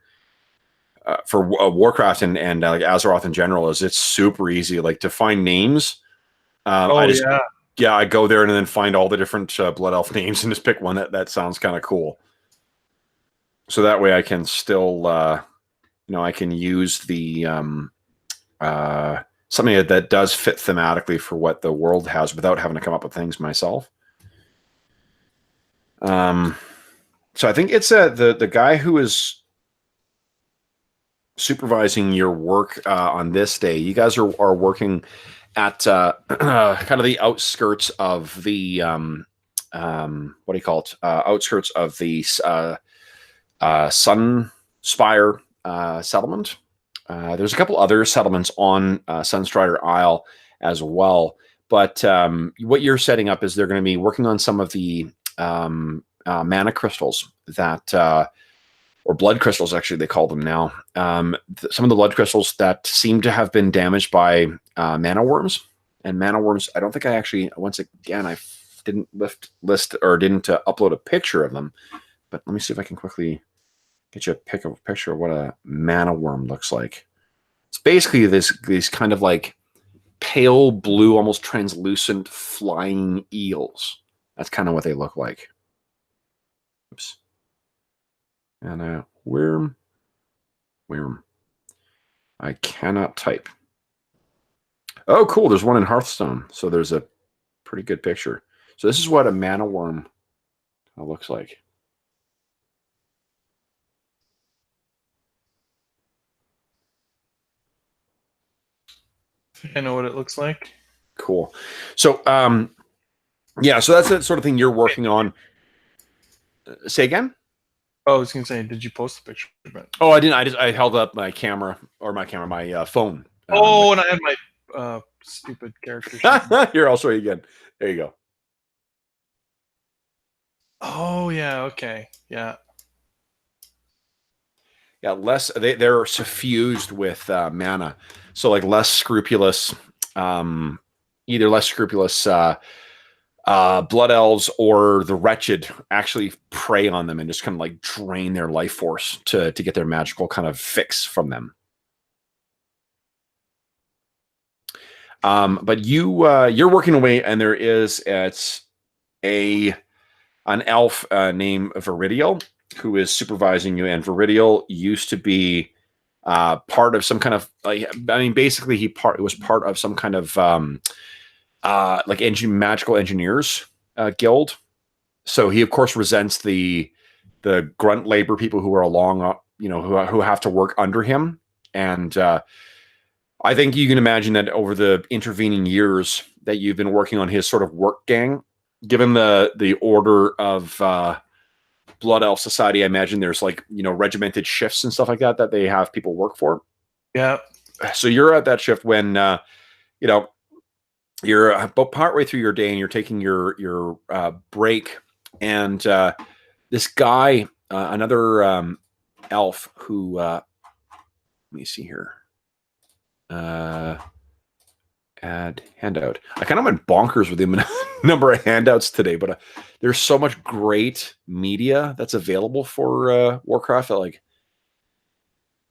Warcraft and like Azeroth in general is it's super easy like to find names. I go there and then find all the different Blood Elf names and just pick one that sounds kind of cool. So that way I can still I can use the something that does fit thematically for what the world has without having to come up with things myself. So I think it's the guy who is supervising your work on this day. You guys are working at kind of the outskirts of the what do you call it? Outskirts of the Sun Spire settlement. There's a couple other settlements on Sunstrider Isle as well. But what you're setting up is they're going to be working on some of the mana crystals that, or blood crystals, actually, they call them now. Some of the blood crystals that seem to have been damaged by mana worms. And mana worms, I don't think I actually, once again, I didn't upload a picture of them. But let me see if I can quickly get you a picture of what a mana worm looks like. It's basically these kind of like pale blue, almost translucent flying eels. That's kind of what they look like. Oops. And a worm. I cannot type. Oh, cool. There's one in Hearthstone. So there's a pretty good picture. So this is what a mana worm looks like. I know what it looks like. Cool. So, yeah, so that's the sort of thing you're working on. Say again? Oh, I was gonna say, did you post the picture? But... Oh, I didn't. I held up my camera or my phone. and I had my stupid character sheet. Here, I'll show you again. There you go. Oh yeah, okay, yeah. Yeah, they're suffused with mana, so like less scrupulous, either less scrupulous blood elves or the wretched actually prey on them and just kind of like drain their life force to get their magical kind of fix from them. But you're working away, and there is an elf named Viridial who is supervising you, and Viridial used to be part of some kind of basically he was part of some kind of magical engineers guild. So he of course resents the grunt labor people who are along, who have to work under him. And I think you can imagine that over the intervening years that you've been working on his sort of work gang, given the order of Blood Elf Society, I imagine there's regimented shifts and stuff like that they have people work for. Yeah. So you're at that shift when you're about partway through your day and you're taking your break, and this guy, another elf who let me see here. Add handout. I kind of went bonkers with the number of handouts today, but there's so much great media that's available for Warcraft that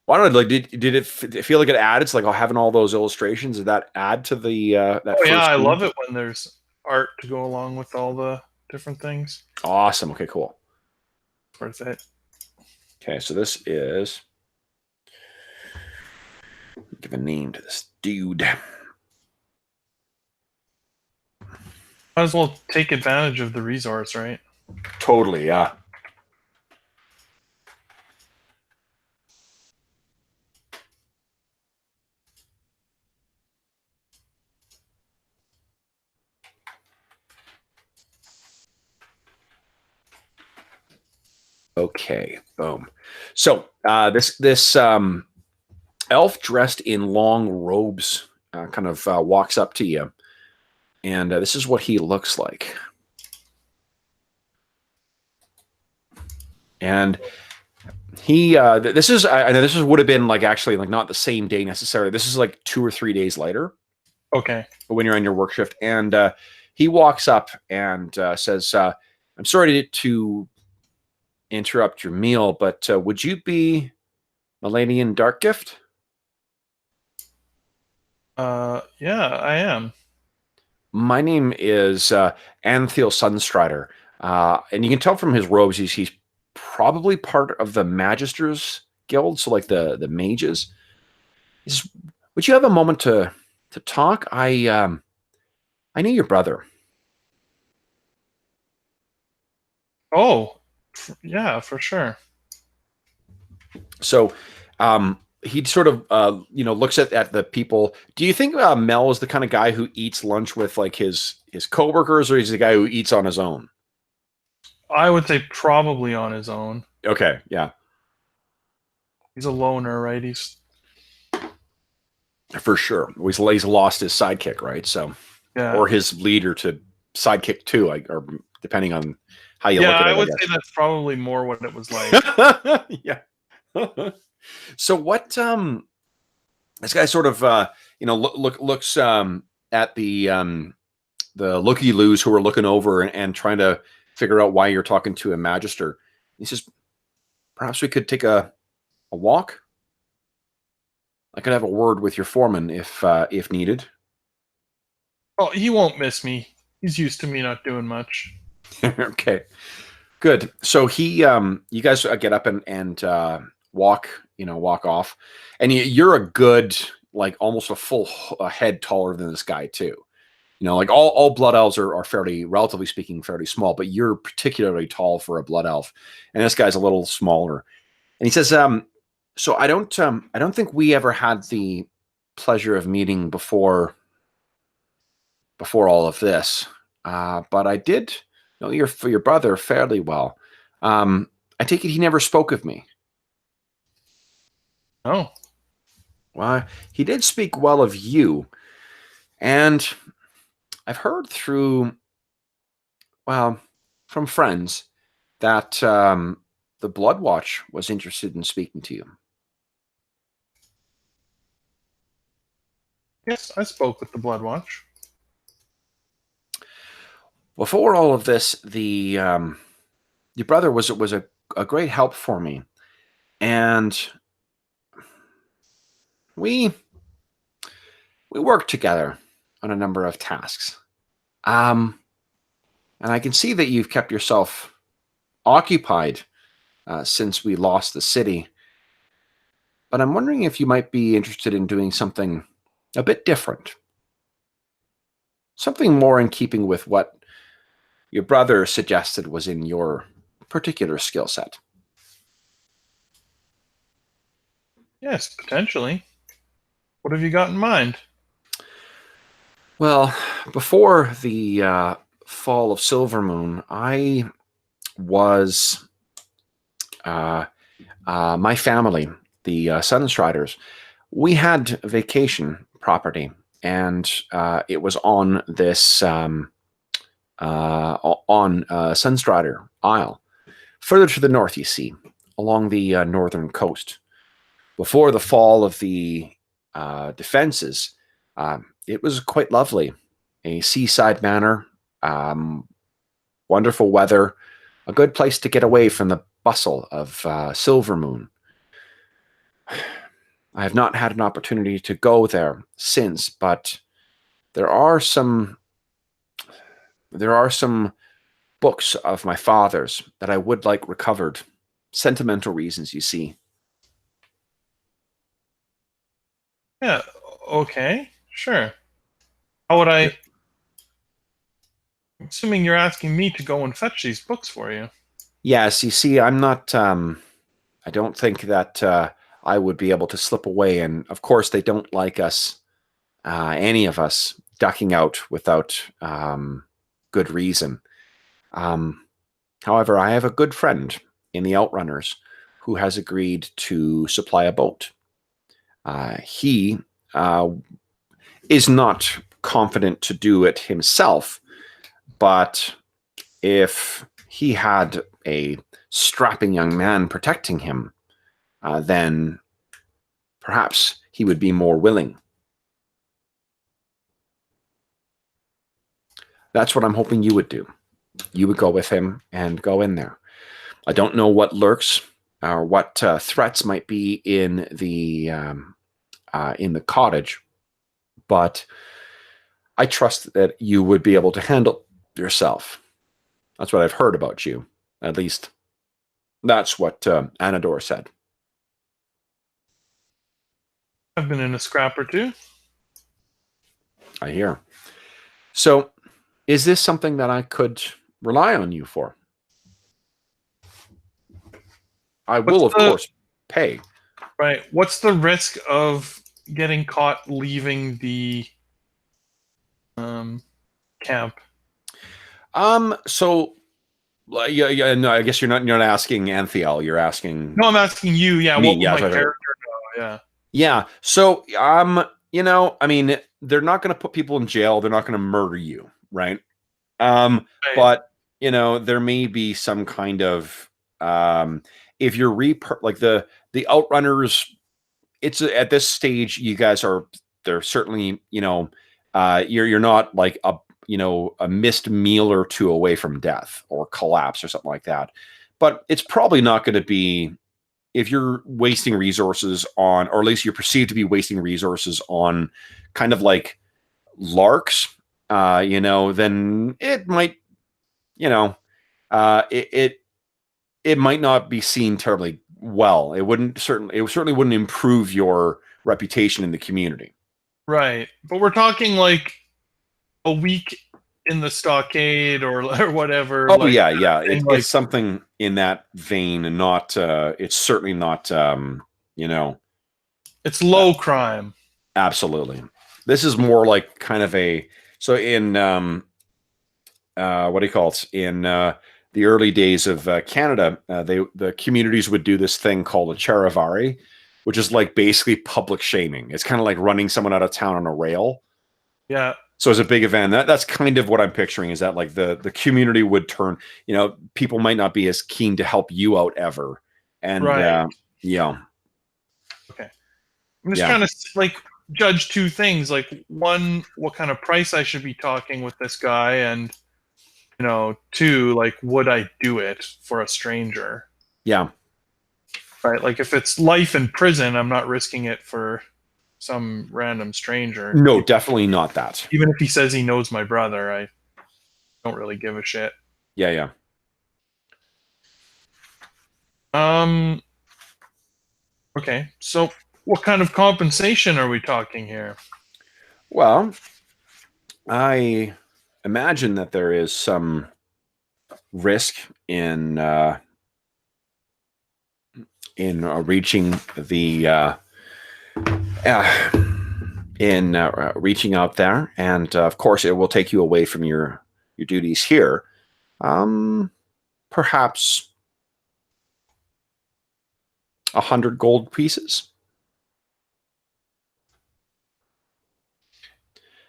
I don't know, did it feel like it added to having all those illustrations? Did that add to the that? Oh yeah, I love it when there's art to go along with all the different things. Awesome. Okay, cool. Worth it. Okay, so this is, give a name to this dude. Might as well take advantage of the resource, right? Totally, yeah. Okay, boom. So this elf dressed in long robes kind of walks up to you, and this is what he looks like. And he this is, I know this would have been actually not the same day necessarily. This is 2 or 3 days later. Okay. When you're on your work shift, and he walks up and says, "I'm sorry to interrupt your meal, but would you be Malanion Darkgift?" Yeah, I am. My name is Anthil Sunstrider, and you can tell from his robes he's probably part of the Magisters Guild, so the mages. He says, "Would you have a moment to talk? I knew your brother." Oh, yeah, for sure. So he sort of looks at the people. Do you think Mel is the kind of guy who eats lunch with his coworkers, or he's the guy who eats on his own? I would say probably on his own. Okay, yeah. He's a loner, right? He's for sure. He's lost his sidekick, right? So, yeah. Or his leader to sidekick too, or depending on how you look at it. I would say that's probably more what it was like. Yeah. So what? This guy sort of looks at the looky-loos who are looking over and trying to figure out why you're talking to a magister. He says, "Perhaps we could take a walk. I could have a word with your foreman if needed." Oh, he won't miss me. He's used to me not doing much. Okay, good. So he, you guys get up and walk off, and you're a good almost a full head taller than this guy too. All blood elves are fairly, relatively speaking, fairly small, but you're particularly tall for a blood elf, and this guy's a little smaller. And he says, "So I don't think we ever had the pleasure of meeting before all of this, but I did know your brother fairly well. I take it he never spoke of me. Oh. Well, he did speak well of you. And I've heard through, well, from friends that the Bloodwatch was interested in speaking to you. Yes, I spoke with the Bloodwatch. Before all of this, your brother was a great help for me, and we worked together on a number of tasks. And I can see that you've kept yourself occupied since we lost the city. But I'm wondering if you might be interested in doing something a bit different. Something more in keeping with what your brother suggested was in your particular skill set. Yes, potentially. What have you got in mind? Well, before the fall of Silvermoon, I was my family, the Sunstriders, we had vacation property, and it was on this Sunstrider Isle, further to the north. You see, along the northern coast. Before the fall of the defenses, it was quite lovely. A seaside manor, wonderful weather, a good place to get away from the bustle of Silvermoon. I have not had an opportunity to go there since, but there are some books of my father's that I would like recovered. Sentimental reasons, you see. Yeah, okay, sure. How would I... Assuming you're asking me to go and fetch these books for you. Yes, you see, I'm not... I don't think that I would be able to slip away, and of course they don't like us, any of us, ducking out without good reason. However, I have a good friend in the Outrunners who has agreed to supply a boat. He is not confident to do it himself, but if he had a strapping young man protecting him, then perhaps he would be more willing. That's what I'm hoping you would do. You would go with him and go in there. I don't know what lurks or what threats might be in the cottage, but I trust that you would be able to handle yourself. That's what I've heard about you. At least that's what Anador said. I've been in a scrap or two. I hear. So, is this something that I could rely on you for? I will, of course, pay. Right. What's the risk of getting caught leaving the camp? So, yeah. No, I guess you're not asking Anthiel. You're asking. No, I'm asking you. Yeah. Me, What would yeah, my sorry. character know? Yeah. Yeah. So, I mean, they're not going to put people in jail. They're not going to murder you, right? Right. But there may be some kind of if you're like the Outrunners. It's at this stage, you guys are. They're certainly, you're not like a missed meal or two away from death or collapse or something like that. But it's probably not going to be, if you're wasting resources on, or at least you're perceived to be wasting resources on kind of like larks, then it might, it might not be seen terribly well. It certainly wouldn't improve your reputation in the community. Right. But we're talking like a week in the stockade or whatever. Oh, yeah. It's something in that vein, and not. It's certainly not. It's low crime. Absolutely. This is more like kind of a. So in what do you call it? In the early days of Canada, the communities would do this thing called a charivari, which is like basically public shaming. It's kind of like running someone out of town on a rail. Yeah. So it's a big event. That's kind of what I'm picturing, is that like the community would turn, people might not be as keen to help you out ever. And Right. yeah. Okay. I'm just trying to like judge two things. Like, one, what kind of price I should be talking with this guy, and two, like, would I do it for a stranger? Yeah. Right. Like, if it's life in prison, I'm not risking it for some random stranger. No, definitely not that. Even if he says he knows my brother, I don't really give a shit. Yeah. Okay. So what kind of compensation are we talking here? Well, I imagine that there is some risk in reaching the reaching out there, and of course, it will take you away from your duties here. Perhaps 100 gold pieces.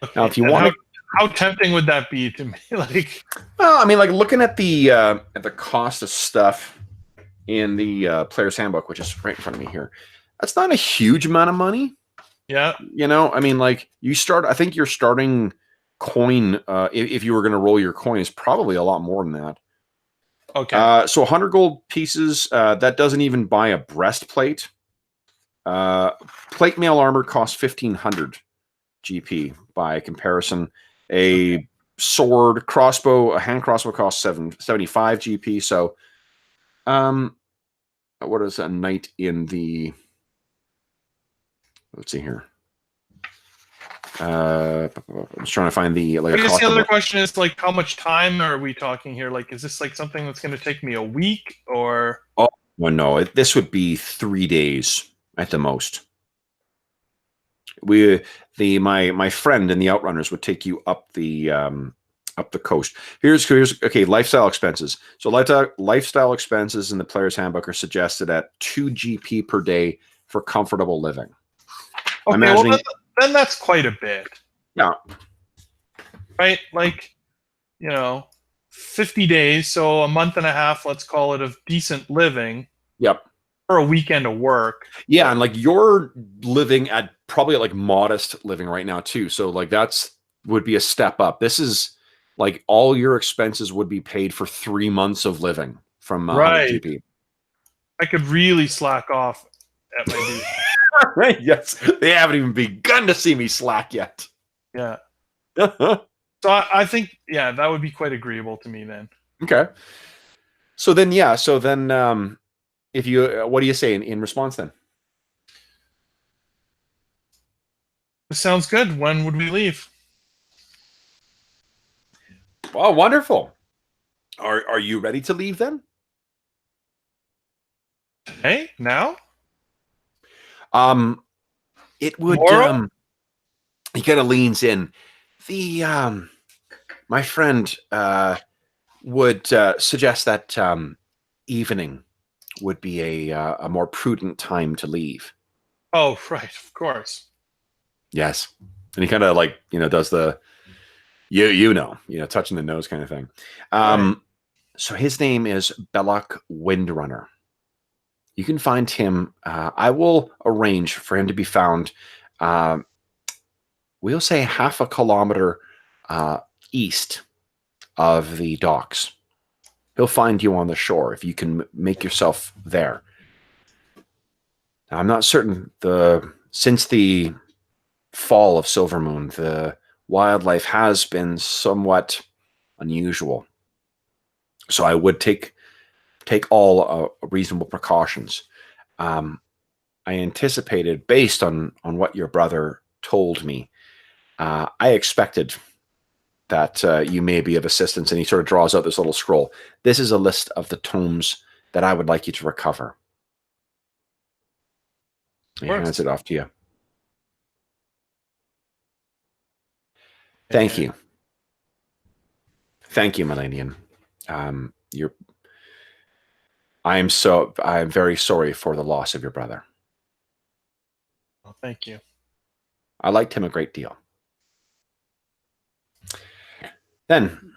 Okay. Now, if you want to, how tempting would that be to me? Like, well, I mean, like looking at the cost of stuff in the player's handbook, which is right in front of me here, that's not a huge amount of money. Yeah. I mean, like I think your starting coin, if you were going to roll your coin, is probably a lot more than that. Okay. So 100 gold pieces, that doesn't even buy a breastplate. Plate mail armor costs 1,500 GP by comparison. A sword, crossbow, a hand crossbow costs 75 GP. So, what is a knight in the? Let's see here. I'm just trying to find the. I guess the other question is, like, how much time are we talking here? Like, is this like something that's going to take me a week, or? Oh no! This would be 3 days at the most. My friend and the Outrunners would take you up the coast. Here's okay. Lifestyle expenses. So lifestyle expenses in the player's handbook are suggested at 2 GP per day for comfortable living. Okay, well then that's quite a bit. Yeah. Right, like 50 days, so a month and a half, let's call it, of decent living. Yep. For a weekend of work. Yeah, and like you're living at probably like modest living right now too. So like would be a step up. This is like all your expenses would be paid for 3 months of living from right. GP. I could really slack off at my duty. Right? Yes, they haven't even begun to see me slack yet. Yeah. So I think that would be quite agreeable to me then. Okay. So then if you, what do you say in response then? Sounds good. When would we leave? Oh, wonderful. Are you ready to leave then? Hey, now? It would. He kind of leans in. My friend would suggest that evening would be a more prudent time to leave. Oh, right, of course. Yes, and he kind of does the touching the nose kind of thing. Right. So his name is Belloc Windrunner. You can find him. I will arrange for him to be found. We'll say half a kilometer east of the docks. He'll find you on the shore if you can make yourself there. Now, I'm not certain. Since the fall of Silvermoon, the wildlife has been somewhat unusual. So I would take all reasonable precautions. I anticipated, based on what your brother told me, I expected that you may be of assistance. And he sort of draws out this little scroll. This is a list of the tomes that I would like you to recover. He hands it off to you. Thank you. Thank you, Malanion. you're. I'm very sorry for the loss of your brother. Well, thank you. I liked him a great deal. Then,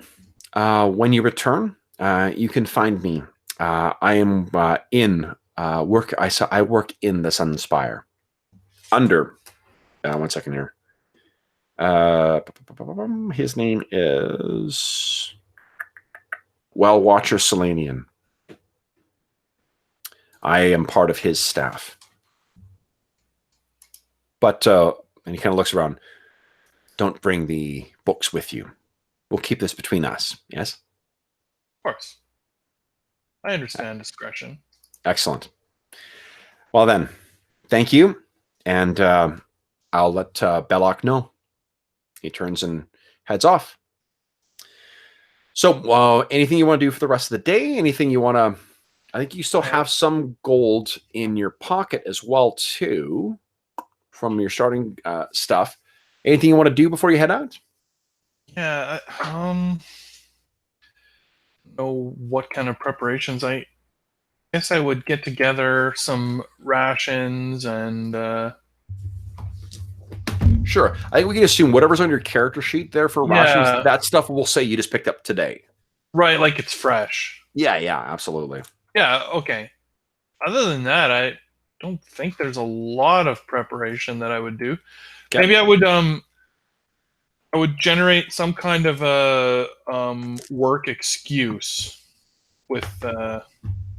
when you return, you can find me. I am in work. I work in the Sun Spire. Under. 1 second here. His name is Watcher Selenian. I am part of his staff. But, and he kind of looks around. Don't bring the books with you. We'll keep this between us. Yes? Of course. I understand discretion. Excellent. Well then, thank you. And I'll let Belloc know. He turns and heads off. So anything you want to do for the rest of the day? Anything you want to... I think you still have some gold in your pocket as well, too, from your starting stuff. Anything you want to do before you head out? Yeah, know what kind of preparations. I guess I would get together some rations and... Sure. I think we can assume whatever's on your character sheet there for rations, that stuff will say you just picked up today. Right, like it's fresh. Yeah, absolutely. Yeah, okay. Other than that, I don't think there's a lot of preparation that I would do. Okay. Maybe I would generate some kind of a work excuse with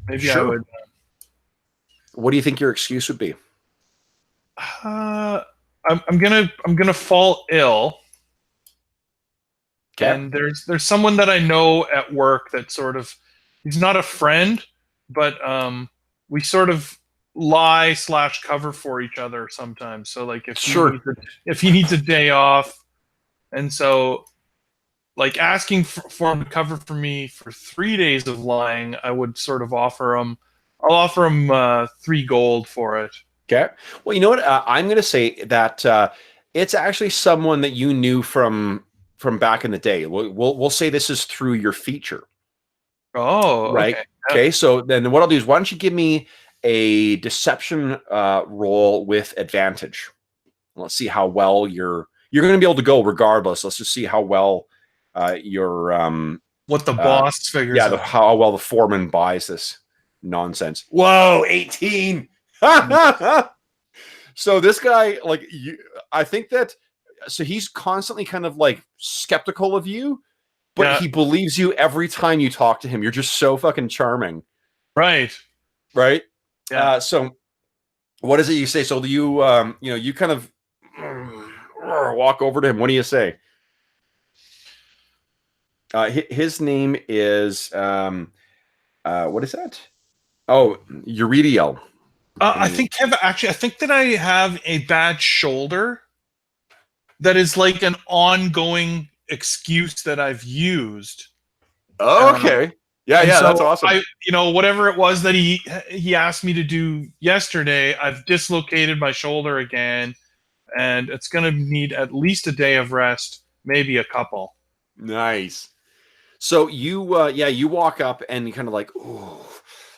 maybe sure. I would. What do you think your excuse would be? I'm gonna fall ill. Okay. And there's someone that I know at work that sort of, he's not a friend, but we sort of lie/cover for each other sometimes. So like if he needs a day off, and so like asking for him to cover for me for 3 days of lying, I would sort of offer him. I'll offer him 3 gold for it. Okay. Well, you know what? I'm going to say that it's actually someone that you knew from back in the day. We'll say this is through your feature. Oh, right. Okay. So then what I'll do is, why don't you give me a deception roll with advantage? Let's see how well you're going to be able to go regardless. Let's just see how well your what the boss figures. Yeah, how well the foreman buys this nonsense. Whoa, 18. So this guy, like, I think that, so he's constantly kind of like skeptical of you, but he believes you every time you talk to him. You're just so fucking charming. Right. Yeah. So what is it you say? So do you, you kind of walk over to him. What do you say? His name is, what is that? Oh, Uridiel. I think that I have a bad shoulder that is like an ongoing excuse that I've used. Oh, okay. So that's awesome. Whatever it was that he asked me to do yesterday, I've dislocated my shoulder again, and it's going to need at least a day of rest, maybe a couple. Nice. So you walk up and you kind of like,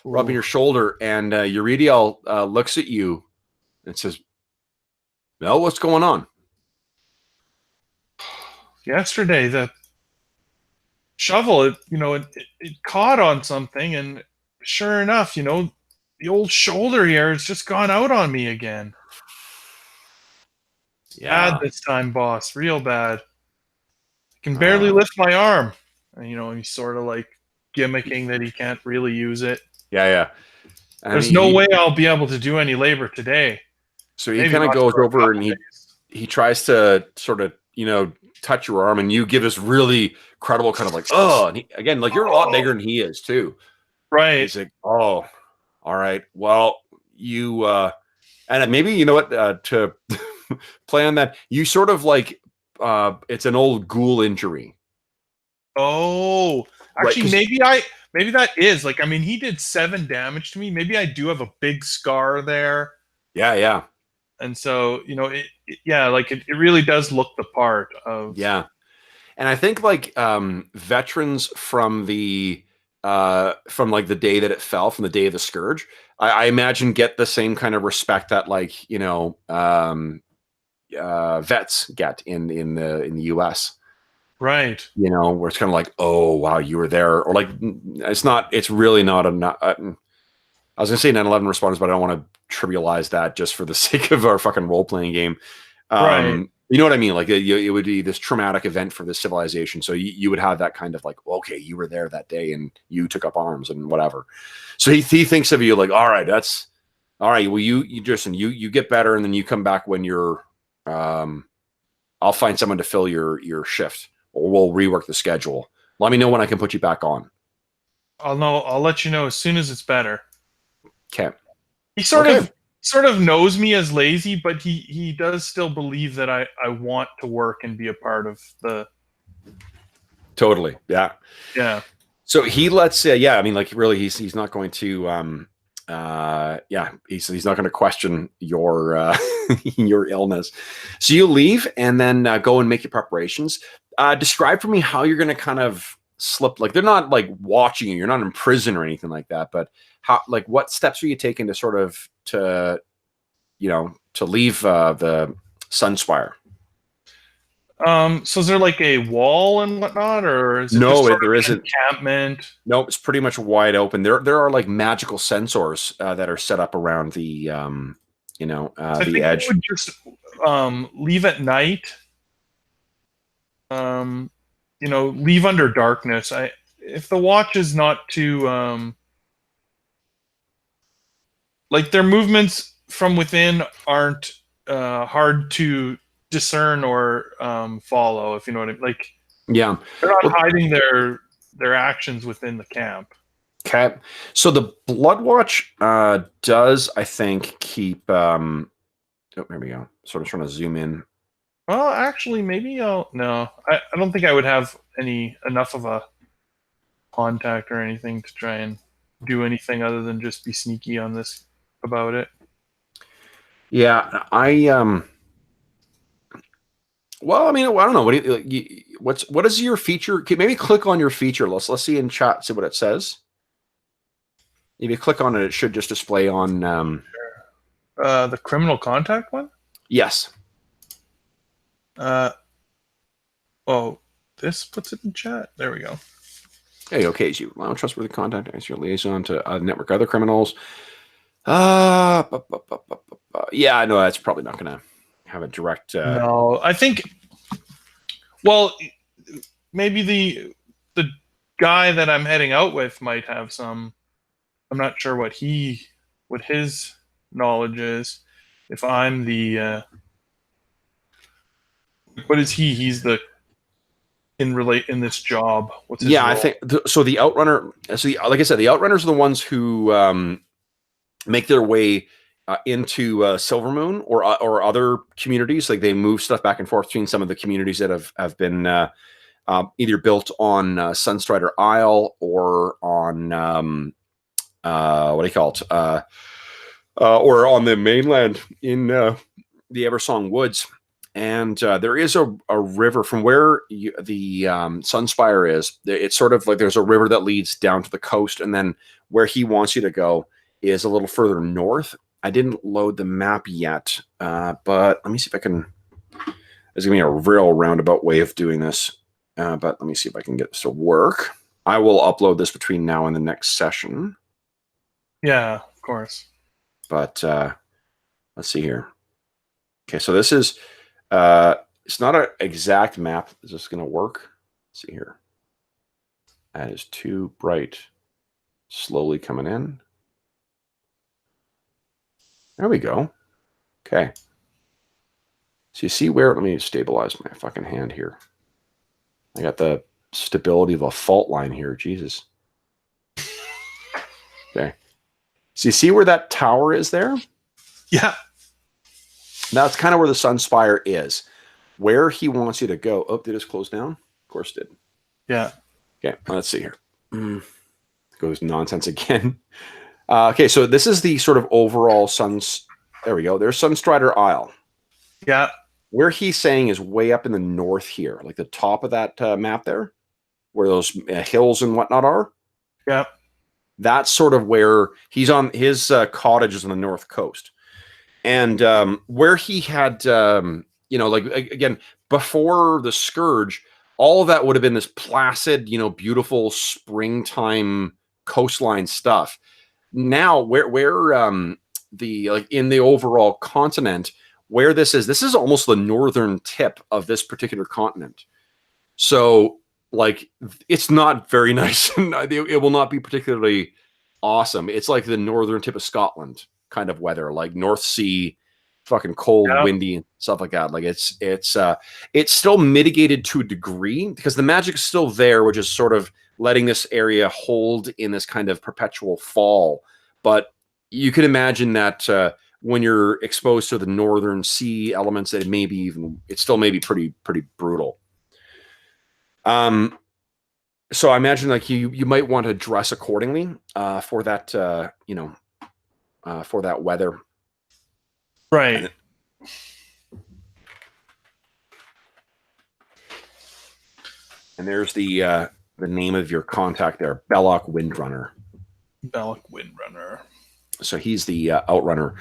rubbing your shoulder, and Uridiel looks at you and says, "Well, what's going on?" Yesterday, the shovel, it caught on something, and sure enough, the old shoulder here has just gone out on me again. Bad this time, boss. Real bad. I can barely lift my arm. And, he's sort of like gimmicking that he can't really use it. Yeah. There's no way I'll be able to do any labor today. So he kind of goes over and he tries to sort of, touch your arm, and you give this really credible kind of like, and again, like, you're a lot bigger than he is too. Right. He's like, all right. Well, you, and maybe, you know what, to play on that, you sort of like, it's an old ghoul injury. Oh, actually, maybe that is like, he did 7 damage to me. Maybe I do have a big scar there. Yeah. And so, it really does look the part of. Yeah. And I think like veterans from the from like the day that it fell, from the day of the Scourge, I imagine get the same kind of respect that like, you know, vets get in the US. Right. You know, where it's kind of like, oh wow, you were there, or like it's really not I was gonna say 9/11 responders, but I don't want to trivialize that just for the sake of our fucking role playing game. Right. You know what I mean? Like it would be this traumatic event for this civilization. So you would have that kind of like, okay, you were there that day and you took up arms and whatever. So he thinks of you like, all right, that's all right. Well, you just, you get better, and then you come back when you're, I'll find someone to fill your shift, or we'll rework the schedule. Let me know when I can put you back on. I'll know. I'll let you know as soon as it's better. Okay. He sort of knows me as lazy, but he does still believe that I want to work and be a part of the. Totally. Yeah. Yeah. So he lets, I mean, like really, he's not going to, he's not going to question your your illness. So you leave and then go and make your preparations. Describe for me how you're going to kind of slip. Like they're not like watching you. You're not in prison or anything like that. But how, like, what steps are you taking to sort of to leave the Sunspire? So is there like a wall and whatnot, or is it No, just sort there of isn't. an encampment? No, it's pretty much wide open. There are like magical sensors that are set up around the I the think edge. I would just leave at night. Leave under darkness. If the watch is not too like their movements from within aren't hard to discern or follow, if you know what I mean. Like Yeah. they're not Well, hiding their actions within the camp. okay. So the Bloodwatch does, I think, keep. Oh, there we go. Sort of trying to zoom in. Well, actually, maybe I'll. No, I don't think I would have enough of a contact or anything to try and do anything other than just be sneaky on this about it. Yeah, Well, I mean, I don't know. What is your feature? Okay, maybe click on your feature. Let's see in chat. See what it says. If you click on it, it should just display on. The criminal contact one. Yes. This puts it in chat. There we go. Hey, okay. Is you allow trustworthy contact as your liaison to network other criminals? Yeah, no, that's probably not going to have a direct. No, I think. Well, maybe the guy that I'm heading out with might have some. I'm not sure what his knowledge is. If I'm the. What is he? He's the in this job. What's his role? I think so. The Outrunner. So, like I said, the Outrunners are the ones who make their way into Silvermoon or other communities. Like they move stuff back and forth between some of the communities that have been either built on Sunstrider Isle or on what do you call it? Or on the mainland in the Eversong Woods. And there is a river from where the Sunspire is. It's sort of like there's a river that leads down to the coast, and then where he wants you to go is a little further north. I didn't load the map yet, but let me see if I can. There's gonna be a real roundabout way of doing this, but let me see if I can get this to work. I will upload this between now and the next session. Yeah, of course. But let's see here. Okay, so this is. It's not an exact map. Is this going to work? Let's see here. That is too bright. Slowly coming in. There we go. Okay. So you see where, let me stabilize my fucking hand here. I got the stability of a fault line here. Jesus. Okay. So you see where that tower is there? Yeah. That's kind of where the Sunspire is. Where he wants you to go. Oh, did this close down? Of course it did. Yeah. Okay, let's see here. Goes nonsense again. Okay, so this is the sort of overall There we go. There's Sunstrider Isle. Yeah. Where he's saying is way up in the north here, like the top of that map there, where those hills and whatnot are. Yeah. That's sort of where he's on. His cottage is on the north coast, and where he had, like again before the Scourge, all of that would have been this placid, beautiful springtime coastline stuff. Now, where the like in the overall continent, where this is almost the northern tip of this particular continent. So, like, it's not very nice. It will not be particularly awesome. It's like the northern tip of Scotland kind of weather, like North Sea, fucking cold, windy, and stuff like that. Like it's still mitigated to a degree because the magic is still there, which is sort of letting this area hold in this kind of perpetual fall. But you can imagine that when you're exposed to the northern sea elements, that it still may be pretty brutal. So I imagine like you might want to dress accordingly for that for that weather. Right. And there's the name of your contact there, Belloc Windrunner. Belloc Windrunner. So he's the outrunner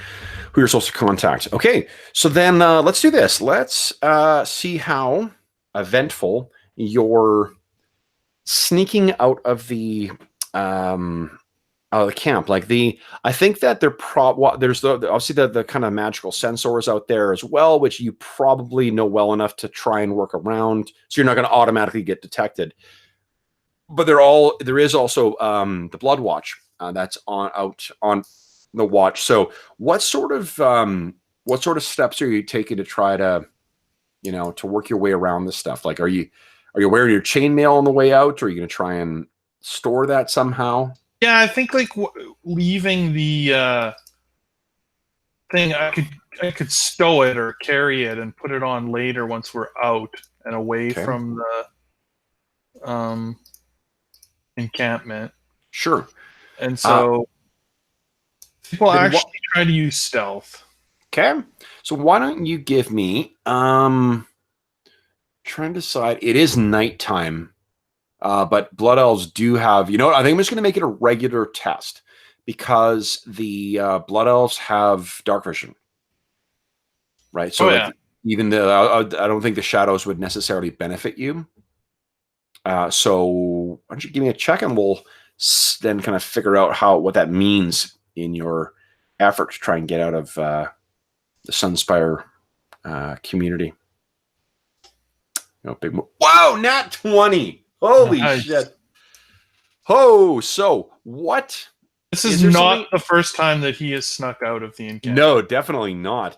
who you're supposed to contact. Okay, so then let's do this. Let's see how eventful your sneaking out of the camp. Like I think that there's obviously the kind of magical sensors out there as well, which you probably know well enough to try and work around. So you're not going to automatically get detected. But there is also the Blood Watch that's out on the watch. So what sort of steps are you taking to try to to work your way around this stuff? Like, are you wearing your chainmail on the way out, or are you going to try and store that somehow? Yeah, I think like leaving the thing, I could stow it or carry it and put it on later once we're out and away from the encampment. Sure. And so people actually try to use stealth. Okay. So why don't you give me trying to decide. It is nighttime. But Blood Elves do have, I think I'm just going to make it a regular test because the Blood Elves have dark vision, right? So even though I don't think the shadows would necessarily benefit you. So why don't you give me a check and we'll then kind of figure out what that means in your effort to try and get out of the Sunspire community. Wow, nat 20! Holy shit. Oh, so what? This is not the first time that he has snuck out of the encampment. No, definitely not.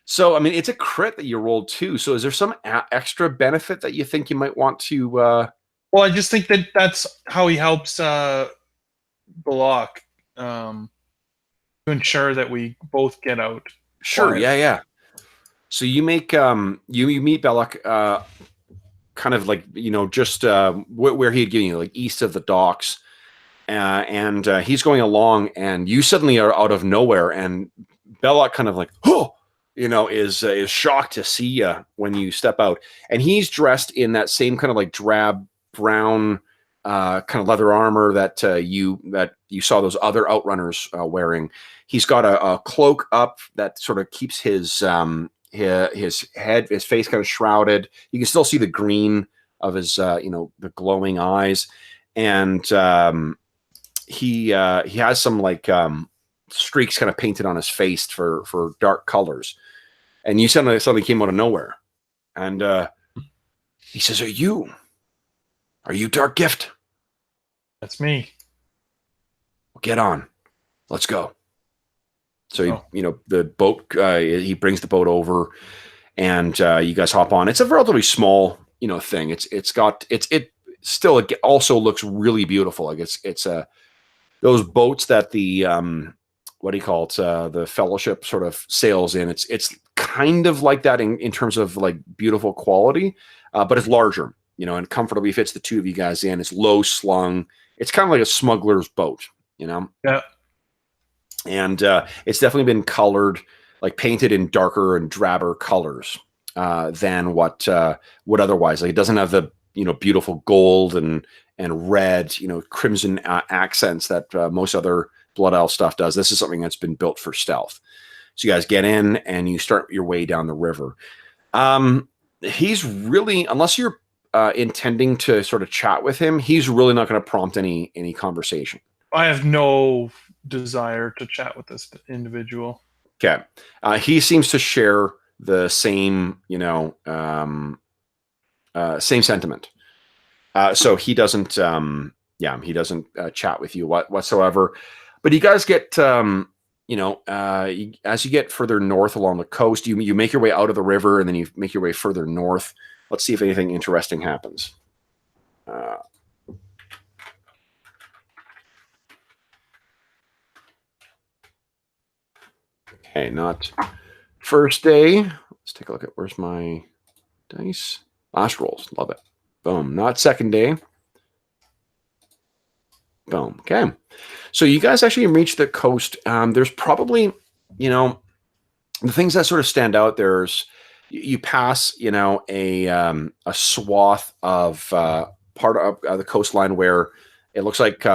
So, I mean, it's a crit that you rolled too. So is there some extra benefit that you think you might want to... Well, I just think that's how he helps Belloc to ensure that we both get out. Sure, yeah. So you make... you meet Belloc... kind of like, just where he had given you, like east of the docks. And he's going along and you suddenly are out of nowhere and Belloc kind of like, is shocked to see you when you step out. And he's dressed in that same kind of like drab brown kind of leather armor that you saw those other outrunners wearing. He's got a cloak up that sort of keeps his face kind of shrouded. You can still see the green of his, the glowing eyes. And he has some like streaks kind of painted on his face for dark colors. And you suddenly came out of nowhere. And he says, Are you Darkgift? That's me. Well, get on. Let's go. So, the boat, he brings the boat over and you guys hop on. It's a relatively small, thing. It also looks really beautiful. Like it's those boats that the, what do you call it? The Fellowship sort of sails in. It's kind of like that in terms of like beautiful quality, but it's larger, and comfortably fits the two of you guys in. It's low slung. It's kind of like a smuggler's boat, Yeah. And it's definitely been colored, like painted in darker and drabber colors than what otherwise. Like it doesn't have the beautiful gold and and red, crimson accents that most other Blood Elf stuff does. This is something that's been built for stealth. So you guys get in and you start your way down the river. He's really, unless you're intending to sort of chat with him, he's really not going to prompt any conversation. I have no desire to chat with this individual. Okay. He seems to share the same, same sentiment. So he doesn't, he doesn't chat with you whatsoever. But you guys get, as you get further north along the coast, you make your way out of the river, and then you make your way further north. Let's see if anything interesting happens. Okay, not first day. Let's take a look at where's my dice. Last rolls. Love it. Boom. Not second day. Boom. Okay. So you guys actually reach the coast. There's probably, the things that sort of stand out. You pass, a swath of part of the coastline where it looks like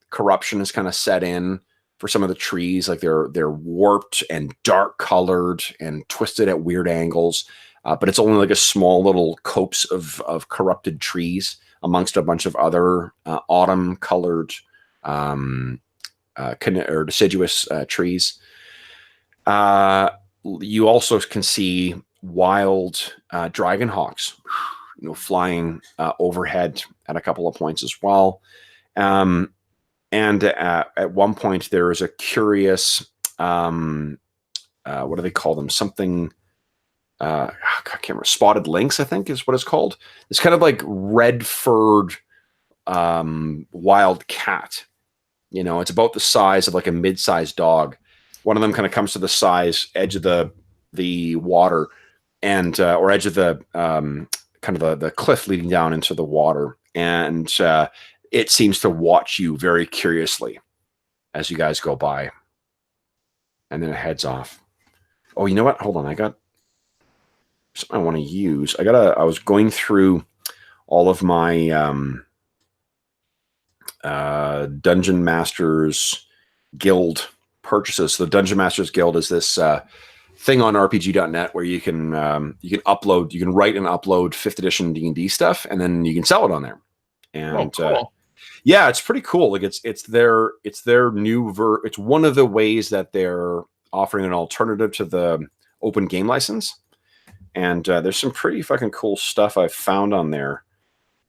corruption has kind of set in for some of the trees. Like they're warped and dark colored and twisted at weird angles. But it's only like a small little copse of corrupted trees amongst a bunch of other autumn colored or deciduous trees. You also can see wild dragon hawks, flying overhead at a couple of points as well. And at one point there is a curious, what do they call them? Something. I can't remember. Spotted lynx, I think, is what it's called. It's kind of like red-furred wild cat. It's about the size of like a mid-sized dog. One of them kind of comes to the edge of the water, and or edge of the kind of the cliff leading down into the water, and it seems to watch you very curiously as you guys go by, and then it heads off. Oh, you know what? Hold on, I got something I want to use. I was going through all of my Dungeon Masters Guild purchases. So the Dungeon Masters Guild is this thing on RPG.net where you can upload, you can write and upload 5th edition D&D stuff, and then you can sell it on there. And cool. Yeah, it's pretty cool. Like it's their new it's one of the ways that they're offering an alternative to the open game license. And there's some pretty fucking cool stuff I've found on there.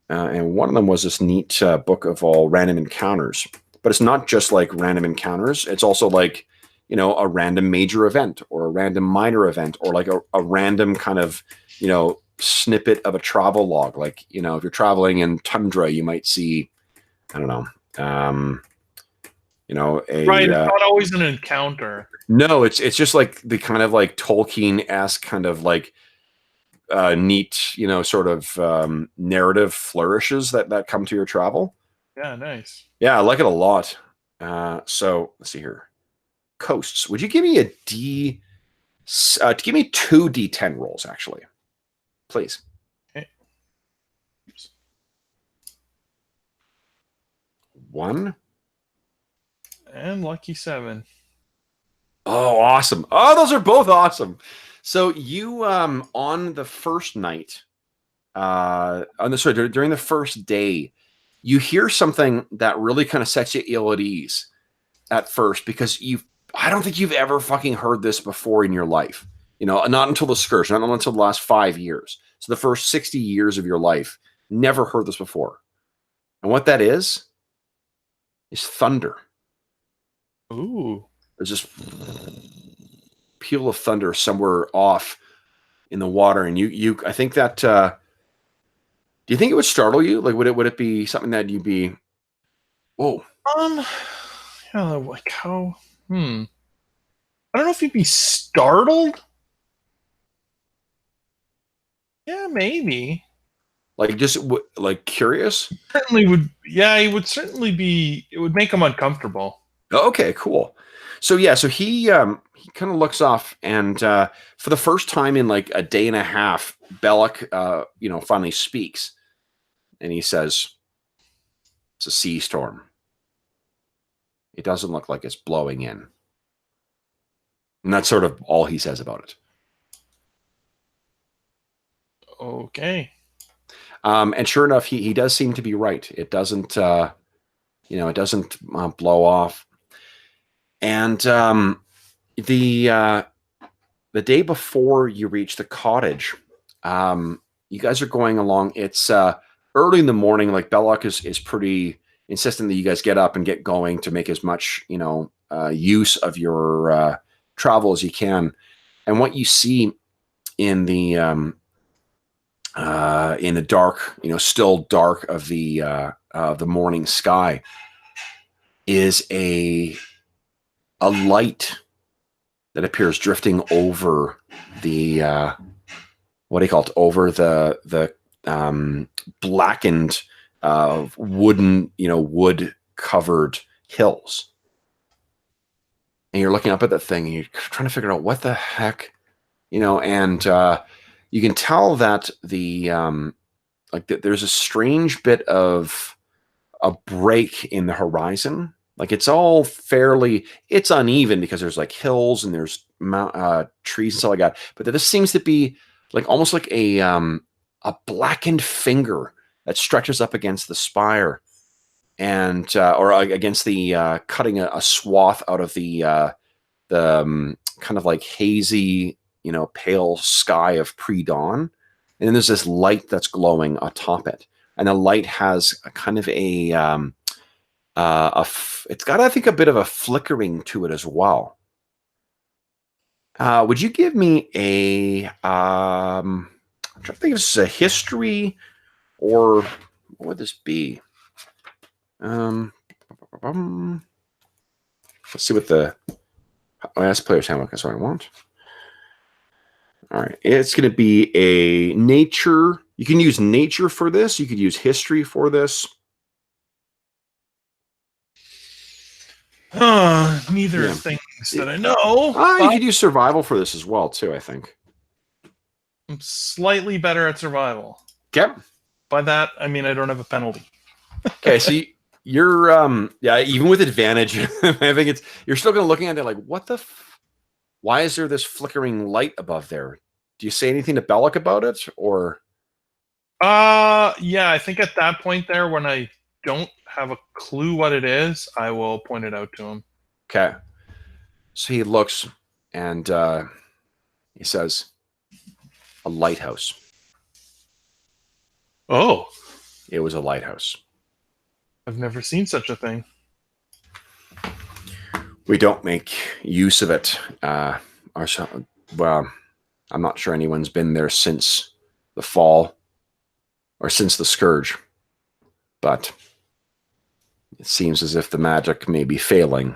And one of them was this neat book of all random encounters. But it's not just like random encounters. It's also like, a random major event or a random minor event or like a random kind of, snippet of a travel log. Like, if you're traveling in tundra, you might see, I don't know, right, it's not always an encounter. No, it's just like the kind of like Tolkien-esque kind of like neat, sort of narrative flourishes that come to your travel. Yeah, nice. Yeah, I like it a lot. So let's see here. Coasts. Would you give me give me 2 D10 rolls, actually, please? Okay. 1 and lucky 7. Oh, awesome! Oh, those are both awesome. So you on the first night, during the first day, you hear something that really kind of sets you ill at ease at first, because I don't think you've ever fucking heard this before in your life. Not until the Scourge, not until the last 5 years. So the first 60 years of your life, never heard this before. And what that is thunder. Ooh. There's this peal of thunder somewhere off in the water, and you I think that do you think it would startle you? Like, would it be something that you'd be, whoa? Like how? I don't know if you'd be startled. Yeah, maybe. Like, just like curious. Certainly would. Yeah, it would certainly be. It would make him uncomfortable. Okay, cool. So yeah, so he kind of looks off, and for the first time in like a day and a half, Belloc finally speaks, and he says, It's a sea storm. It doesn't look like it's blowing in. And that's sort of all he says about it. Okay. And sure enough, he does seem to be right. It doesn't, it doesn't blow off. And the day before you reach the cottage, you guys are going along. It's early in the morning. Like Belloc is pretty insistent that you guys get up and get going to make as much use of your travel as you can. And what you see in the dark, still dark of the morning sky, is a light that appears drifting over the what do you call it? Over the blackened wooden, wood covered hills. And you're looking up at that thing and you're trying to figure out what the heck, and you can tell that there's a strange bit of a break in the horizon. Like it's all it's uneven because there's like hills and there's trees and stuff like that. But this seems to be like almost like a blackened finger that stretches up against the spire, and or against the cutting a swath out of the kind of like hazy, pale sky of pre-dawn. And then there's this light that's glowing atop it, and the light has a kind of it's got, I think, a bit of a flickering to it as well. Would you give me I'm trying to think if this is a history or what would this be? Let's see what that's player's handbook. That's what I want. All right. It's going to be a nature. You can use nature for this. You could use history for this. Neither of things that I know. You could use survival for this as well, too, I think. I'm slightly better at survival. Okay. By that, I mean I don't have a penalty. Okay, so you're even with advantage, I think you're still going to looking at it like, what the why is there this flickering light above there? Do you say anything to Belloc about it, or? Yeah, I think at that point there, when I don't have a clue what it is, I will point it out to him. Okay. So he looks and he says, a lighthouse. Oh. It was a lighthouse. I've never seen such a thing. We don't make use of it. Well, I'm not sure anyone's been there since the fall or since the Scourge, but it seems as if the magic may be failing.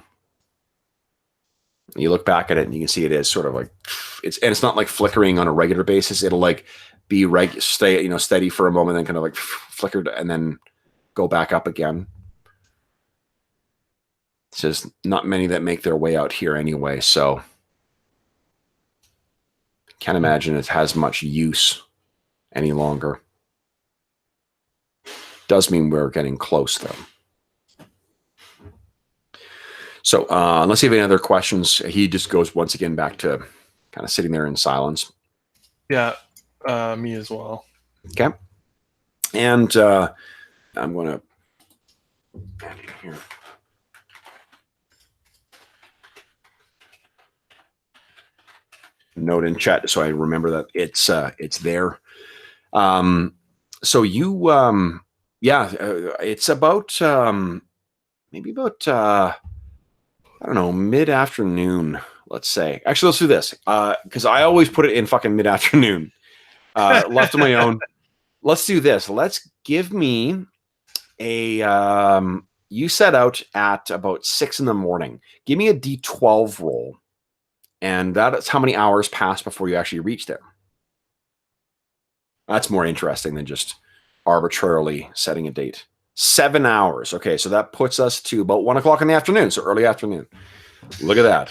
You look back at it and you can see it is sort of like it's not like flickering on a regular basis. It'll like be steady for a moment, then kind of like flickered and then go back up again. It's just not many that make their way out here anyway, so can't imagine it has much use any longer. Does mean we're getting close, though. So unless you have any other questions, he just goes once again back to kind of sitting there in silence. Yeah, me as well. Okay. And I'm going to here. Note in chat so I remember that it's there. So you it's about maybe about I don't know, mid-afternoon, let's say. Actually, let's do this because I always put it in fucking mid-afternoon. Left on my own. Let's do this. Let's give me a you set out at about 6 a.m. Give me a D12 roll. And that's how many hours pass before you actually reach there. That's more interesting than just arbitrarily setting a date. 7 hours. Okay, so that puts us to about 1 o'clock in the afternoon, so early afternoon. Look at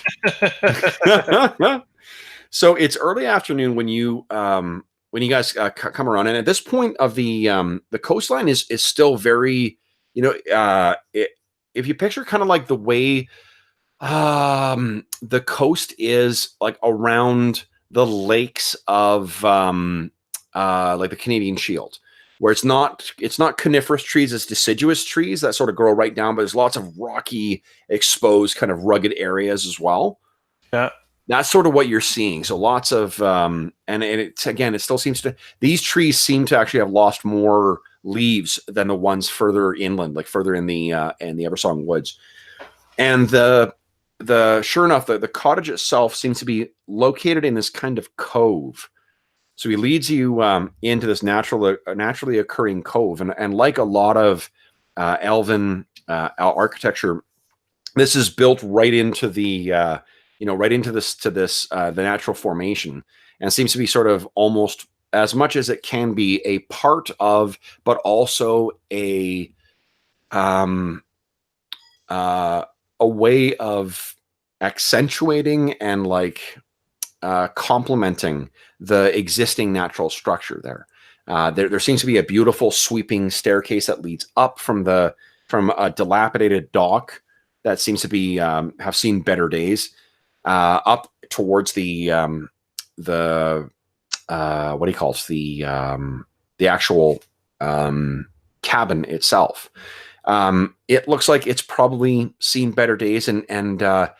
that. So it's early afternoon when you guys come around, and at this point of the coastline is still very if you picture kind of like the way the coast is like around the lakes of like the Canadian Shield, where it's not coniferous trees, it's deciduous trees that sort of grow right down, but there's lots of rocky, exposed, kind of rugged areas as well. Yeah. That's sort of what you're seeing. So lots of and it's, again, it still seems to, these trees seem to actually have lost more leaves than the ones further inland, like further in the Eversong woods. And the sure enough, the cottage itself seems to be located in this kind of cove. So he leads you into this naturally occurring cove, and like a lot of elven architecture, this is built right into the the natural formation, and seems to be sort of almost, as much as it can be, a part of, but also a way of accentuating and like complementing the existing natural structure there. There seems to be a beautiful sweeping staircase that leads up from a dilapidated dock that seems to be have seen better days, up towards the what do you call it, the actual cabin itself. It looks like it's probably seen better days, and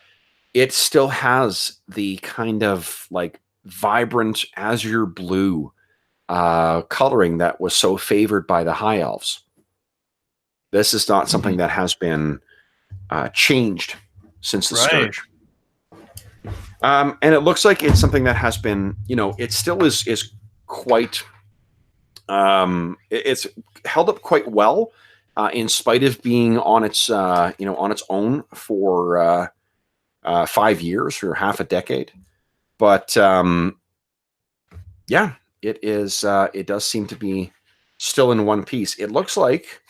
it still has the kind of like vibrant azure blue coloring that was so favored by the High Elves. This is not something that has been changed since the Scourge. And it looks like it's something that has been, it still is quite, it's held up quite well, in spite of being on its own for 5 years or half a decade. But yeah, it is. It does seem to be still in one piece. It looks like.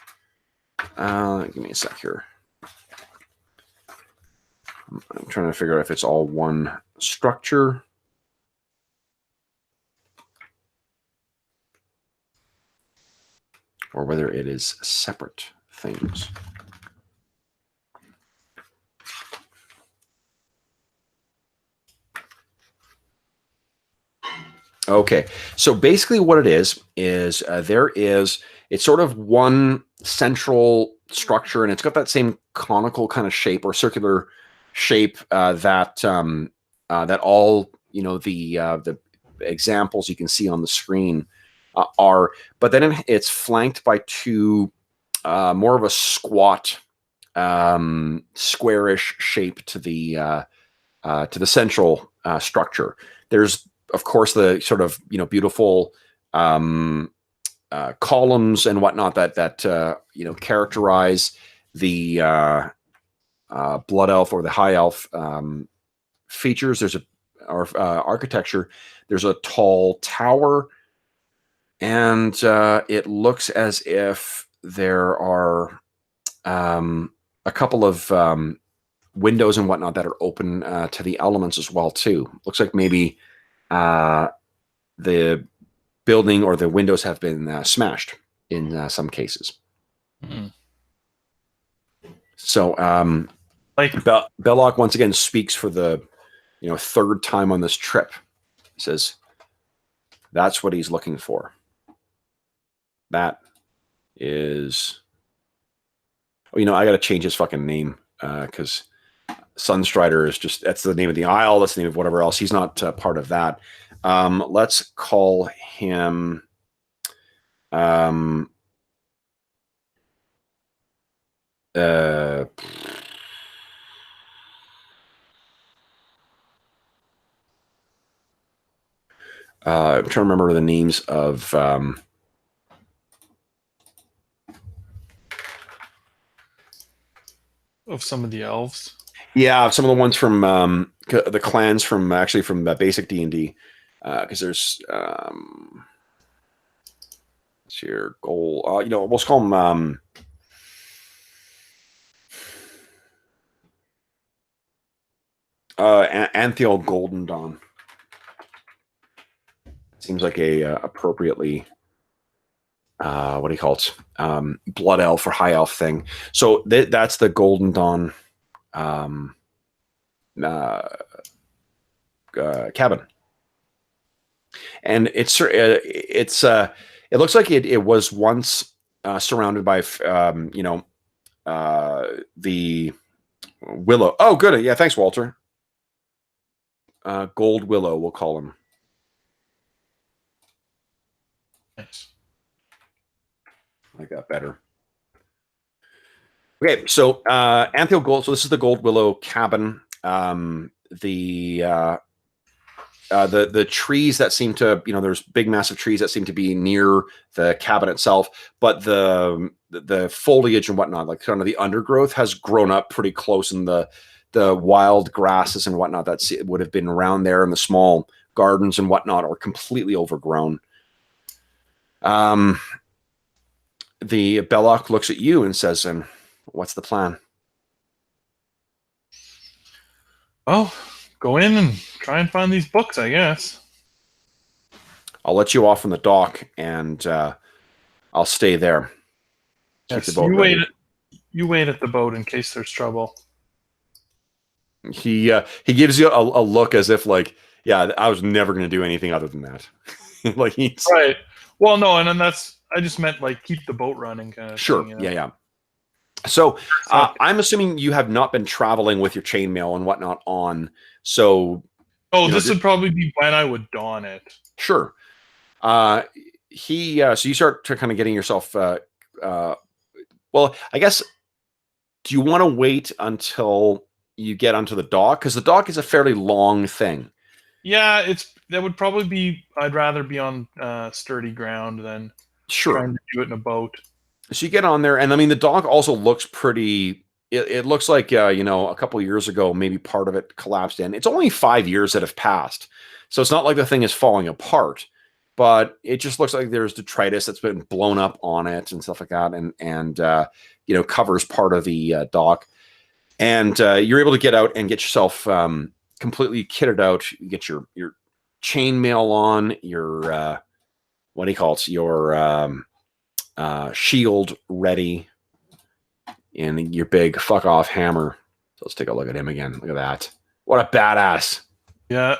Give me a sec here. I'm trying to figure out if it's all one structure. Or whether it is separate things. Okay, so basically what it is it's sort of one central structure, and it's got that same conical kind of shape or circular shape that all the examples you can see on the screen are, but then it's flanked by two more of a squat squarish shape to the central structure. There's, of course, the sort of beautiful columns and whatnot that characterize the blood elf or the high elf features. There's architecture. There's a tall tower, and it looks as if there are a couple of windows and whatnot that are open to the elements as well too. Looks like maybe the building or the windows have been smashed in some cases. Mm. So, Belloc once again speaks for the third time on this trip. He says that's what he's looking for. That is, I got to change his fucking name because Sunstrider is just, that's the name of the isle. That's the name of whatever else. He's not part of that. Let's call him I'm trying to remember the names of some of the elves. Yeah, some of the ones from the clans from basic D&D, because there's what's your goal? We'll call them Anthiel Golden Dawn. Seems like a appropriately what do you call it? Blood elf or high elf thing. So that's the Golden Dawn cabin, and it looks like it was once surrounded by the willow. Oh, good. Yeah, thanks, Walter. Gold willow, we'll call him. Nice. I like that better. Okay, so Anthiel Gold. So this is the Gold Willow cabin. The trees that seem to, there's big, massive trees that seem to be near the cabin itself, but the foliage and whatnot, like kind of the undergrowth, has grown up pretty close, and the wild grasses and whatnot that would have been around there, and the small gardens and whatnot are completely overgrown. The Belloc looks at you and says, "And what's the plan?" Oh, go in and try and find these books, I guess. I'll let you off from the dock, and I'll stay there. Yes, you wait at the boat in case there's trouble. He gives you a look as if like, yeah, I was never going to do anything other than that. Like he's right. Well, no, and then I just meant like keep the boat running kind of sure. thing, Yeah. So I'm assuming you have not been traveling with your chainmail and whatnot on. So this would probably be when I would don it. Sure. So you start to kind of getting yourself. Well, I guess. Do you want to wait until you get onto the dock? Because the dock is a fairly long thing. Yeah, that would probably be. I'd rather be on sturdy ground than trying to do it in a boat. So you get on there, and I mean the dock also looks pretty. It looks like a couple of years ago, maybe part of it collapsed in. It's only 5 years that have passed, so it's not like the thing is falling apart. But it just looks like there's detritus that's been blown up on it and stuff like that, and covers part of the dock. And you're able to get out and get yourself completely kitted out. You get your chainmail on, your what do you call it? Your shield ready, and your big fuck off hammer. So let's take a look at him again. Look at that. What a badass. Yeah.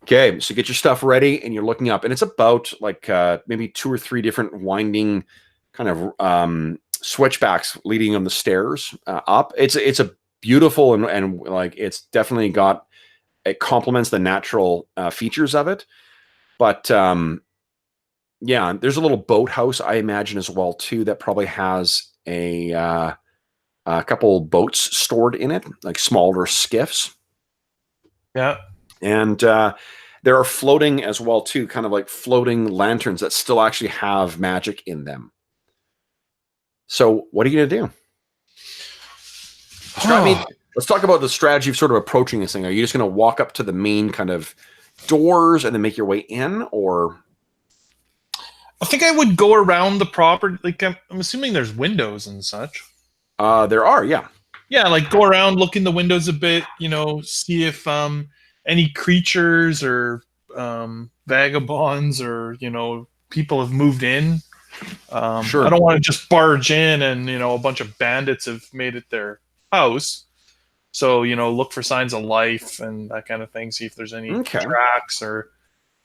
Okay, so get your stuff ready, and you're looking up, and it's about like maybe 2 or 3 different winding kind of switchbacks leading on the stairs up. It's a beautiful and like it's definitely it complements the natural features of it. But yeah, there's a little boathouse I imagine as well too that probably has a couple boats stored in it, like smaller skiffs. Yeah. And there are floating as well too, kind of like floating lanterns that still actually have magic in them. So what are you going to do? Let's talk about the strategy of sort of approaching this thing. Are you just going to walk up to the main kind of doors and then make your way in, or? I think I would go around the property. Like I'm assuming there's windows and such. There are, yeah. Yeah, like go around, look in the windows a bit, see if any creatures or vagabonds or people have moved in. Sure. I don't want to just barge in and a bunch of bandits have made it their house. So look for signs of life and that kind of thing. See if there's any tracks or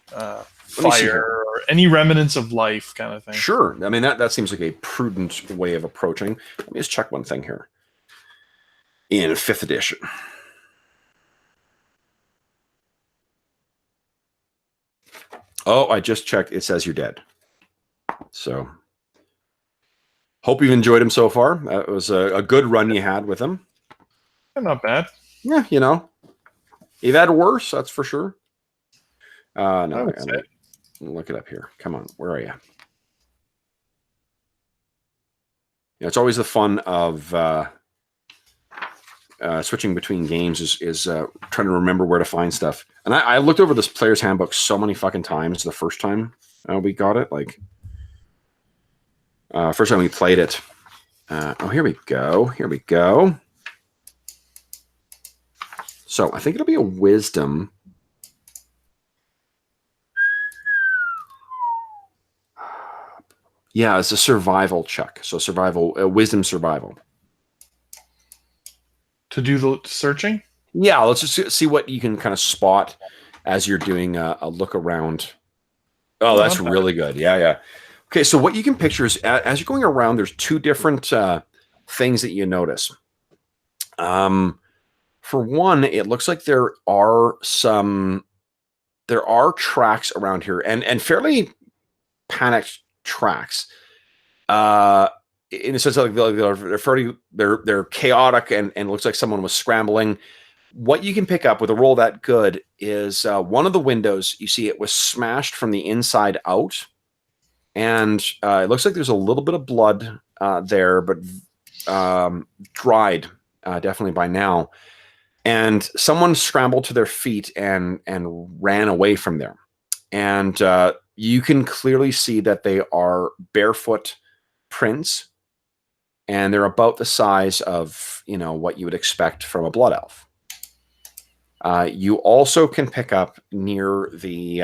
fire or any remnants of life, kind of thing. Sure. I mean that seems like a prudent way of approaching. Let me just check one thing here. In 5th edition. Oh, I just checked. It says you're dead. So, hope you've enjoyed him so far. It was a good run you had with him. Not bad. Yeah, you've had worse, that's for sure. No, look it up here. Come on, where are you? It's always the fun of switching between games is trying to remember where to find stuff. And I looked over this player's handbook so many fucking times the first time we got it. Like, first time we played it. Here we go. Here we go. So I think it'll be a wisdom. Yeah, it's a survival check. So survival, wisdom survival. To do the searching? Yeah, let's just see what you can kind of spot as you're doing a look around. Oh, that's really good. Yeah, yeah. Okay, so what you can picture is as you're going around, there's two different things that you notice. For one, it looks like there are tracks around here, and fairly panicked tracks. In the sense of they're chaotic and looks like someone was scrambling. What you can pick up with a roll that good is one of the windows. You see it was smashed from the inside out, and it looks like there's a little bit of blood there, but dried definitely by now. And someone scrambled to their feet and ran away from there. And you can clearly see that they are barefoot prints, and they're about the size of what you would expect from a blood elf. You also can pick up near the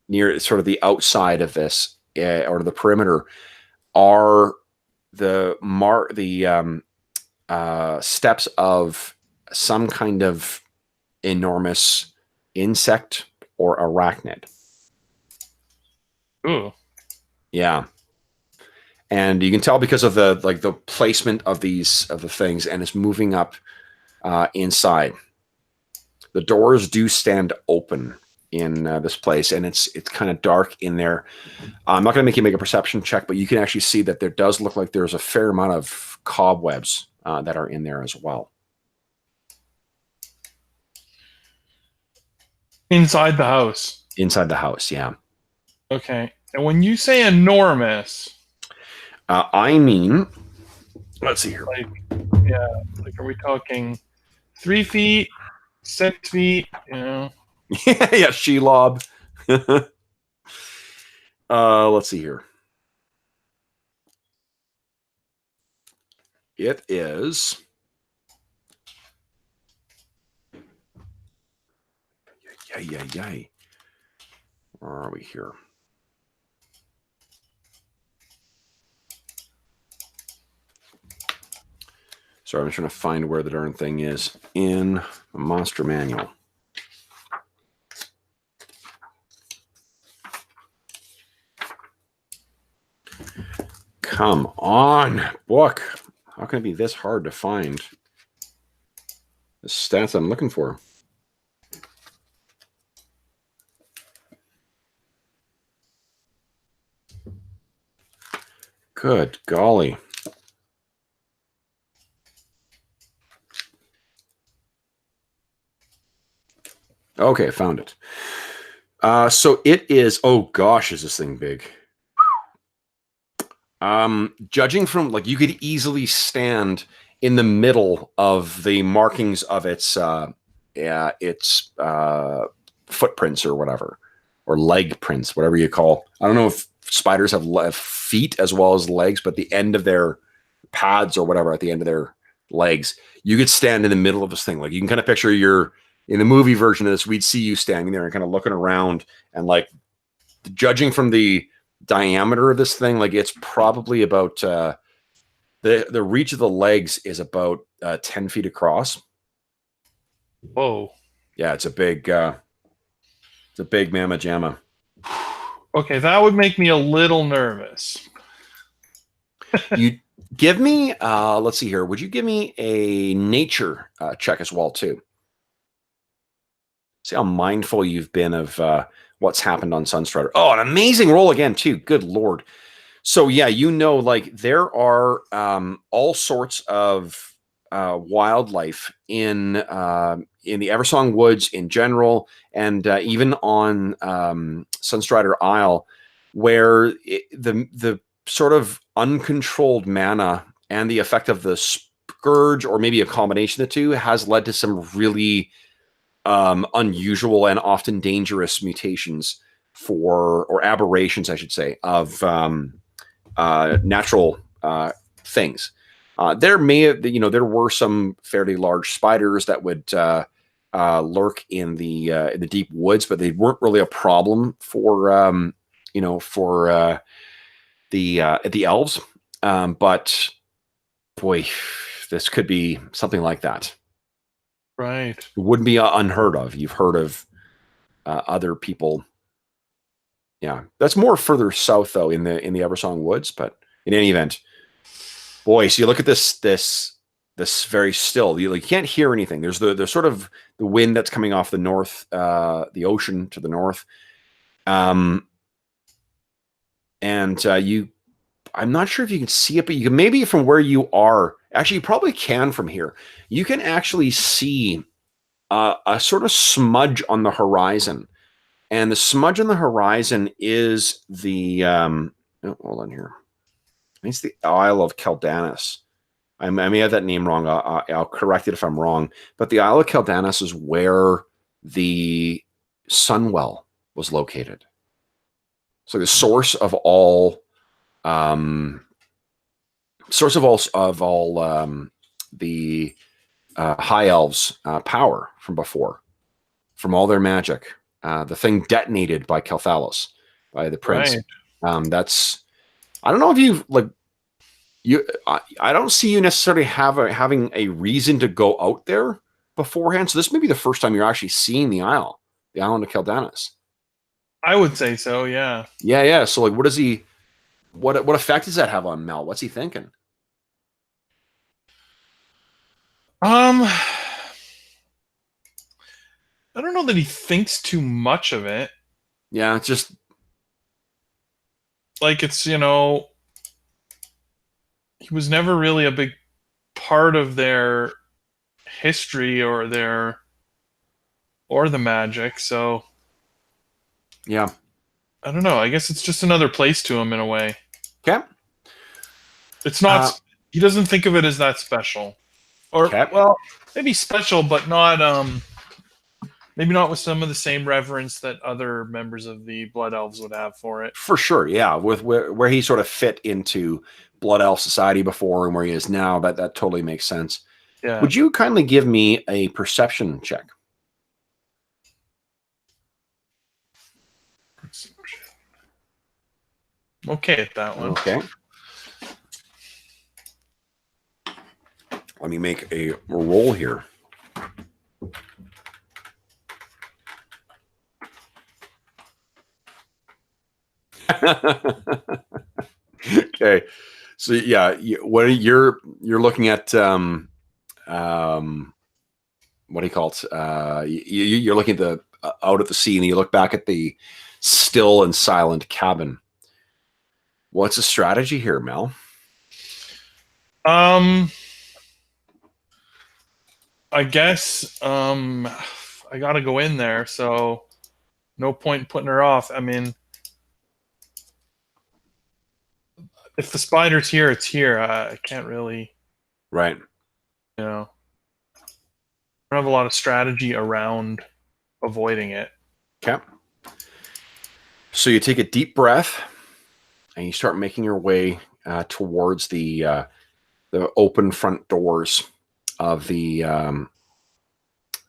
near sort of the outside of this or the perimeter are the steps of some kind of enormous insect or arachnid. Ooh. Yeah. And you can tell because of the placement of the things, and it's moving up inside. The doors do stand open in this place, and it's kind of dark in there. I'm not going to make you make a perception check, but you can actually see that there does look like there's a fair amount of cobwebs that are in there as well. Inside the house. Inside the house, yeah. Okay. And when you say enormous, I mean, let's see here. Like, are we talking 3 feet, 6 feet? Yeah, Shelob. Let's see here. It is. Yay. Where are we here? Sorry, I'm trying to find where the darn thing is in the monster manual. Come on, book. How can it be this hard to find the stats I'm looking for? Good golly. Okay, found it. So it is, oh gosh, is this thing big? Judging from, like, you could easily stand in the middle of the markings of its footprints or whatever, or leg prints, whatever you call. I don't know if spiders have feet as well as legs, but the end of their pads or whatever at the end of their legs, you could stand in the middle of this thing. Like, you can kind of picture in the movie version of this, we'd see you standing there and kind of looking around, and like, judging from the diameter of this thing, like, it's probably about the reach of the legs is about 10 feet across. Whoa. Yeah, it's a big mamma jamma. Okay, that would make me a little nervous. You give me let's see here, would you give me a nature check as well too? See how mindful you've been of what's happened on Sunstrider. Oh, an amazing roll again too. Good Lord. So yeah, like, there are all sorts of wildlife in the Eversong Woods in general, and even on Sunstrider Isle, where the sort of uncontrolled mana and the effect of the Scourge, or maybe a combination of the two, has led to some really unusual and often dangerous mutations or aberrations, I should say, of natural things. There were some fairly large spiders that would lurk in the deep woods, but they weren't really a problem for for the elves. But boy, this could be something like that. Right. It wouldn't be unheard of. You've heard of other people. Yeah, that's more further south though, in the Eversong woods. But in any event, boy, so you look at this very still. You can't hear anything. There's the sort of the wind that's coming off the north, the ocean to the north. I'm not sure if you can see it, but you can maybe from where you are. Actually, you probably can from here. You can actually see a sort of smudge on the horizon, and the smudge on the horizon is the hold on here. It's the Isle of Keldanis. I may have that name wrong. I'll correct it if I'm wrong. But the Isle of Keldanis is where the Sunwell was located. So the source of all the High Elves' power from before, from all their magic, the thing detonated by Kelthalos, by the prince. Right. That's, I don't know if you've I don't see you necessarily having a reason to go out there beforehand. So this may be the first time you're actually seeing the island of Keldanis. I would say so. Yeah. Yeah. So what does he? What effect does that have on Mel? What's he thinking? I don't know that he thinks too much of it. Yeah, it's just like it's he was never really a big part of their history or the magic, so yeah. I don't know. I guess it's just another place to him in a way. Okay. It's not. He doesn't think of it as that special, or well, maybe special, but not. Maybe not with some of the same reverence that other members of the Blood Elves would have for it. For sure, yeah. With where he sort of fit into Blood Elf society before and where he is now, that totally makes sense. Yeah. Would you kindly give me a perception check? Okay at that one. Okay. Let me make a roll here. Okay, so yeah, what you're looking at? What do you call it? You're looking at the out at the sea, and you look back at the still and silent cabin. What's the strategy here, Mel? I guess I got to go in there, so no point in putting her off. I mean, if the spider's here, it's here. I can't really, right? I don't have a lot of strategy around avoiding it. Okay. So you take a deep breath, and you start making your way towards the open front doors of the up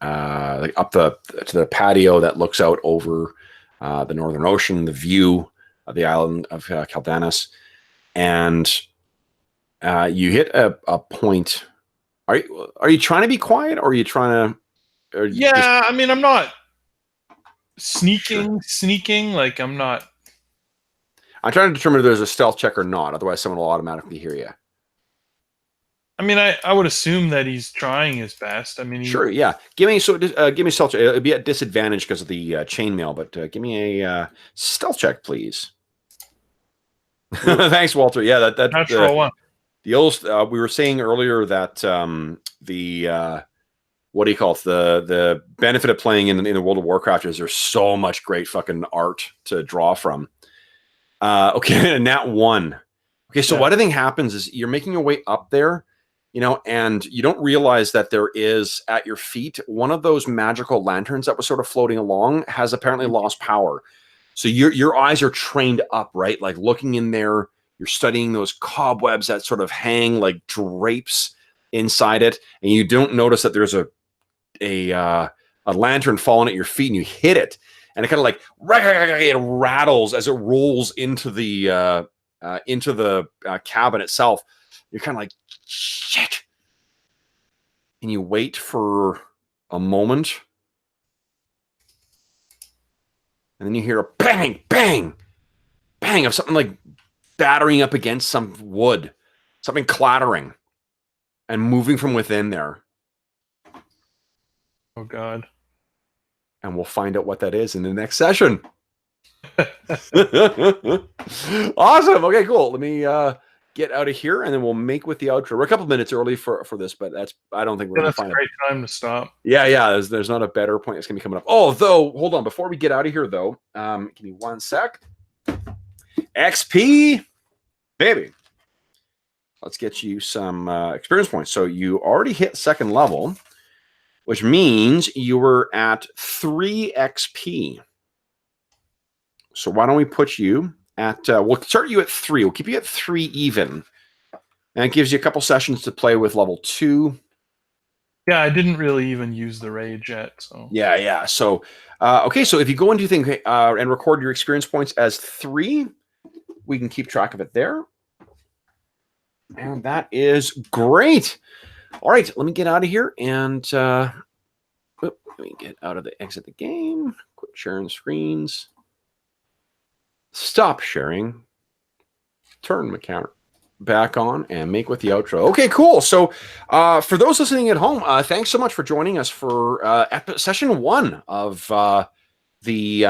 to the patio that looks out over the Northern Ocean, the view of the island of Keldanis, and you hit a point. Are you trying to be quiet, or are you trying to? Yeah, I mean, I'm not sneaking. Like I'm not. I'm trying to determine if there's a stealth check or not. Otherwise, someone will automatically hear you. I mean, I would assume that he's trying his best. I mean, sure, yeah. Give me stealth check. It'll be at disadvantage because of the chainmail, but give me a stealth check, please. Thanks, Walter. Yeah, that natural one. The old we were saying earlier that the what do you call it? The benefit of playing in the World of Warcraft is there's so much great fucking art to draw from. Okay, nat 1. Okay, so what I think happens is you're making your way up there, and you don't realize that there is at your feet one of those magical lanterns that was sort of floating along has apparently lost power. So your eyes are trained up, right? Like looking in there, you're studying those cobwebs that sort of hang like drapes inside it, and you don't notice that there's a lantern falling at your feet, and you hit it, and it kind of like it rattles as it rolls into the cabin itself. You're kind of like, shit. And you wait for a moment. And then you hear a bang, bang, bang of something like battering up against some wood. Something clattering and moving from within there. Oh, God. And we'll find out what that is in the next session. Awesome. Okay, cool. Let me get out of here, and then we'll make with the outro. We're a couple minutes early for this, but I don't think we're going to find a great time to stop. Yeah. There's not a better point that's going to be coming up. Oh, though, hold on. Before we get out of here, though, give me 1 sec. XP, baby. Let's get you some experience points. So you already hit 2nd level, which means you were at 3 XP. So why don't we put you at, we'll start you at 3. We'll keep you at 3 even. And it gives you a couple sessions to play with level 2. Yeah, I didn't really even use the rage yet. So Yeah. So, okay, so if you go into thing and record your experience points as 3, we can keep track of it there. And that is great. All right, let me get out of here and let me get out of exit the game. Quit sharing screens. Stop sharing. Turn my camera back on and make with the outro. Okay, cool. So for those listening at home, thanks so much for joining us for session 1 of the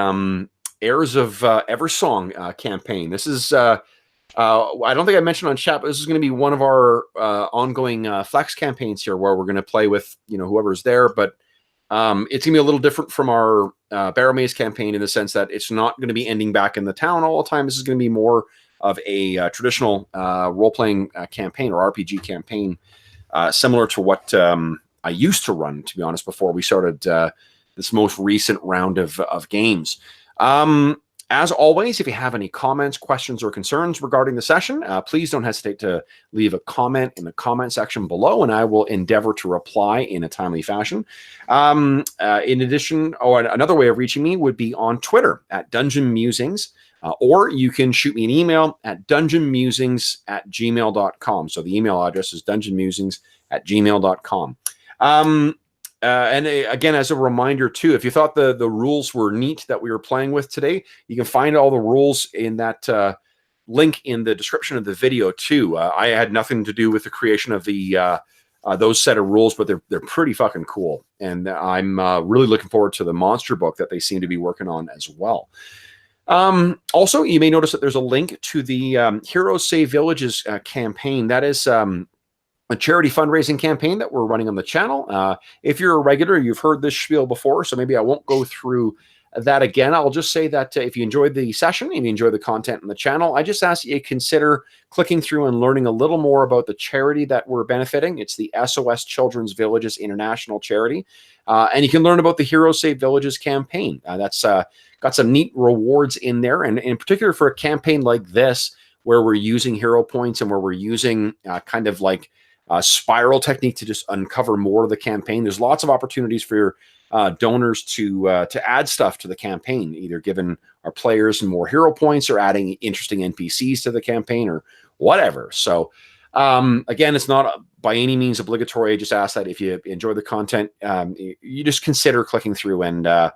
Heirs of Eversong campaign. This is I don't think I mentioned on chat, but this is going to be one of our ongoing flex campaigns here, where we're going to play with whoever's there. But it's going to be a little different from our Barrow Maze campaign in the sense that it's not going to be ending back in the town all the time. This is going to be more of a traditional role-playing campaign or RPG campaign, similar to what I used to run, to be honest, before we started this most recent round of games. As always, if you have any comments, questions, or concerns regarding the session, please don't hesitate to leave a comment in the comment section below, and I will endeavor to reply in a timely fashion. In addition, another way of reaching me would be on Twitter at Dungeon Musings, or you can shoot me an email at dungeonmusings@gmail.com. So the email address is dungeonmusings@gmail.com. And again, as a reminder too, if you thought the rules were neat that we were playing with today, you can find all the rules in that link in the description of the video too. I had nothing to do with the creation of the those set of rules, but they're pretty fucking cool, and I'm really looking forward to the monster book that they seem to be working on as well. Also, you may notice that there's a link to the Heroes Save Villages campaign. That is a charity fundraising campaign that we're running on the channel. If you're a regular, you've heard this spiel before, so maybe I won't go through that again. I'll just say that if you enjoyed the session and you enjoy the content on the channel, I just ask that you consider clicking through and learning a little more about the charity that we're benefiting. It's the SOS Children's Villages International Charity. And you can learn about the Heroes Save Villages campaign. That's got some neat rewards in there, and in particular for a campaign like this, where we're using hero points and where we're using kind of like spiral technique to just uncover more of the campaign. There's lots of opportunities for your donors to add stuff to the campaign, either giving our players more hero points or adding interesting NPCs to the campaign or whatever. So again, it's not by any means obligatory. I just ask that if you enjoy the content, you just consider clicking through and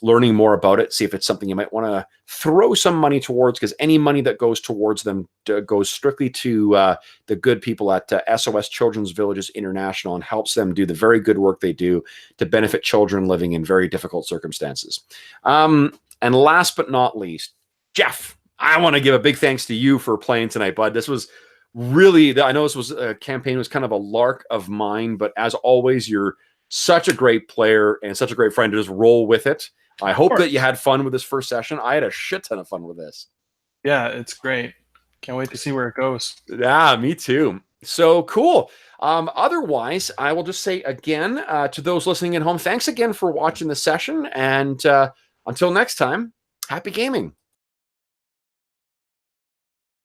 learning more about it, see if it's something you might want to throw some money towards, because any money that goes towards them goes strictly to the good people at SOS Children's Villages International and helps them do the very good work they do to benefit children living in very difficult circumstances. And last but not least, Jeff, I want to give a big thanks to you for playing tonight, bud. This was really, I know this was a campaign, was kind of a lark of mine, but as always, you're such a great player and such a great friend to just roll with it. I hope that you had fun with this first session. I had a shit ton of fun with this. Yeah, it's great. Can't wait to see where it goes. Yeah, me too. So cool. Otherwise, I will just say again to those listening at home, thanks again for watching the session. And until next time, happy gaming.